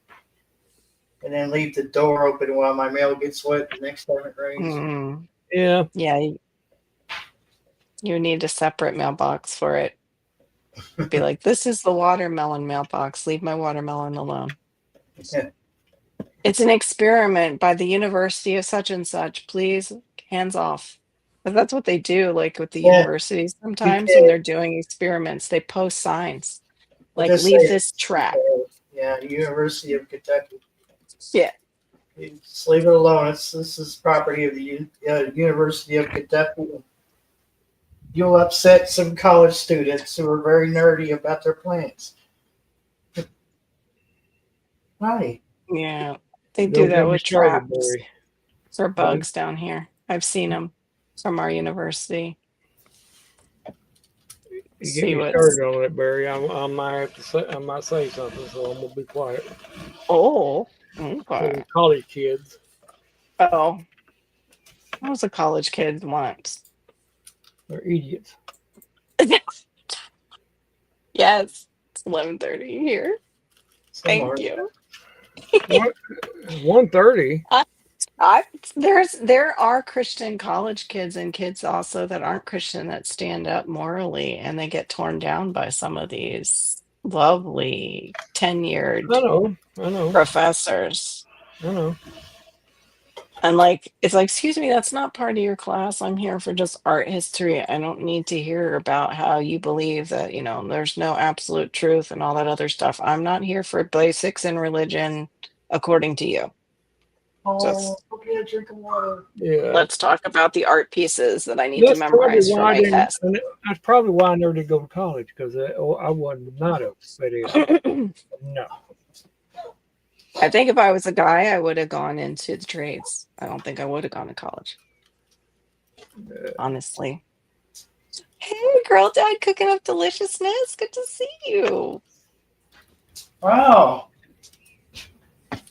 then leave the door open while my mail gets wet the next time it rains. Mm, Yeah, yeah, you need a separate mailbox for it. Be like, this is the watermelon mailbox. Leave my watermelon alone. Yeah. It's an experiment by the University of such and such. Please, hands off. But that's what they do, like with the Yeah. universities sometimes when they're doing experiments, they post signs I'll like just leave say this track. Yeah, University of Kentucky. Yeah. You just leave it alone. This is property of the University of Kentucky. You'll upset some college students who are very nerdy about their plants. Right. Yeah. They don't do get that me with started, traps Barry. for bugs down here. I've seen them from our university. You See get me what's started on it, Barry. I might have to say, I might say something, so I'm gonna be quiet. oh For okay. the college kids, Oh, I was a college kid once. they're idiots. Yes, it's 11:30 here. Somewhere. Thank you. 1:30. There are Christian college kids and kids also that aren't Christian that stand up morally and they get torn down by some of these lovely tenured I know. professors. I know. And like it's like, excuse me, that's not part of your class. I'm here for just art history. I don't need to hear about how you believe that, there's no absolute truth and all that other stuff. I'm not here for basics in religion according to you. Oh, Just okay, a drink of water. Yeah. let's talk about the art pieces that I need to That's probably memorize for why I my didn't. test. and That's probably why I never did go to college because I wasn't not a fit in. No. I think if I was a guy, I would have gone into the trades. I don't think I would have gone to college. Honestly. Hey, girl, dad, cooking up deliciousness. Good to see you. Wow.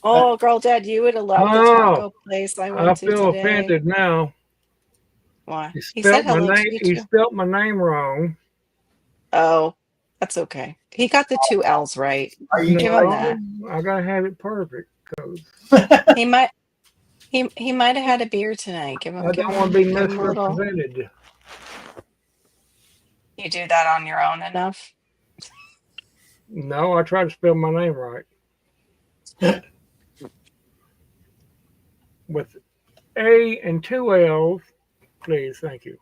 Oh, girl, dad, you would have loved the taco place I I went to feel today. offended now. Why? He He said spelt my hello to name. you He too. spelt my name wrong. Oh, that's okay. He got the 2 L's right. Are you Give him no, that. I gotta have it perfect. He might he might have had a beer tonight. Give him I don't want to be give him a little. misrepresented. You do that on your own enough? No, I try to spell my name right. With A and 2 L's, please, thank you.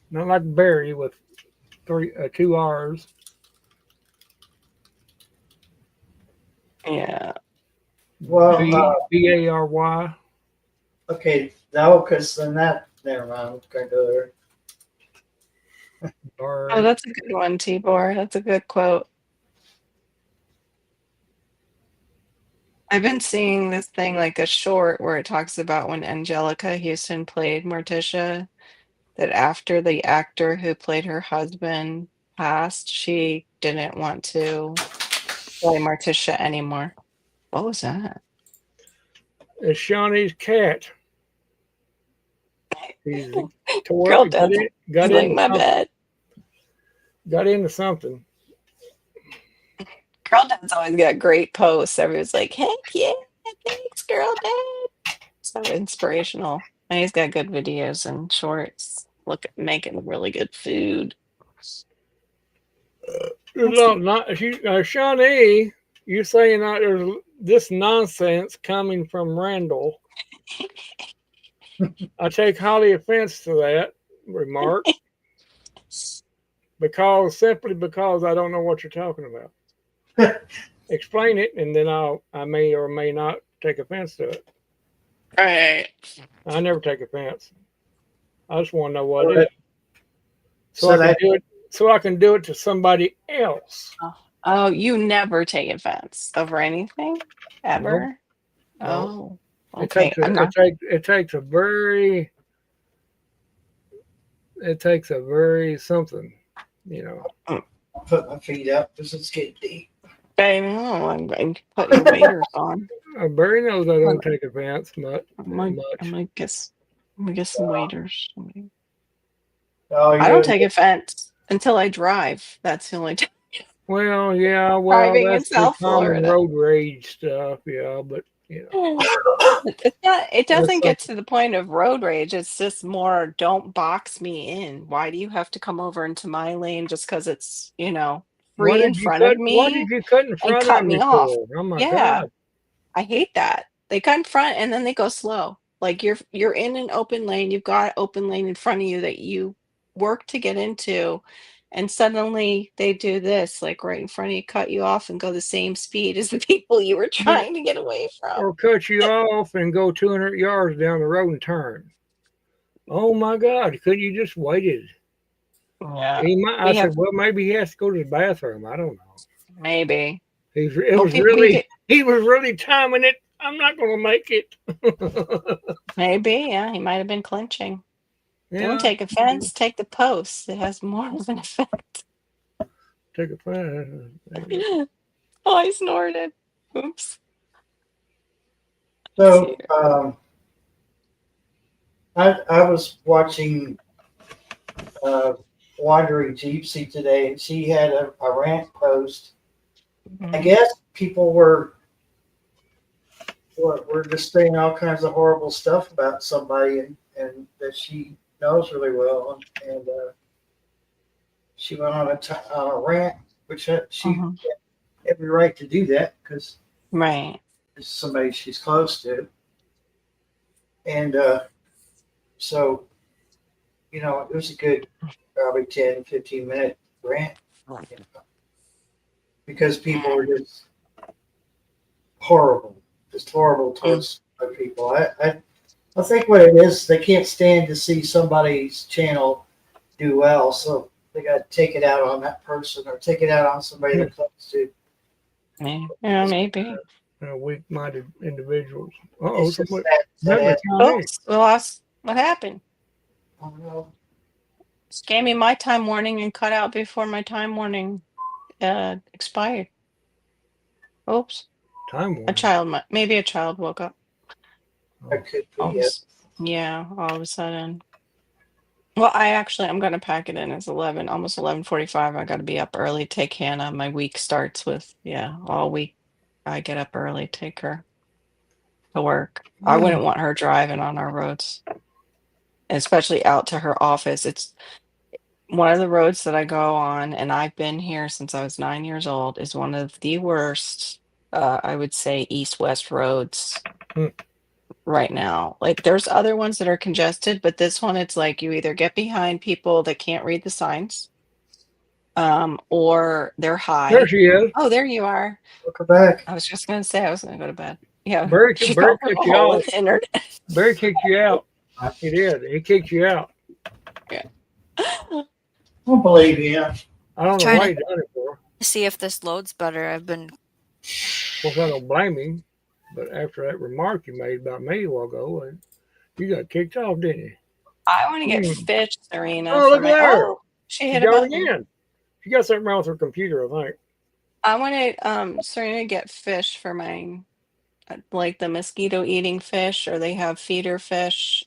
Not like Barry with 2 R's. Yeah. well, Bary. okay, no, because then never mind. Can't go there. Oh, that's a good one, Tibor. That's a good quote. I've been seeing this thing like a short where it talks about when Angelica Houston played Morticia, that after the actor who played her husband passed, she didn't want to play Morticia anymore. What was that? It's Shawnee's cat. He's Girl, Dad's got like into my something. bed. Got into something. Girl Dad's always got great posts. Everyone's like, heck yeah, thanks, Girl Dad. So inspirational. And he's got good videos and shorts. Look at making really good food. Shawnee, you saying that there's this nonsense coming from Randall. I take highly offense to that remark. simply because I don't know what you're talking about. Explain it, and then I may or may not take offense to it. Right. I never take offense. I just want to know what Well, it is, so so I can that do it. So I can do it to somebody else. Oh, you never take offense over anything ever? No. Oh, okay. I'm not. It takes a very something, you know. put my feet up because it's getting deep. I know. I'm put your waders on. Barry knows I don't take offense much. I'm gonna get some waders. Oh, I don't take offense until I drive. That's the only time. Well, yeah, Driving in that's the South common Florida. road rage stuff, yeah, but you know, It's not. It there's doesn't get something. to the point of road rage. It's just more. Don't box me in. Why do you have to come over into my lane just because it's free in front of What did me you cut in and front cut of me me off? for? Oh my Yeah, God. I hate that. They cut in front and then they go slow. Like you're in an open lane. You've got an open lane in front of you that you work to get into, and suddenly they do this, like right in front of you, cut you off and go the same speed as the people you were Yeah. trying to get away from. Or cut you off and go 200 yards down the road and turn. Oh my God, couldn't you just waited? Yeah, I we said, have well, maybe he has to go to the bathroom. I don't know. maybe. It Well, was we really, did he was really timing it. I'm not going to make it. maybe. Yeah, he might have been clinching. Don't Yeah, take offense. Take the post. It has more of an effect. take a plan. Oh, I snorted. Oops. So I was watching Wandering Gypsy today, and she had a rant post. I guess people were just saying all kinds of horrible stuff about somebody, and that she knows really well, and she went on on a rant, which she Mhm. had every right to do that because Right. it's somebody she's close to, and so it was a good probably 10, 15-minute rant, because people were just horrible towards other people. I think what it is, they can't stand to see somebody's channel do well, so they got to take it out on that person or take it out on somebody they're close to. Yeah, maybe. Weak-minded individuals. It's just Somebody, sad. Oops, we lost. What happened? I don't know. Just gave me my time warning and cut out before my time warning expired. Oops. time A warning. child, maybe a child woke up. That could All be of, it. yeah, all of a sudden. Well, I'm going to pack it in. It's 11, almost 11:45. I got to be up early, take Hannah. My week starts with, all week. I get up early, take her to work. I wouldn't want her driving on our roads, especially out to her office. It's one of the roads that I go on, and I've been here since I was 9 years old, is one of the worst, I would say, east-west roads Hmm. right now. Like, there's other ones that are congested, but this one, it's like you either get behind people that can't read the signs, or they're There high. she is. Oh, there you are. Welcome back. I was just going to say I was going to go to bed. Yeah, Barry she fell through kicked a you hole in off. the internet. Barry kicked you out. He did. He kicked you out. I don't believe you. I don't know Trying why to- he done it for. See if this loads better. I've been Of course, I don't blame him. But after that remark you made about me a while ago, you got kicked off, didn't you? I want to get Hmm. fish, Serena. Oh, look for at there. Oh, she She hit a got it button. again. She got something wrong with her computer, I think. I want to Serena get fish for mine, like the mosquito eating fish, or they have feeder fish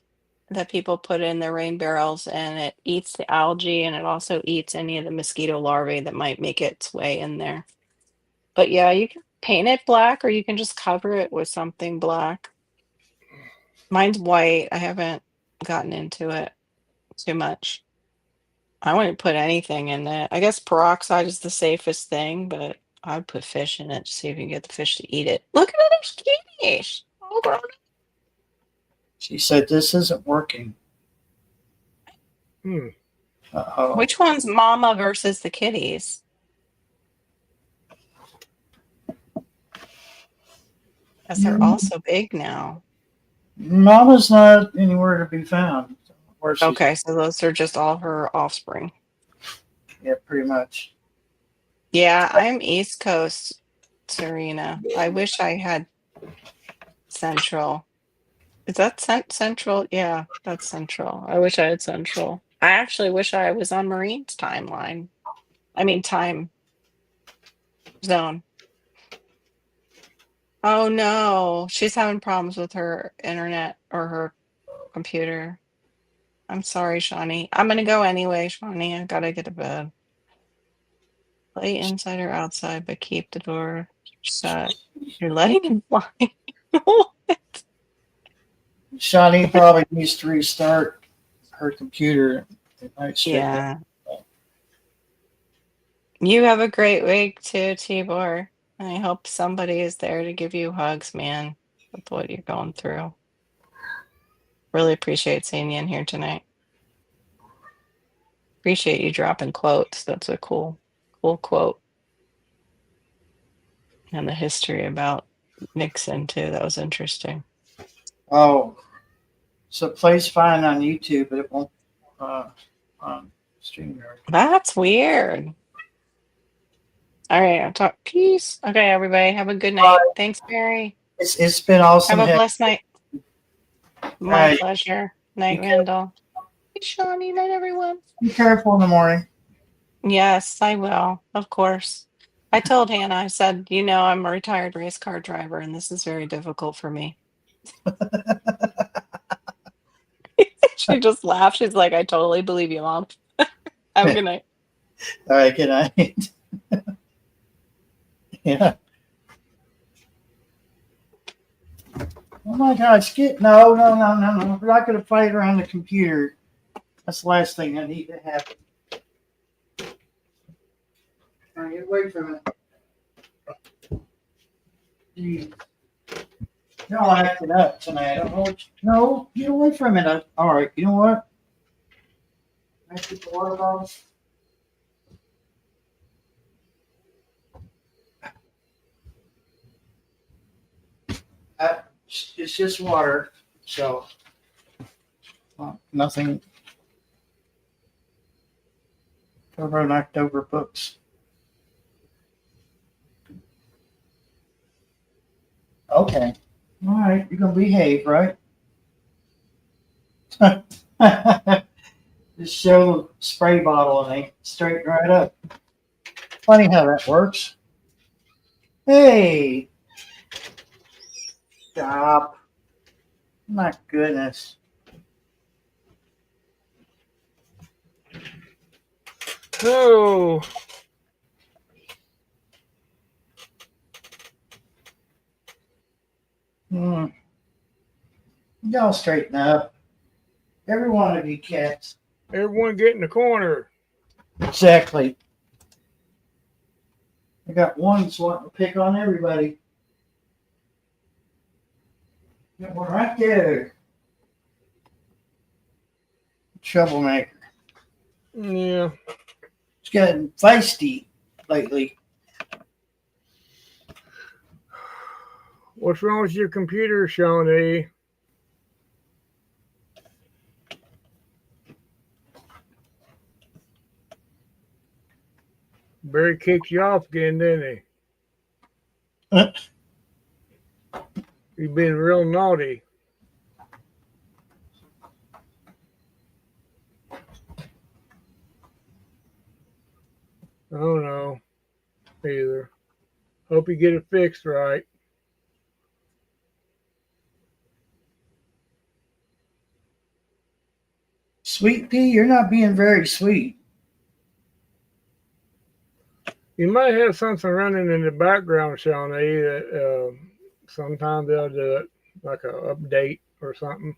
that people put in their rain barrels, and it eats the algae, and it also eats any of the mosquito larvae that might make its way in there. But yeah, you can paint it black, or you can just cover it with something black. Mine's white. I haven't gotten into it too much. I wouldn't put anything in it. I guess peroxide is the safest thing, but I'd put fish in it to see if you can get the fish to eat it. Look at those kitties. All grown up. She said this isn't working. Hmm. Uh-oh. Which one's Mama versus the kitties? Because they're all so big now. Mama's not anywhere to be found. Where she's, Okay, so those are just all her offspring. yeah, pretty much. Yeah, I'm East Coast, Serena. I wish I had Central. Is that Central? Yeah, that's Central. I wish I had Central. I actually wish I was on Marine's timeline. I mean, time zone. Oh no, she's having problems with her internet or her computer. I'm sorry, Shawnee. I'm gonna go anyway, Shawnee. I gotta get to bed. Play inside or outside, but keep the door shut. You're letting him fly. Shawnee probably needs to restart her computer. It might straighten Yeah. You have a great week too, Tibor. I hope somebody is there to give you hugs, man, with what you're going through. Really appreciate seeing you in here tonight. Appreciate you dropping quotes. That's a cool quote. And the history about Nixon too. That was interesting. Oh, so it plays fine on YouTube, but it won't on StreamYard. That's weird. All right, I'll talk. Peace. Okay, everybody, have a good night. Thanks, Mary. It's been awesome. Have a blessed night. My Right. pleasure. Night, Okay. Randall. Hey, Shawnee. Night, everyone. Be careful in the morning. Yes, I will. Of course. I told Hannah, I said, I'm a retired race car driver, and this is very difficult for me. She just laughed. She's like, I totally believe you, Mom. Have a good night. All right, good night. Yeah. Oh my gosh, no. We're not going to fight around the computer. That's the last thing that need to happen. All right, get away from it. Jeez. You're all acting up tonight. I don't know what no, get away from it. All right, you know what? I put the water bottle. It's just water, so nothing. Over an October books. Okay. All right, you're gonna behave, right? Just show the spray bottle and they straighten right up. Funny how that works. Hey. Stop. My goodness. So, Y'all straighten up. Every one of you cats. everyone get in the corner. Exactly. I got one that's wanting to pick on everybody. Got one right there. Troublemaker. Yeah. It's gotten feisty lately. What's wrong with your computer, Shawnee? Barry kicked you off again, didn't he? You've been real naughty. I don't know either. Hope you get it fixed right. Sweet pea, you're not being very sweet. You might have something running in the background, Shawnee, that sometimes they'll do it, like a update or something.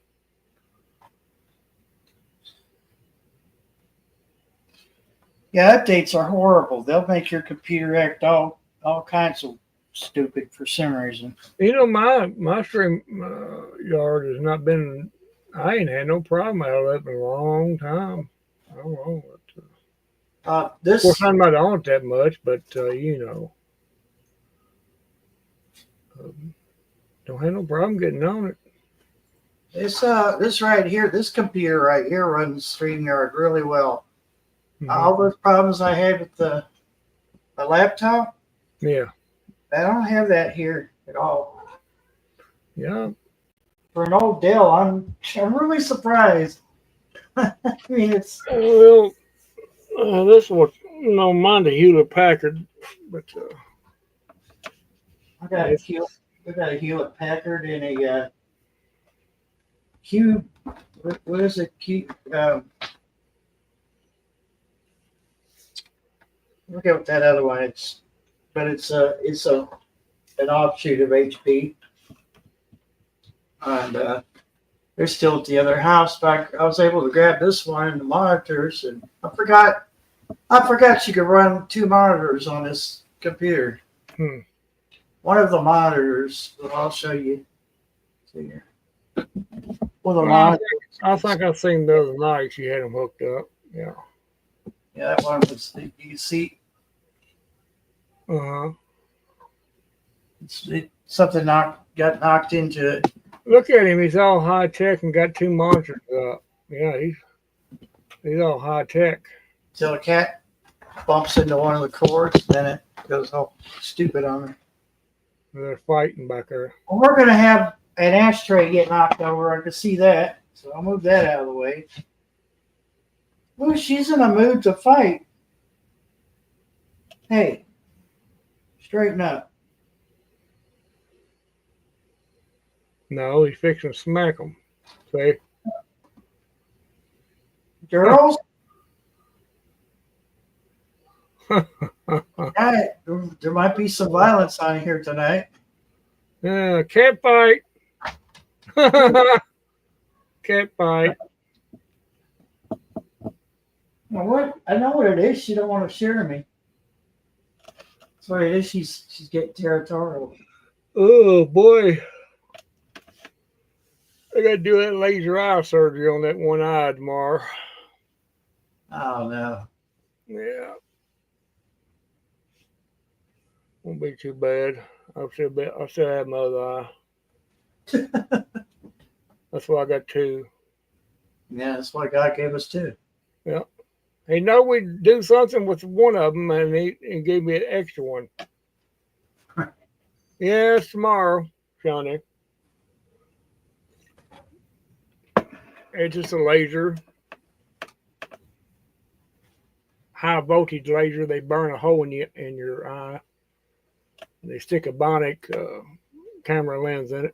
Yeah, updates are horrible. They'll make your computer act all kinds of stupid for some reason. My stream yard has not been. I ain't had no problem out of it in a long time. I don't know what. Of This course, I'm not on it that much, but you know, don't have no problem getting on it. this right here, this computer right here runs StreamYard really well. Mhm. All those problems I had with the laptop, Yeah, I don't have that here at all. yeah. For an old Dell, I'm really surprised. I mean, it's Well, this was no mind a Hewlett Packard, but I got a Hewlett, I got a Hewlett Packard and a Q. What is it? Q. Look at that other one. It's an offshoot of HP, and they're still at the other house. But I was able to grab this one and the monitors, and I forgot you could run 2 monitors on this computer. Hmm. One of the monitors, I'll show you. See here. One of the Well, monitors. I think I seen the other night she had them hooked up. Yeah. Yeah, that one was. You see, Uh huh. something got knocked into it. Look at him. He's all high tech and got 2 monitors up. Yeah, he's all high tech. Till a cat bumps into one of the cords, then it goes all stupid on her. They're fighting back there. Well, we're gonna have an ashtray get knocked over. I can see that, so I'll move that out of the way. Well, she's in a mood to fight. Hey, straighten up. No, he's fixing to smack them. See? Girls, there might be some violence on here tonight. Cat fight. Cat fight. Well, what? I know what it is. She don't want to share me. That's what it is. She's getting territorial. Oh boy. I gotta do that laser eye surgery on that one eye tomorrow. Oh no. Yeah. Won't be too bad. I still have my other eye. That's why I got 2. Yeah, that's what God gave us too. He know we'd do something with one of them, and he gave me an extra one. Yeah, it's tomorrow, Johnny. It's just a laser, high voltage laser. They burn a hole in your eye. They stick a bionic camera lens in it.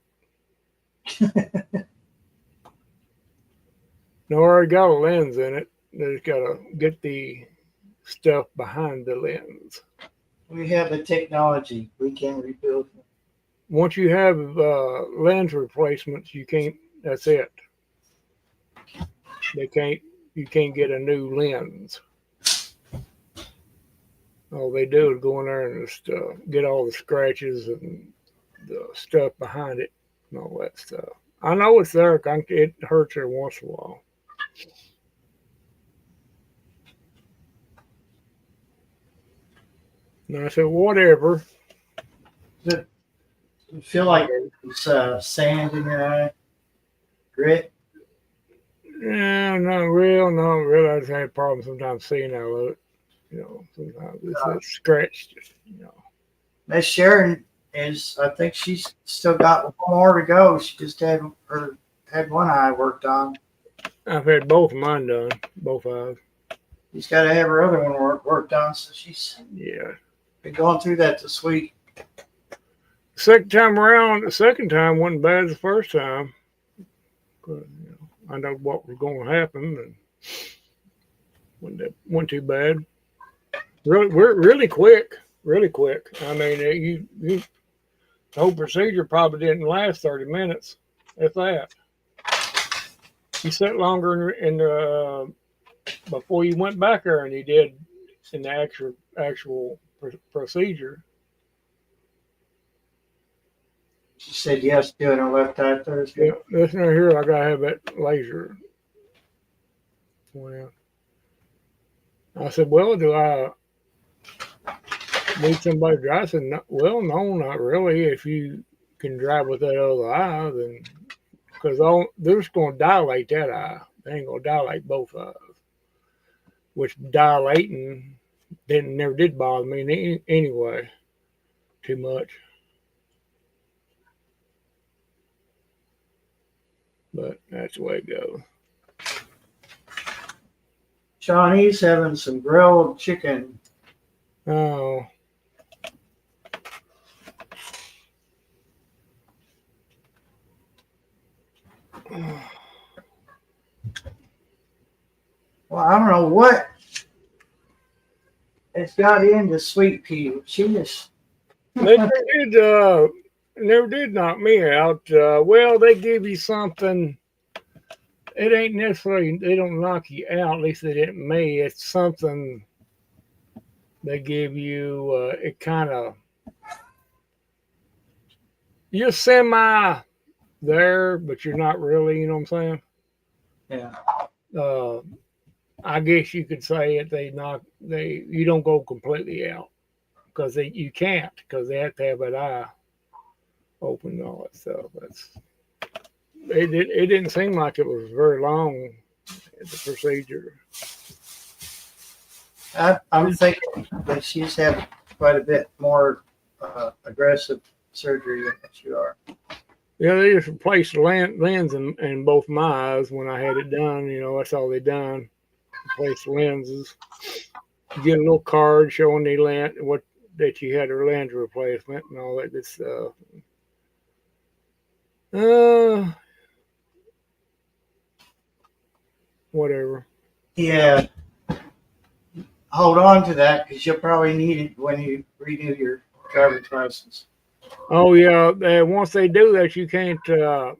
No, I already got a lens in it. They just gotta get the stuff behind the lens. We have the technology. We can rebuild. Once you have lens replacements, you can't. That's it. You can't get a new lens. All they do is go in there and just get all the scratches and the stuff behind it and all that stuff. I know it's there. It hurts every once in a while. And I said, whatever. You feel like it's sand in your eye? Grit? Yeah, not real. I just had problems sometimes seeing out of it. You know, sometimes it's scratched. You know. Miss Sharon I think she's still got one more to go. She just had one eye worked on. I've had both of mine done, both eyes. She's got to have her other one worked on, so she's been going through that this week. Second time wasn't bad as the first time. But, I know what was going to happen, and wasn't too bad. Really quick. I mean, the whole procedure probably didn't last 30 minutes, if that. You sat longer before you went back there than you did in the actual procedure. She said yes, doing her left eye Thursday. Yeah, listen here, I gotta have that laser. Well, I said, well, do I need somebody to drive? I said, no, well, no, not really. If you can drive with that other eye, then because they're just going to dilate that eye. They ain't going to dilate both eyes. Which dilating never did bother me anyway, too much. But that's the way it goes. Shawnee's having some grilled chicken. Oh, Well, I don't know what it's got into Sweet Pea. She just they never did knock me out. Well, they give you something. It ain't necessarily they don't knock you out. At least they didn't me. It's something they give you. It kind of you're semi there, but you're not really. You know what I'm saying? yeah. I guess you could say it. You don't go completely out because you can't because they have to have that eye open and all that stuff. It didn't seem like it was very long, the procedure. I'm thinking that she's had quite a bit more aggressive surgery than what you are. Yeah, they just replaced the lens in both my eyes when I had it done. You know, that's all they done. Replace the lenses. You get a little card showing the lens, that you had a lens replacement and all that good stuff. Whatever. Yeah. Hold on to that because you'll probably need it when you renew your driver's license. Oh yeah, once they do that, you can't. It'll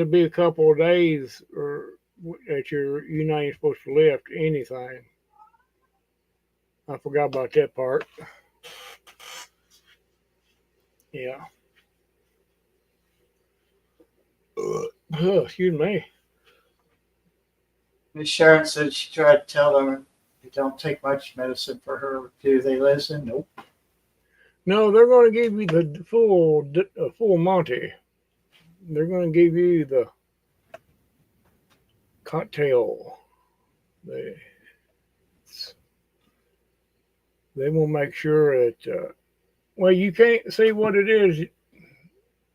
be a couple of days that you're not even supposed to lift anything. I forgot about that part. Yeah. Excuse me. Miss Sharon said she tried to tell them it don't take much medicine for her. Do they listen? Nope. No, they're going to give you the full Monty. They're going to give you the cocktail. They will make sure that. Well, you can't see what it is.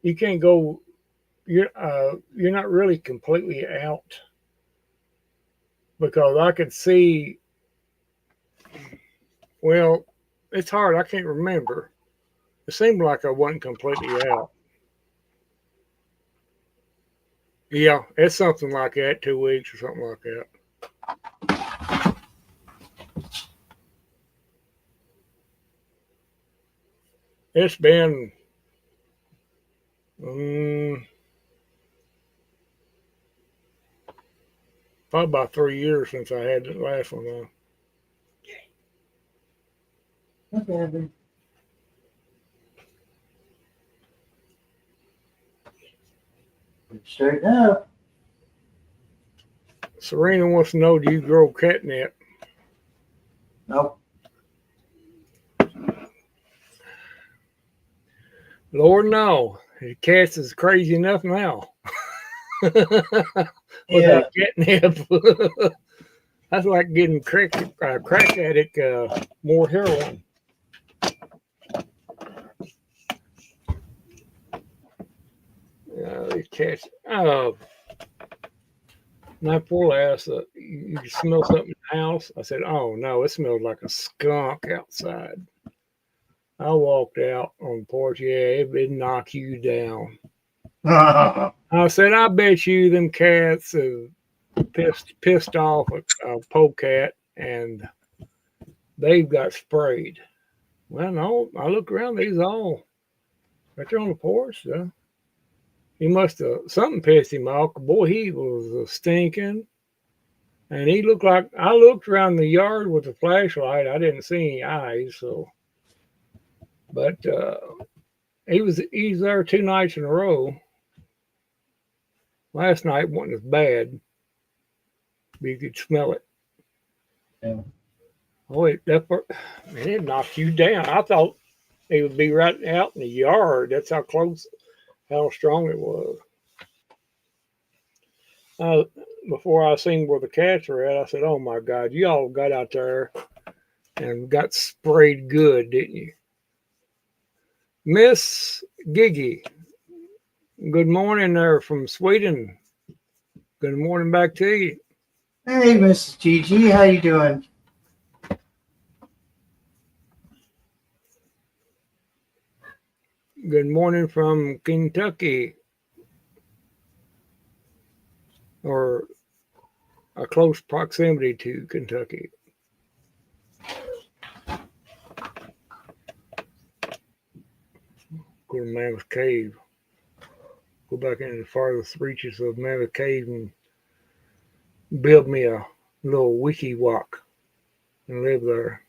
You can't go. You're not really completely out because I could see. Well, it's hard. I can't remember. It seemed like I wasn't completely out. Yeah, it's something like that. 2 weeks or something like that. It's been probably about 3 years since I had the last one on. Okay. Straighten up. Serena wants to know, do you grow catnip? Nope. Lord, no. The cats is crazy enough now. Yeah. Catnip. That's like getting crack addict more heroin. These cats. My poor ass. You smell something in the house? I said, oh no, it smells like a skunk outside. I walked out on the porch. Yeah, it'd knock you down. I said, I bet you them cats have pissed off a polecat and they've got sprayed. Well, no, I look around, these all right there on the porch. He must have, something pissed him off. Boy, he was stinking. And he looked like, I looked around the yard with a flashlight. I didn't see any eyes, so. But he's there 2 nights in a row. Last night wasn't as bad. You could smell it. Yeah. Boy, man, it knocked you down. I thought it would be right out in the yard. That's how close, how strong it was. Uh, Before I seen where the cats were at, I said, "Oh my God, you all got out there and got sprayed good, didn't you?" Miss Giggy, good morning there from Sweden. Good morning back to you. Hey, Mrs. Gigi, how you doing? Good morning from Kentucky, or a close proximity to Kentucky. Go to Mammoth Cave. Go back into the farthest reaches of Mammoth Cave and build me a little wiki walk and live there.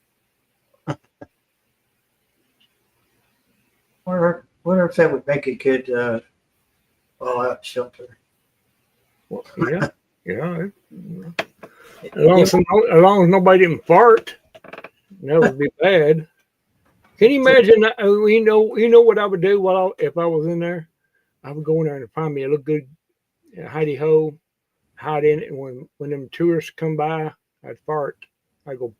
Wonder if that would make a good fallout shelter. Well, yeah, yeah. As long as nobody didn't fart, that would be bad. Can you imagine? You know what I would do if I was in there? I would go in there and find me a little good hidey hole, hide in it. And when them tourists come by, I'd fart. I go,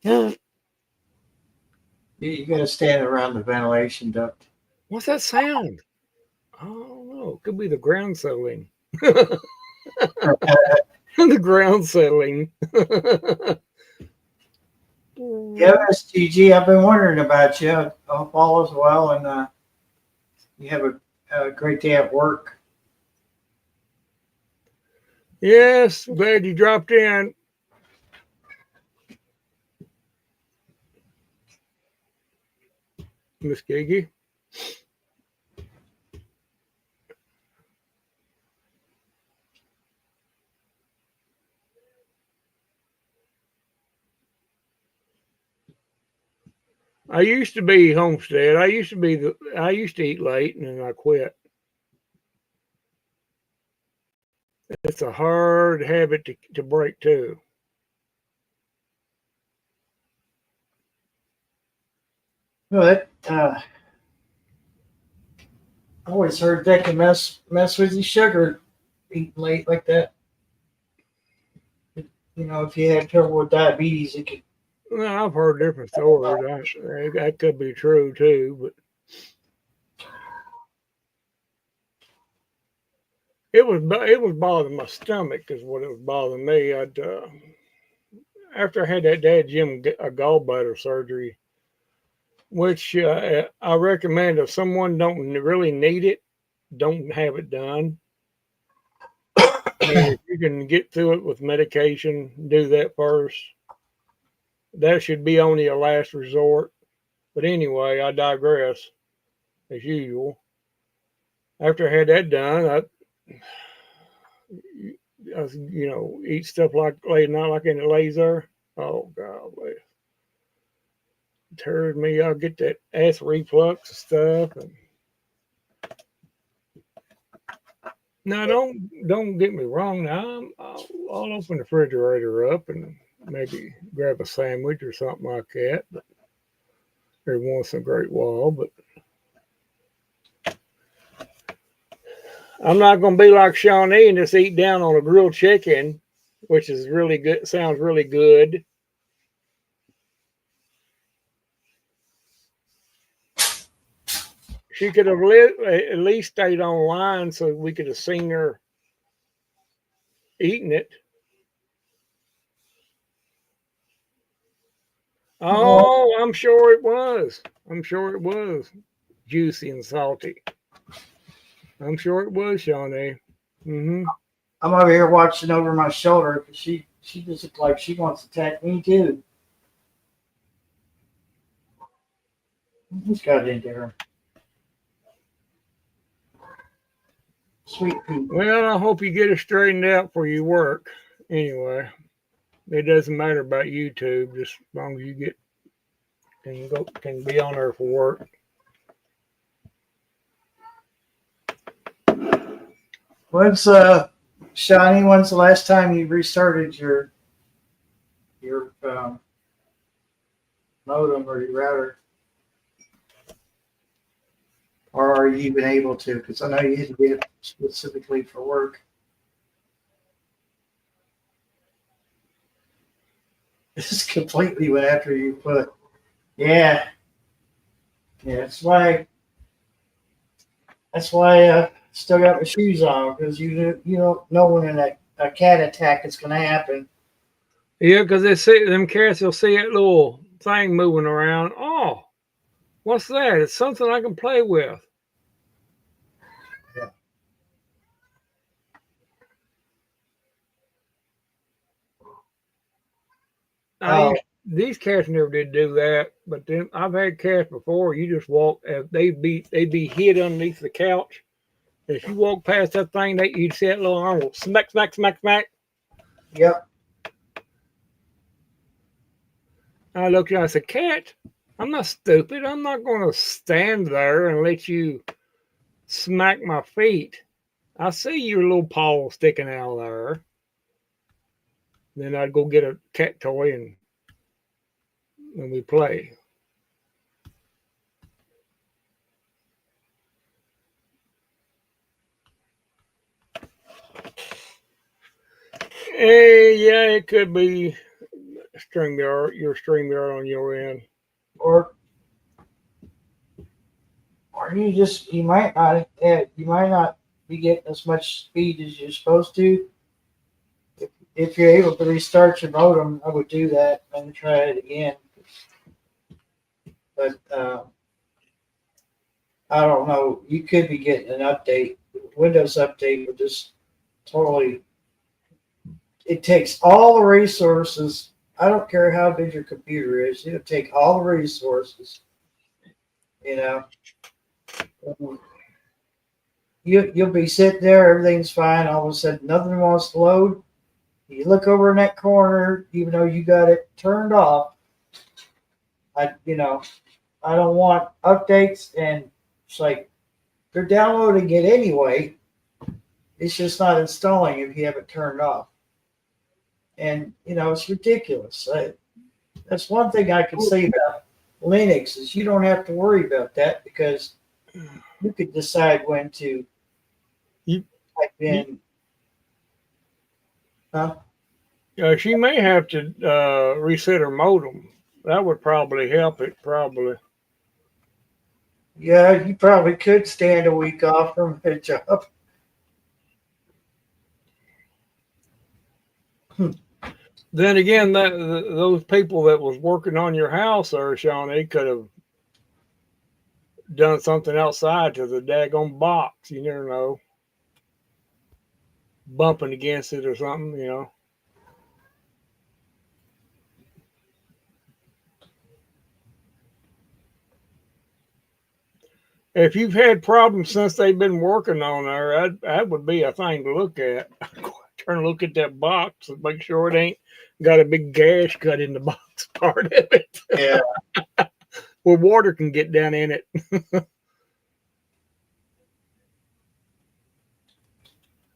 You got to stand around the ventilation duct. what's that sound? I don't know. It could be the ground settling. The ground settling. Yeah, Miss Gigi, I've been wondering about you. I hope all is well, and you have a great day at work. Yes, glad you dropped in. Miss Gigi. I used to be Homestead. I used to eat late and then I quit. It's a hard habit to break too. No, that I always heard that can mess with your sugar eating late like that. You know, if you had trouble with diabetes, it could. Well, I've heard different stories. That could be true too, but it was bothering my stomach is what it was bothering me. After I had that dad Jim gallbladder surgery, which I recommend if someone don't really need it, don't have it done. And if you can get through it with medication, do that first. That should be only a last resort. But anyway, I digress as usual. After I had that done, I eat stuff like late night, like in the laser. Oh God, it tears me. I'll get that acid reflux and stuff. And now, don't get me wrong. Now I'll open the refrigerator up and maybe grab a sandwich or something like that. But every once in a great while, but I'm not going to be like Shawnee and just eat down on a grilled chicken, which is really good. Sounds really good. She could have at least stayed online so we could have seen her eating it. Oh, I'm sure it was. I'm sure it was juicy and salty. I'm sure it was, Shawnee. Mm-hmm. I'm over here watching over my shoulder because she just looks like she wants to attack me too. Who's got into her? Sweet pea. Well, I hope you get it straightened out for your work. Anyway, it doesn't matter about YouTube, just as long as you can be on there for work. Shawnee, when's the last time you restarted your modem, or your router? Or are you even able to? Because I know you had to get it specifically for work. This completely went after you put. Yeah. Yeah, that's why I still got my shoes on, because you don't know when a cat attack is going to happen. Yeah, because they see them cats will see that little thing moving around. Oh, what's that? It's something I can play with. Yeah. I these cats never did do that, but then I've had cats before. You just walk, they'd be hid underneath the couch. If you walk past that thing, you'd see that little arm go smack, smack, smack, smack. Yep. I looked at you, I said, "Cat, I'm not stupid. I'm not going to stand there and let you smack my feet. I see your little paw sticking out there." Then I'd go get a cat toy and we play. Yeah, it could be your StreamYard on your end. Or you might not be getting as much speed as you're supposed to. If you're able to restart your modem, I would do that and try it again. But I don't know. You could be getting an update. Windows update would just totally. It takes all the resources. I don't care how big your computer is. It'll take all the resources. You know. You'll be sitting there, everything's fine. All of a sudden, nothing wants to load. You look over in that corner, even though you got it turned off. I don't want updates, and it's like they're downloading it anyway. It's just not installing if you have it turned off. And it's ridiculous. That's one thing I can say about Linux is you don't have to worry about that, because you could decide when to type in. Huh? She may have to reset her modem. That would probably help it. Probably. Yeah, you probably could stand a week off from a job. Then again, those people that was working on your house, there, Sean, they could have done something outside to the daggone box. You never know, bumping against it or something. If you've had problems since they've been working on there, that would be a thing to look at. Turn and look at that box and make sure it ain't got a big gash cut in the box part of it. Yeah. Where water can get down in it.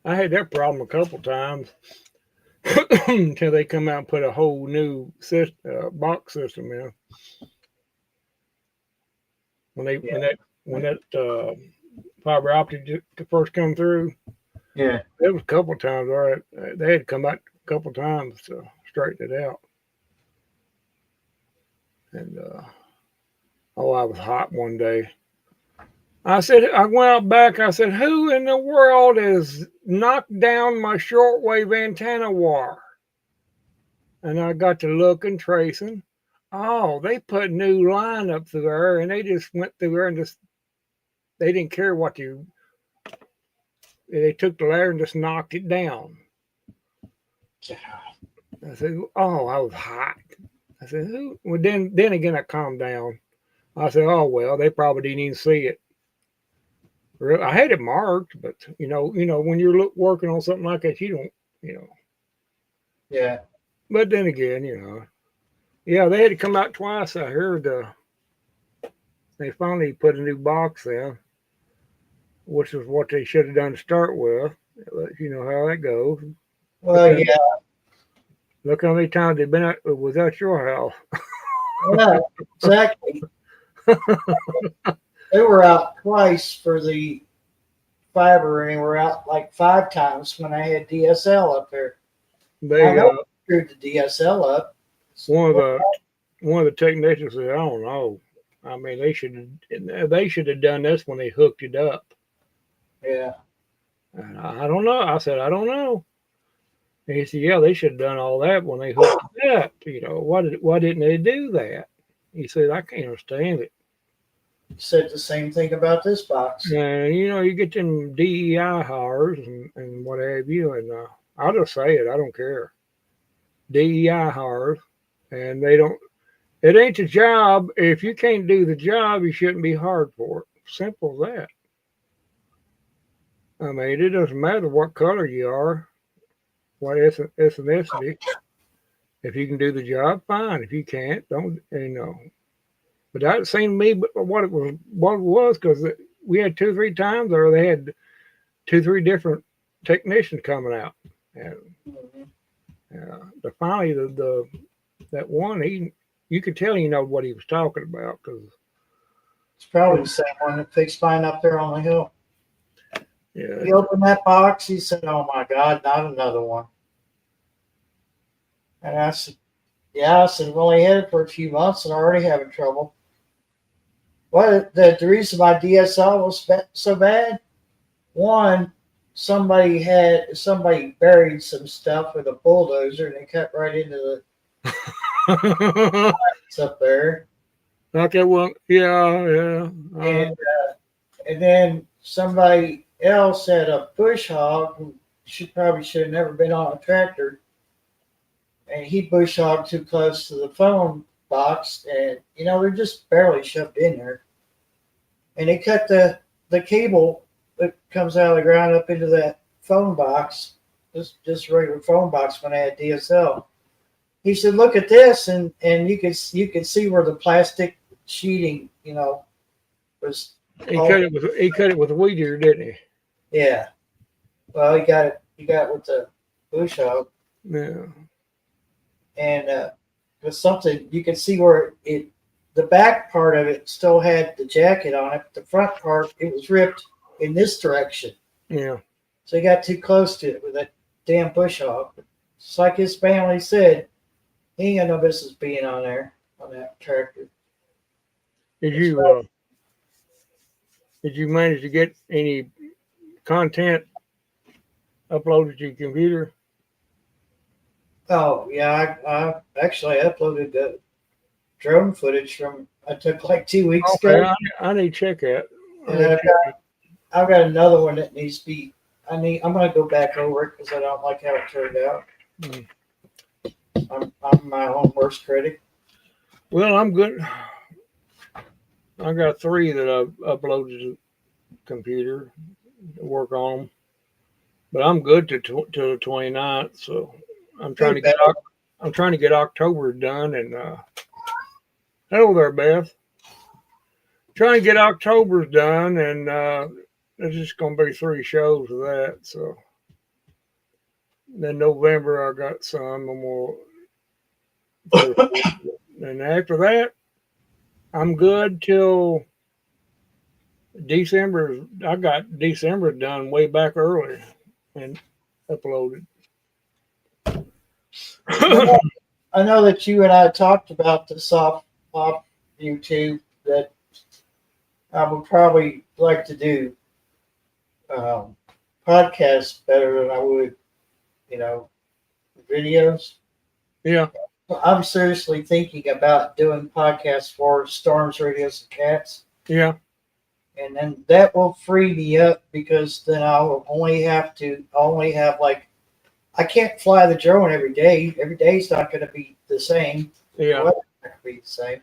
I had that problem a couple times until they come out and put a whole new box system in. When that fiber optic first come through, Yeah. it was a couple times. All right, they had to come out a couple times to straighten it out. And I was hot one day. I went out back. I said, "Who in the world has knocked down my shortwave antenna wire?" And I got to looking, tracing. Oh, they put new line up through there, and they just went through there and they didn't care what they took the ladder and just knocked it down. I said, "Oh, I was hot." I said, "Who?" Well, then again, I calmed down. I said, "Oh well, they probably didn't even see it." I had it marked, but when you're working on something like that, you don't, Yeah. But then again, yeah, they had to come out twice. I heard they finally put a new box in, which is what they should have done to start with. But you know how that goes. Well, yeah. Look how many times they've been was at your house. Yeah, exactly. They were out twice for the fiber, and they were out like 5 times when I had DSL up there. They I know I screwed the DSL up. one of the technicians said, "I don't know. I mean, they should have done this when they hooked it up." Yeah, And I don't know. I said, "I don't know." And he said, "Yeah, they should have done all that when they hooked it up. You know, why didn't they do that?" He said, "I can't understand it." said the same thing about this box. And you know, you get them DEI hires and what have you, and I'll just say it. I don't care. DEI hires, and they don't. It ain't the job. If you can't do the job, you shouldn't be hired for it. Simple as that. I mean, it doesn't matter what color you are, what ethnicity. If you can do the job, fine. If you can't, don't. You know. But that seemed to me what it was because we had 2-3 times, or they had 2-3 different technicians coming out, and finally the that one you could tell what he was talking about because It's probably the same one that fixed mine up there on the hill. yeah, He opened that box. He said, "Oh my God, not another one." And I said, "Yeah." I said, "I've only had it for a few months and already having trouble." What the reason my DSL was so bad? One, somebody buried some stuff with a bulldozer and they cut right into the up there. like that one, yeah. And then somebody else had a bush hog who should have never been on a tractor, and he bush hogged too close to the phone box, and they're just barely shoved in there, and they cut the cable that comes out of the ground up into that phone box, just regular phone box when I had DSL. He said, "Look at this," and you could see where the plastic sheeting, was. He cut it with a weed eater, didn't he? Yeah. Well, he got it with the bush hog, Yeah. and was something you could see where the back part of it still had the jacket on it, but the front part it was ripped in this direction. Yeah. So he got too close to it with that damn bush hog. Just like his family said, he ain't got no business being on there on that tractor. Did you manage to get any content uploaded to your computer? Oh yeah, I actually uploaded the drone footage I took like 2 weeks ago. I need to check that. And I've got another one that needs to be. I'm going to go back over it because I don't like how it turned out. I'm my own worst critic. Well, I'm good. I got 3 that I've uploaded to the computer to work on them, but I'm good to the 29th. So I'm trying to get October done. And hello there, Beth. Trying to get October's done, and there's just going to be 3 shows of that. So then November I got some, and and after that I'm good till December. I got December done way back early and uploaded. I know that you and I talked about this off YouTube that I would probably like to do podcasts better than I would, videos. Yeah. I'm seriously thinking about doing podcasts for Storms, Radios, and Cats. Yeah. And then that will free me up because then I'll only have like, I can't fly the drone every day. Every day is not going to be the same. Yeah. Not going to be the same.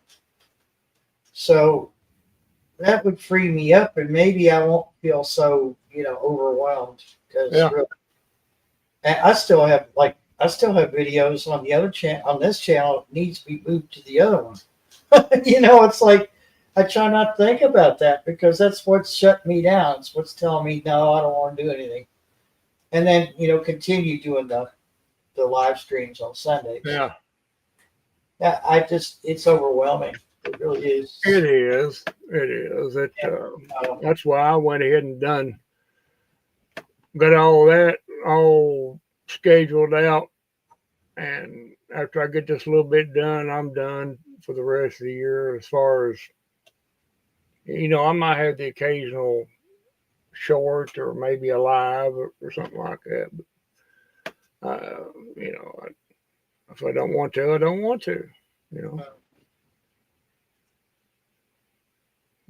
So that would free me up, and maybe I won't feel so, overwhelmed because and I still have videos on the other channel. On this channel, it needs to be moved to the other one. It's like I try not to think about that because that's what's shut me down. It's what's telling me no, I don't want to do anything. And then continue doing the live streams on Sundays. Yeah. Yeah, it's overwhelming. It really is. It is. It is. That's why I went ahead and got all that all scheduled out. And after I get this little bit done, I'm done for the rest of the year. As far as, I might have the occasional short or maybe a live or something like that. But, if I don't want to, I don't want to,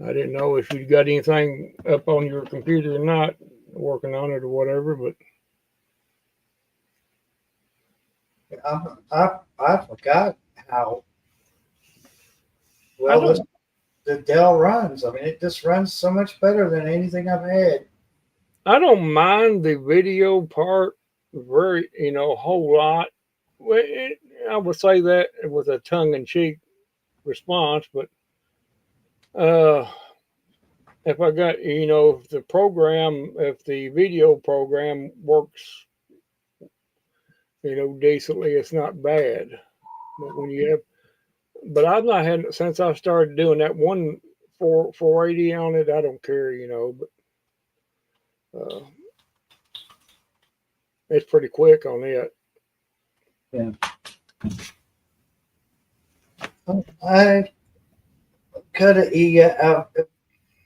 I didn't know if you got anything up on your computer or not, working on it or whatever, but I forgot how well the Dell runs. I mean, it just runs so much better than anything I've had. I don't mind the video part very, a whole lot. Well, I would say that with a tongue-in-cheek response, but if I got, if the video program works, decently, it's not bad. But but I've not had, since I started doing that 480 on it, I don't care, but it's pretty quick on it. Yeah. I cut it out.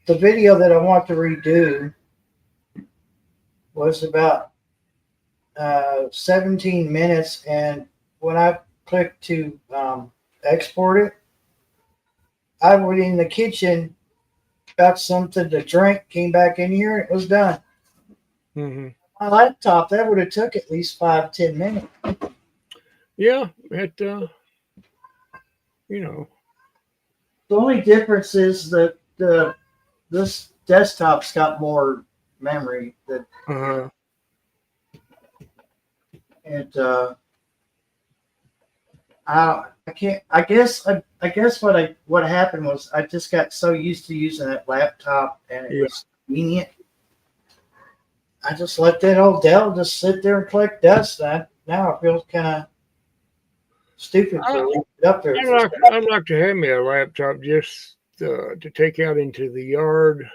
The video that I want to redo was about 17 minutes, and when I clicked to export it, I went in the kitchen, got something to drink, came back in here, and it was done. Mm-hmm. My laptop, that would have took at least 5-10 minutes. Yeah, it The only difference is that this desktop's got more memory. I can't. I guess what happened was I just got so used to using that laptop, and it was convenient. I just let that old Dell just sit there and collect dust. Now I feel kind of stupid for leaving it up there. I'd like to have me a laptop just to take out into the yard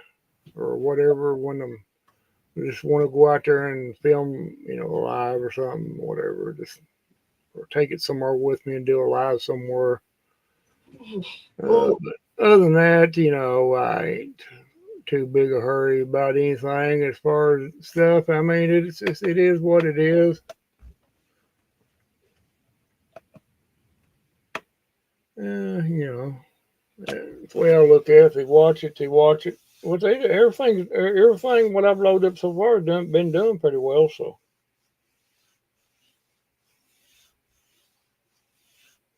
or whatever when I just want to go out there and film, live or something, whatever. Or take it somewhere with me and do a live somewhere. But other than that, I ain't too big a hurry about anything as far as stuff. I mean, it is what it is. The way I look at it, if they watch it, they watch it. Everything what I've loaded up so far been doing pretty well. So,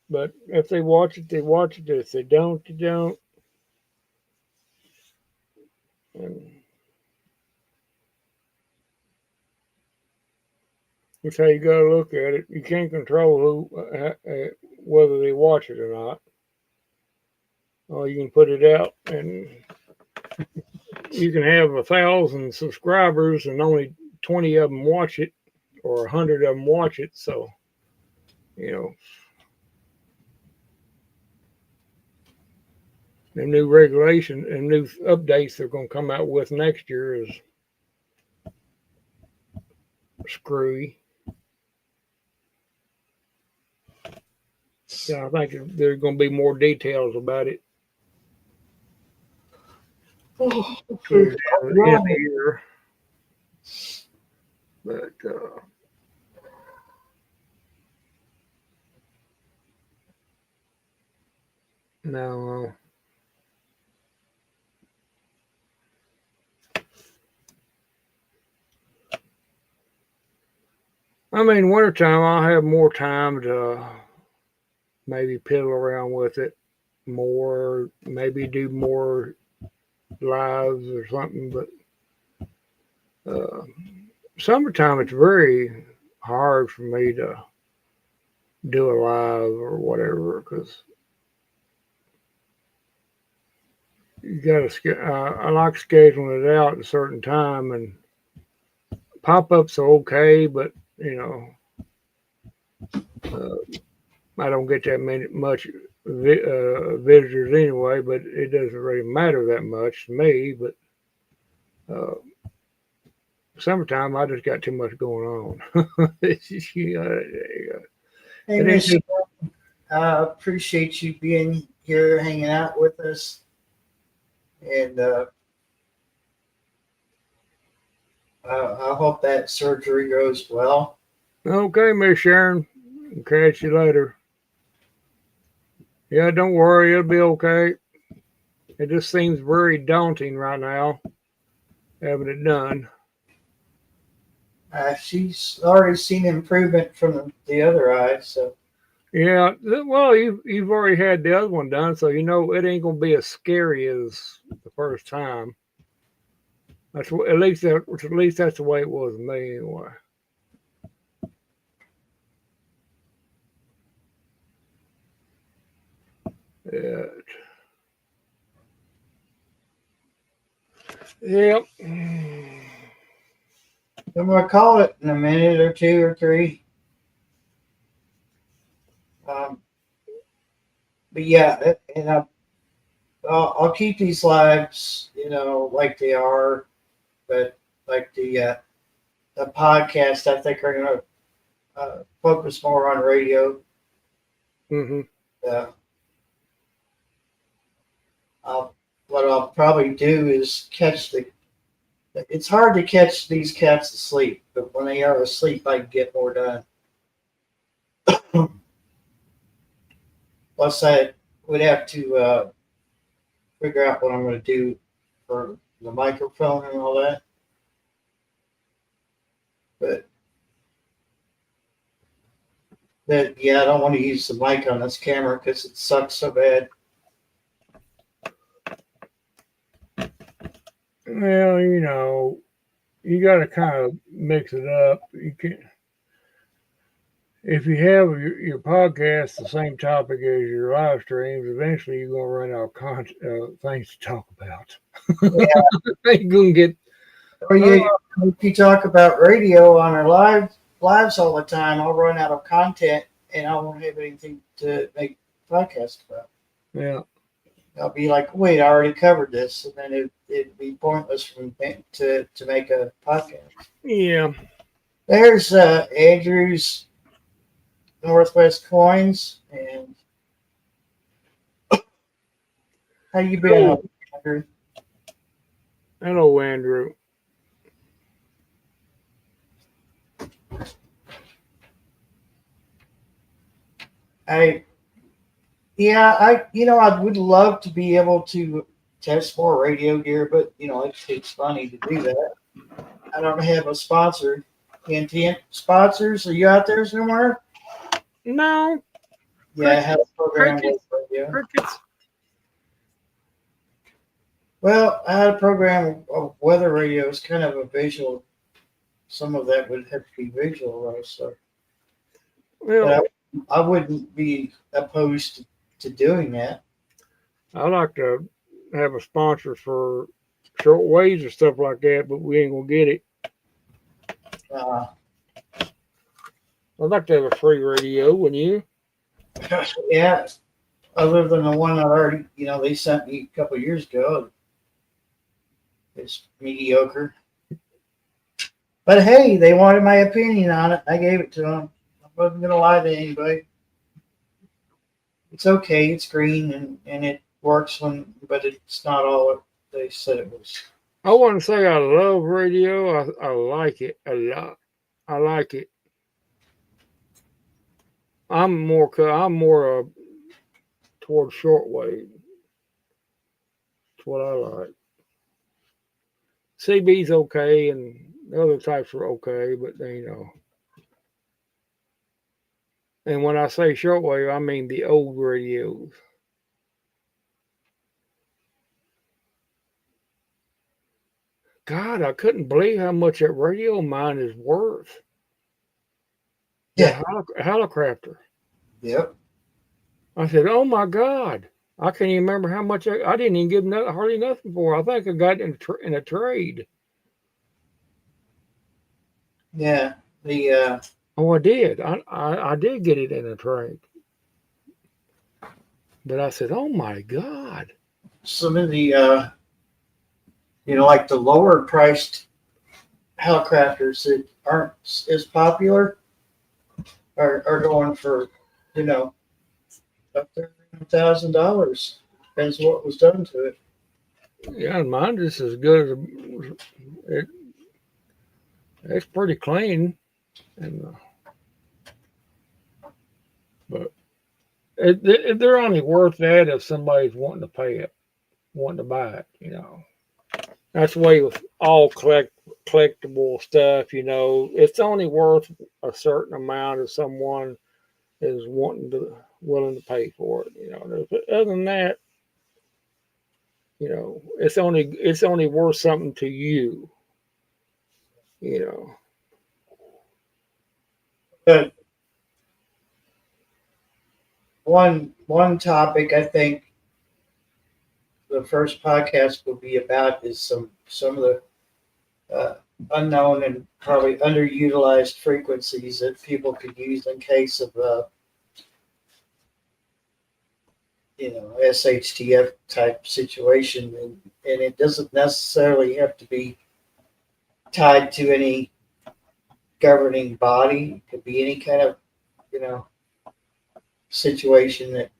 but if they watch it, they watch it. If they don't, they don't. And that's how you got to look at it. You can't control whether they watch it or not. Or you can put it out, and you can have 1,000 subscribers, and only 20 of them watch it, or 100 of them watch it. So, the new regulation and new updates they're going to come out with next year is screwy. Yeah, I think there's going to be more details about it. Here. But no. I mean, wintertime, I'll have more time to maybe piddle around with it more, maybe do more lives or something. But summertime, it's very hard for me to do a live or whatever because you got to. I like scheduling it out at a certain time, and pop-ups are okay, but I don't get that much visitors anyway, but it doesn't really matter that much to me. But uh, summertime, I just got too much going on. It's just, Hey, it ain't Miss, just, appreciate you being here, hanging out with us, and I hope that surgery goes well. okay, Miss Sharon. Catch you later. Yeah, don't worry, it'll be okay. It just seems very daunting right now, having it done. She's already seen improvement from the other eye, so Yeah, well, you've already had the other one done, so you know it ain't gonna be as scary as the first time. At least that's the way it was with me anyway. Yeah. Yep. I'm gonna call it in a minute or two or three. But yeah, and I'll keep these lives, like they are, but like the podcast, I think are gonna focus more on radio. Hmm. Uh, what I'll probably do is catch the. It's hard to catch these cats asleep, but when they are asleep, I can get more done. Plus, I would have to figure out what I'm going to do for the microphone and all that. But yeah, I don't want to use the mic on this camera because it sucks so bad. Well, you got to kind of mix it up. You can, if you have your podcast the same topic as your live streams, eventually you're gonna run out of things to talk about. Yeah. You're gonna get. Or if you talk about radio on our lives all the time, I'll run out of content and I won't have anything to make podcast about. Yeah. I'll be like, wait, I already covered this, and then it'd be pointless for me to make a podcast. Yeah. There's Andrew's Northwest Coins, and how you been, Andrew? Hello, Andrew. I would love to be able to test more radio gear, but it takes money to do that. I don't have a sponsor. Hint, sponsors, are you out there somewhere? No. Yeah, I have a program with radio. Crickets. Well, I had a program of weather radio. It's kind of a visual. Some of that would have to be visual, right? So, Well, I wouldn't be opposed to doing that. I like to have a sponsor for short waves and stuff like that, but we ain't gonna get it. I'd like to have a free radio, wouldn't you? Yeah, other than the one I already, they sent me a couple of years ago. It's mediocre. But hey, they wanted my opinion on it. I gave it to them. I wasn't going to lie to anybody. It's okay. It's green and it works but it's not all they said it was. I wouldn't say I love radio. I like it a lot. I like it. I'm more toward shortwave. That's what I like. CB's okay, and the other types are okay, but And when I say shortwave, I mean the old radios. God, I couldn't believe how much that radio of mine is worth. Yeah. Helicopter. Yep. I said, oh my God. I can't even remember how much I didn't even give hardly nothing for. I think I got it in a trade. Yeah. Oh, I did. I did get it in a trade. But I said, oh my God. Some of the, like the lower priced Hellcrafters that aren't as popular are going for, up there $1,000. Depends what was done to it. Yeah, and mine is as good as it. It's pretty clean, and but they're only worth that if somebody's wanting to pay it, wanting to buy it. That's the way with all collectible stuff. It's only worth a certain amount if someone is willing to pay for it. Other than that, it's only worth something to you. But one topic I think the first podcast will be about is some of the unknown and probably underutilized frequencies that people could use in case of SHTF type situation, and it doesn't necessarily have to be tied to any governing body. It could be any kind of situation that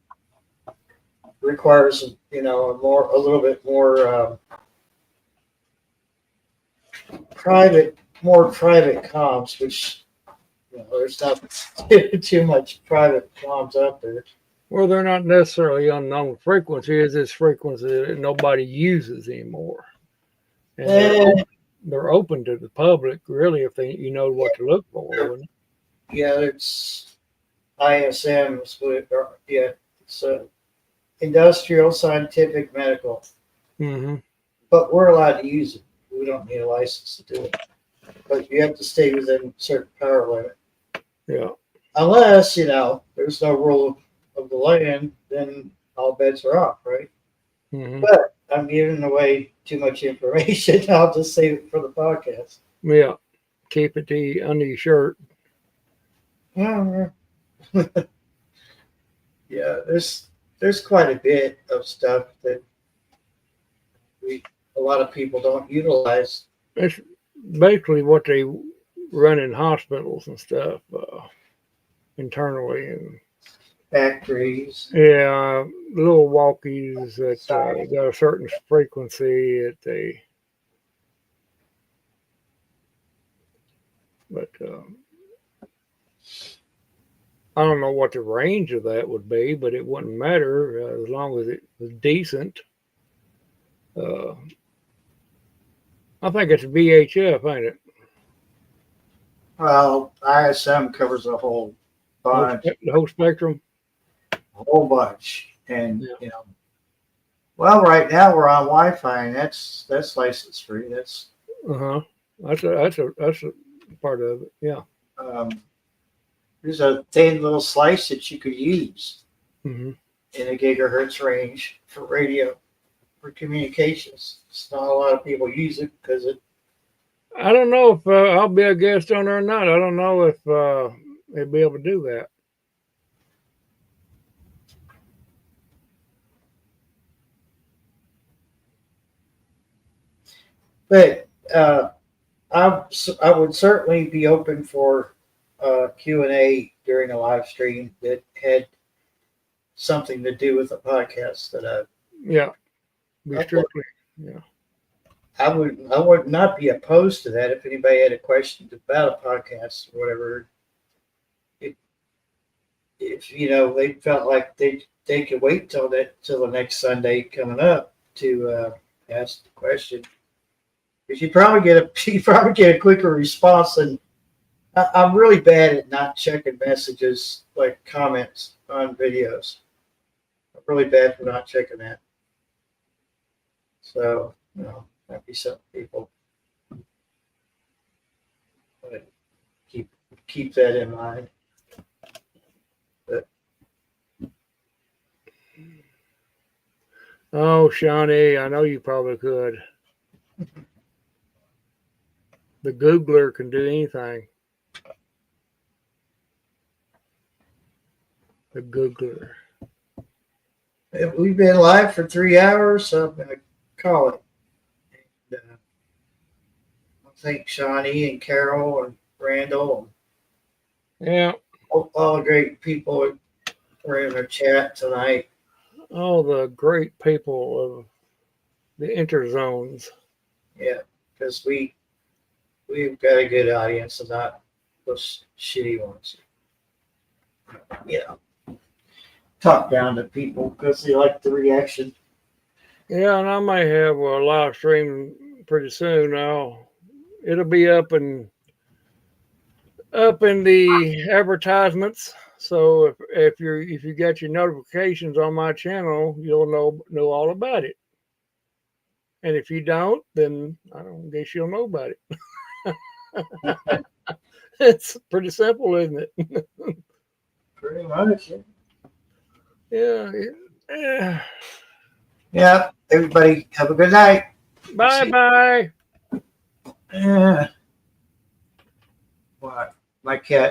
requires a little bit more private comms, which there's not too much private comms out there. Well, they're not necessarily unknown frequencies. It's frequency that nobody uses anymore, and they're open to the public. Really, if you know what to look for. Yeah, it's ISM. It's industrial, scientific, medical. Mm-hmm. But we're allowed to use it. We don't need a license to do it. But you have to stay within certain power limit. Yeah. Unless, there's no rule of the land, then all bets are off, right? Mm-hmm. But I'm giving away too much information. I'll just save it for the podcast. Yeah. Keep it under your shirt. Yeah, there's quite a bit of stuff that a lot of people don't utilize. It's basically what they run in hospitals and stuff internally, and factories. Yeah, little walkies that got a certain frequency that they. But I don't know what the range of that would be, but it wouldn't matter as long as it was decent. I think it's VHF, ain't it? Well, ISM covers a whole bunch. The whole spectrum? A whole bunch. And, well, right now we're on Wi-Fi, and that's license free. That's That's a part of it. Yeah. There's a thin little slice that you could use in a gigahertz range for radio, for communications. It's not a lot of people use it because it. I don't know if I'll be a guest on there or not. I don't know if they'll be able to do that. But I would certainly be open for Q&A during a live stream that had something to do with a podcast that I. Yeah. Be strictly. Yeah. I would not be opposed to that if anybody had a question about a podcast or whatever. If they felt like they could wait till the next Sunday coming up to ask the question, because you probably get a quicker response. And I'm really bad at not checking messages like comments on videos. I'm really bad for not checking that. So might be some people keep that in mind. But oh, Shawnee, I know you probably could. The Googler can do anything. The Googler. We've been live for 3 hours, so I'm gonna call it. And, I thank Shawnee and Carol and Randall Yeah, and all the great people that were in our chat tonight. all the great people of the interzones. Yeah, because we've got a good audience and not those shitty ones. Yeah, talk down to people because they like the reaction. Yeah, and I may have a live stream pretty soon now. It'll be up in the advertisements. So if you got your notifications on my channel, you'll know all about it. And if you don't, then I don't guess you'll know about it. It's pretty simple, isn't it? Pretty much. Yeah. Yeah. Yeah. Everybody have a good night. Bye bye. Yeah. What? My cat